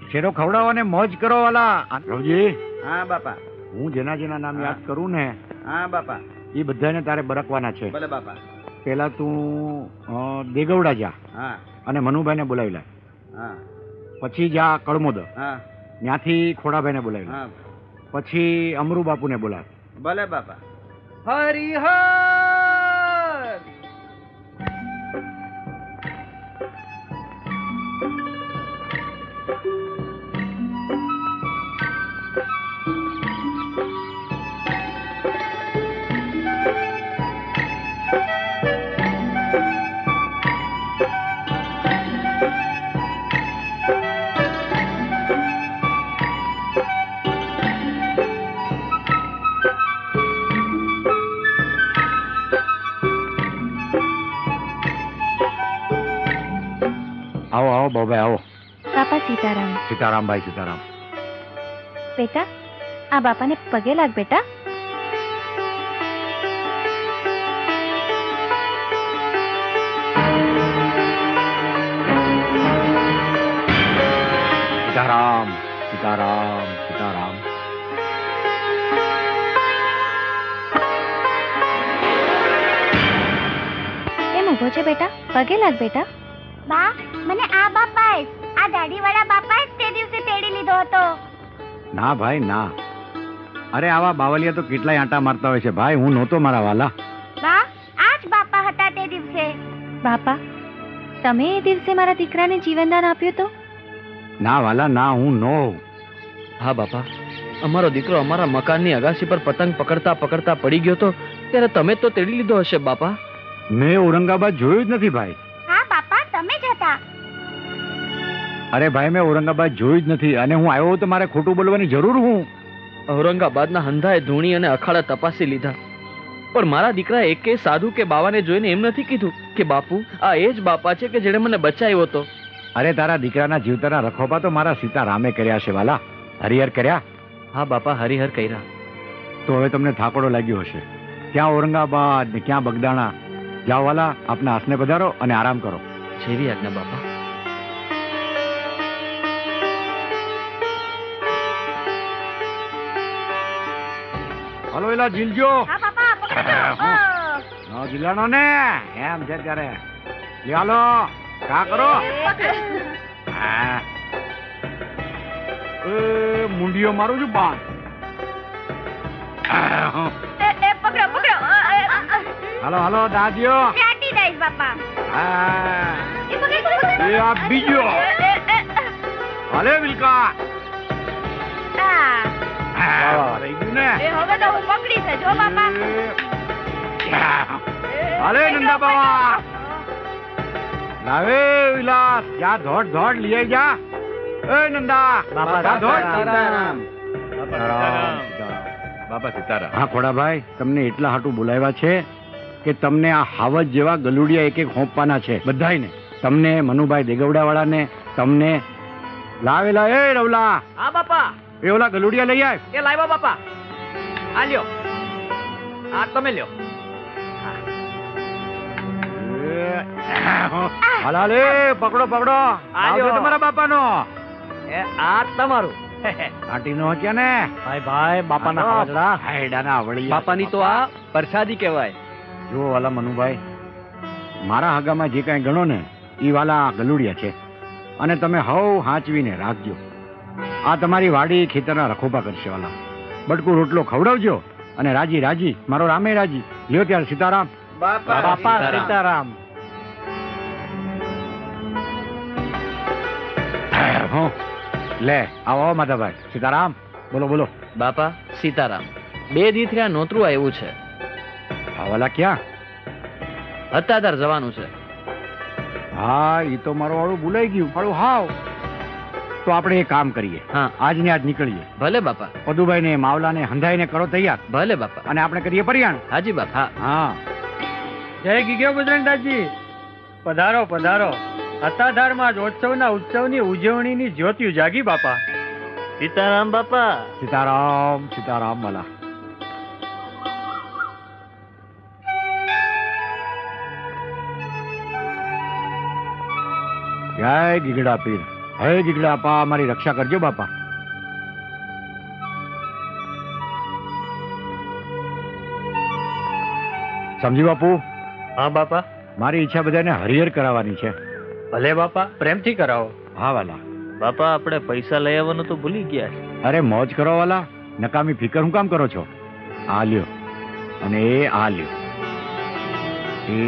શીરો ખવડાવો ને મોજ કરો વાલા. રવજી. હા બાપા. હું જેના જેના નામ યાદ કરું ને, હા બાપા, એ બધાને તારે બરકવાના છે. ભલે બાપા. પેલા તું દેગવડા જા, હા, અને મનુભાઈને બોલાવી લે. હા. પછી જા કળમોદ, હા, ત્યાંથી ખોડાભાઈને બોલાવી લે. હા. પછી અમરુ બાપુને બોલાવ. ભલે બાપા. હરિહર. આવો આવો બાબાઈ આવો. બાપા સીતારામ. સીતારામ ભાઈ સીતારામ. બેટા, આ બાપાને પગે લાગ બેટા. સીતારામ સીતારામ સીતારામ. આવ્યો છે બેટા, પગે લાગ બેટા. બા, મને આ બાપાએ આ દાઢીવાળા બાપાએ જ તે દિવસે તેડી લીધો હતો. ના ભાઈ ના, અરે આવા બાવલિયા તો કેટલાય આંટા મારતા હોય છે ભાઈ, હું નહોતો મારા વાલા. બા, આ જ બાપા હતા તે દિવસે. બાપા, તમે એ દિવસે મારા દીકરાને જીવનદાન આપ્યું તો? ના વાલા ના, હું નો. હા બાપા, અમારો દીકરો અમારા મકાનની અગાસી પર પતંગ પકડતા પકડતા પડી ગયો તો ત્યારે તમે તો તેડી લીધો હશે બાપા. મેં ઔરંગાબાદ જોયું જ નથી ભાઈ. હા બાપા, તમે જ હતા. અરે ભાઈ, મેં ઔરંગાબાદ જોયું જ નથી, અને હું આવ્યો તો મારે ખોટું બોલવાની જરૂર હું? ઔરંગાબાદના હંધાએ ધૂણી અને અખાડા તપાસી લીધા, પણ મારા દીકરા એકે સાધુ કે બાવાને જોઈને એમ નથી કીધું કે બાપુ આ એ જ બાપા છે કે જેણે મને બચાવ્યો હતો. અરે તારા દીકરાના જીવતાના રખોપા તો મારા સીતારામે કર્યા છે વાલા, હરિહર કર્યા. હા બાપા, હરિહર કર્યા. તો હવે તમને થાકોડો લાગ્યો હશે, ક્યાં ઔરંગાબાદ ને ક્યાં બગદાણા. જાઓ વાલા, આપના હાસને પધારો અને આરામ કરો. જેવી આજ્ઞા બાપા. હલો એલા જીલજો. હા બાપા, પકડો. નો જીલાનો ને એમ છે ત્યારે. ચાલો કા કરો. હા, મુંડીઓ મારું છું બાદ. પકડો પકડો. હાલો હાલો દાદીઓ. ચાટી દઈશ બાપા. હા, એ પકડ પકડ. એ આ બીજો. હાલે વિલકા. રહી ગયું ને. એ હવે તો હું પકડી છે જો બાપા. હાલે નંદા બાવા. લાવે વિલાસ, જા ધોડ ધોડ લઈ જા. એ નંદા બાપા ધોડ. સીતારામ. બાપા સીતારામ. હા ખોડાભાઈ, તમને એટલા હાટું બોલાવ્યા છે કે તમને આ હાવજ જેવા ગલુડિયા એક એક હોંપવાના છે બધાયને. તમને મનુભાઈ દેગવડાવાળાને, તમને લાવેલા. એ રવલા. હા બાપા. એ ઓલા ગલુડિયા લઈ આવ. એ લાવ્યા બાપા. આ લ્યો, આ તમે લ્યો. હાલે પકડો પકડો. આવજો તમારા બાપાનો. એ આ તમારું. આંટીનો છે ને. ભાઈ ભાઈ, બાપાના હાજરા. હાયડાના વળી. બાપાની તો આ પ્રસાદી કહેવાય. જો વાલા મનુભાઈ, મારા હગામાં જે કાંઈ ગણો ને એ વાલા ગલુડિયા છે, અને તમે હવ હાંચવીને રાખજો. આ તમારી વાડી ખેતરના રખોપા કરશે વાલા. બટકું રોટલો ખવડાવજો અને રાજી રાજી, મારો રામે રાજી. લ્યો ત્યારે સીતારામ. બાપા સીતારામ. લે આવો માધાભાઈ. સીતારામ. બોલો બોલો. બાપા સીતારામ. 2 દી થયા નોતરું આવ્યું છે. વાલા ક્યાં? અત્યાધાર જવાનું છે. હા, એ તો મારું વાળું ભૂલાઈ ગયું. મારું હાવ. તો આપણે એ કામ કરીએ. હા, આજ ને આજ નીકળીએ. ભલે બાપા. પદુભાઈ ને માવલા ને હંધાઈ ને કરો તૈયાર. ભલે બાપા. અને આપણે કરીએ પરિયાણ. હાજી બાપા. હા. જય ગીગ્યો બજરંગદાસજી. પધારો પધારો. અત્યાધારમાં જ ઉત્સવની ઉજવણીની જ્યોતિયું જાગી બાપા. સીતારામ બાપા. સીતારામ સીતારામ વાલા. જય ગીગડા પીર. હે ગીગડા આપા, મારી રક્ષા કરજો બાપા. સમજી બાપુ. હા બાપા. મારી ઈચ્છા બધાને હરિહર કરાવવાની છે. ભલે બાપા, પ્રેમથી કરાવો. હા વાલા. બાપા, આપણે પૈસા લઈ આવવાનું તો ભૂલી ગયા છે. અરે મોજ કરો વાલા, નકામી ફિકર હું કામ કરો છો? આ લ્યો અને એ આ લ્યો. એ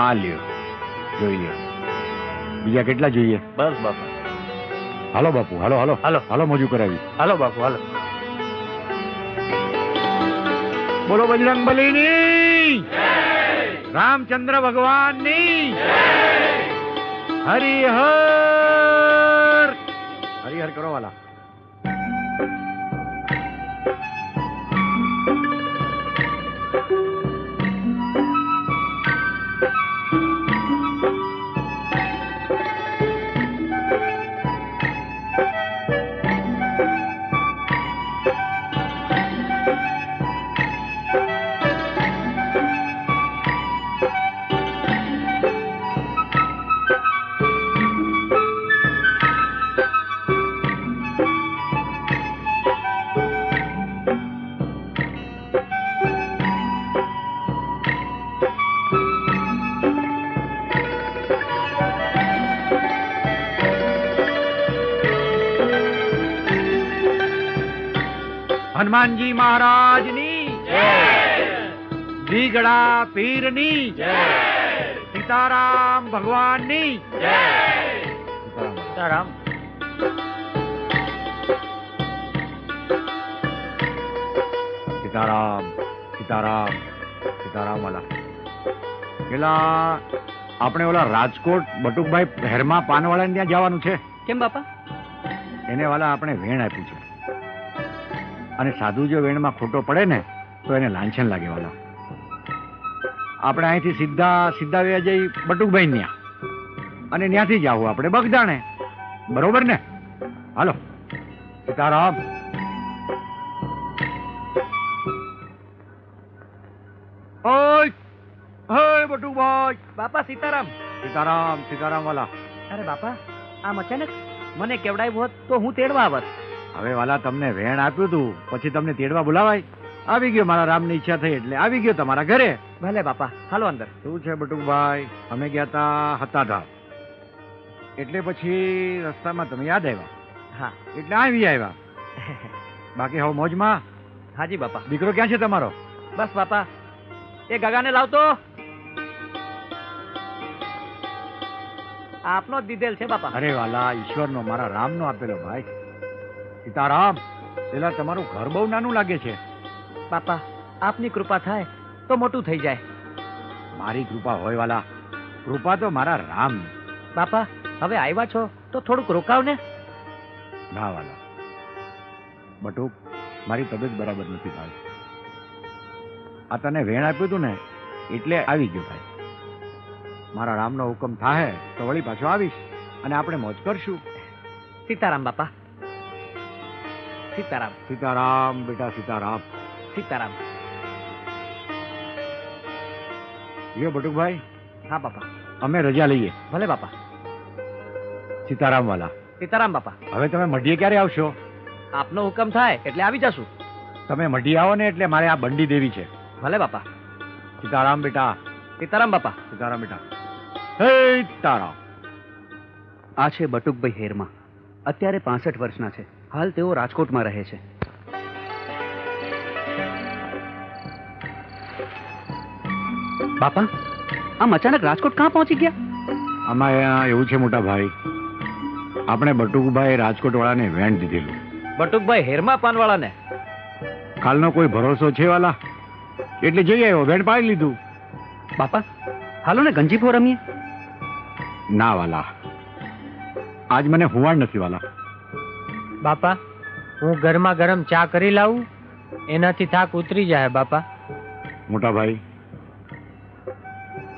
આ લ્યો. જોઈ લ્યો. બીજા કેટલા જોઈએ? બસ બાપા. હાલો બાપુ, હાલો હાલો હાલો હાલો, મોજું કરાવી. હાલો બાપુ હાલો. બોલો બજરંગ બલીની, રામચંદ્ર ભગવાનની, હરિહર. હરિહર કરો વાલા. હનુમાનજી મહારાજની દીગડા પીરની સીતારામ ભગવાનની સીતારામ. સીતારામ સીતારામ સીતારામ વાલા પેલા આપણે ઓલા રાજકોટ બટુકભાઈ હેરમા પાનવાળાને ત્યાં જવાનું છે. કેમ બાપા? એને વાલા આપણે વેણ આપ્યું છે અને સાધુ જો વેણમાં ખોટો પડે ને તો એને લાંછન લાગે વાલા. આપણે અહીંથી સીધા વ્યા જઈ બટુકભાઈ ત્યાં અને ત્યાંથી જાવું આપણે બગદાણે. બરોબર ને? હાલો. સીતારામ. ઓય ઓય બટુકભાઈ. બાપા સીતારામ. સીતારામ સીતારામ વાલા. અરે બાપા, આમ અચાનક મને કેવડાવ્યું હોત તો હું તેડવા આવત. હવે વાલા તમને વેણ આપ્યું તું પછી તમને તેડવા બોલાવાય? આવી ગયો, મારા રામની ઈચ્છા થઈ એટલે આવી ગયો તમારા ઘરે. ભલે બાપા, હાલો અંદર. શું છે બટુકભાઈ? અમે ગયા તા હતાધાર એટલે પછી રસ્તામાં તમે યાદ આવ્યા. હા એટલે આવી આવ્યા. બાકી હવે મોજમાં? હાજી બાપા. દીકરો ક્યાં છે તમારો? બસ બાપા, એ ગગાને લાવતો. આપનો જ દીધેલ છે બાપા. અરે વાલા, ઈશ્વરનો મારા રામનો આપેલો ભાઈ. સીતારામ. પેલા તમારું ઘર બહુ નાનું લાગે છે. બાપા, આપની કૃપા થાય તો મોટું થઈ જાય. મારી કૃપા હોય વાલા, કૃપા તો મારા રામ. બાપા, હવે આવ્યા છો તો થોડુંક રોકાવ ને. ના વાલા, બટુક મારી તબિયત બરાબર નથી ભાઈ. આ તને વેણ આપ્યું હતું ને એટલે આવી ગયો ભાઈ. મારા રામનો હુકમ થાય તો વળી પાછો આવીશ અને આપણે મોજ કરશું. સીતારામ બાપા. સીતારામ. સીતારામ બેટા, સીતારામ. સીતારામ. યો બટુકભાઈ. હા બાપા. અમે રજા લઈએ. ભલે બાપા. સીતારામ વાલા. સીતારામ બાપા. હવે તમે મઢીએ ક્યારે આવશો? આપનો હુકમ થાય એટલે આવી જશું. તમે મઢી આવો ને એટલે મારે આ બંડી દેવી છે. ભલે બાપા. સીતારામ બેટા. સીતારામ બાપા. સીતારામ બેટા. હે તારા. આ છે બટુકભાઈ હેરમા. અત્યારે 65 વર્ષના છે. હાલ તેઓ રાજકોટમાં રહે છે. બાપા, આમ અચાનક રાજકોટ ક્યાં પહોંચી ગયા? આમાં એવું છે મોટા ભાઈ, આપણે બટુકભાઈ રાજકોટ વાળાને વેણ દીધેલું. બટુકભાઈ હેરમા પાનવાળાને? કાલનો કોઈ ભરોસો છે વાલા, એટલે જઈ આવ્યો, વેણ પાડી લીધું. બાપા, હાલો ને ગંજીફો રમીએ. ના વાલા, આજ મને હુવાડ નથી વાલા. બાપા, હું ગરમા ગરમ ચા કરી લાવું, એનાથી થાક ઉતરી જાય. બાપા. મોટા ભાઈ,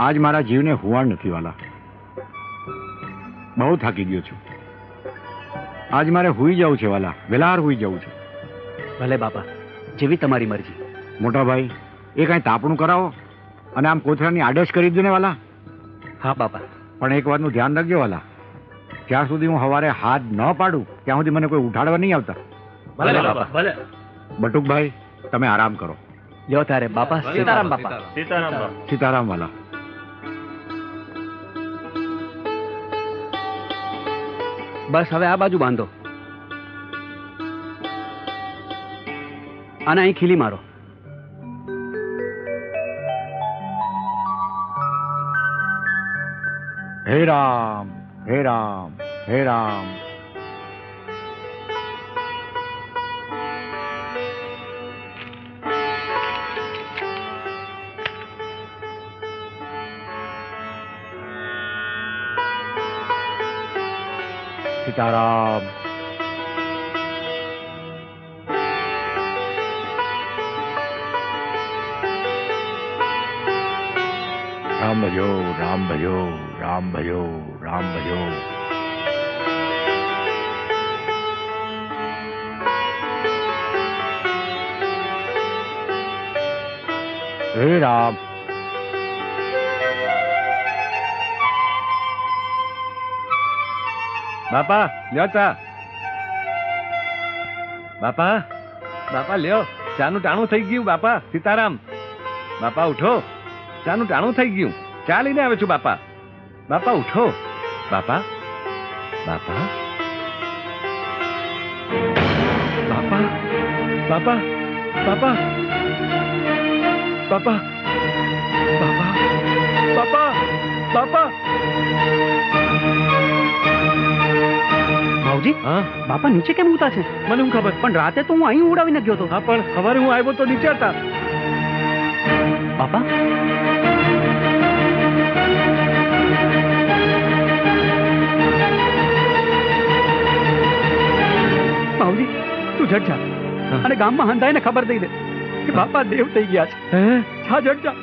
આજ મારા જીવને હુવાડ નથી વાલા. બહુ થાકી ગયો છું. આજ મારે હુઈ જવું છે વાલા, વેલાર હુઈ જવું છે. ભલે બાપા, જેવી તમારી મરજી. મોટા ભાઈ, એ કાંઈ તાપણું કરાવો અને આમ કોથળાની આડશ કરી દો ને વાલા. હા બાપા. પણ એક વાતનું ધ્યાન રાખજો વાલા, જ્યાં સુધી હું સવારે હાથ ન પાડું ત્યાં સુધી મને કોઈ ઉઠાડવા નહીં આવતા. ભલે બાપા. ભલે. બટુકભાઈ, તમે આરામ કરો. લ્યો તારે બાપા. સીતારામ બાપા. સીતારામ બાપા. સીતારામ વાલા. બસ હવે આ બાજુ બાંધો. અને અહીં ખીલી મારો. હે રામ, હે રામ, હે રામ. સીતારામ. રામ ભજો, રામ ભજો, રામ ભજો, રામ ભજો. હે રામ. બાપા લ્યો ચા. બાપા, બાપા લ્યો, ચાનું ટાણું થઈ ગયું. બાપા સીતારામ. બાપા ઉઠો, ચાનું ટાણું થઈ ગયું. ચા લઈને આવે છું બાપા. બાપા ઉઠો. બાપા, બાપા, બાપા, બાપા. બાપા બાપા બાપા બાપા બાપા ભાવજી બાપા નીચે કેમ ઉતા છે? મને હું ખબર, પણ રાતે તો હું અહીં ઉડાવીને ગયો હતો. હા, પણ સવારે હું આવ્યો તો નીચે હતા. બાપા ભાવજી તું જટ જા અને ગામમાં હંધાઈને ખબર દઈ દે કે બાપા દેવ થઈ ગયા છે. જા જટ જા.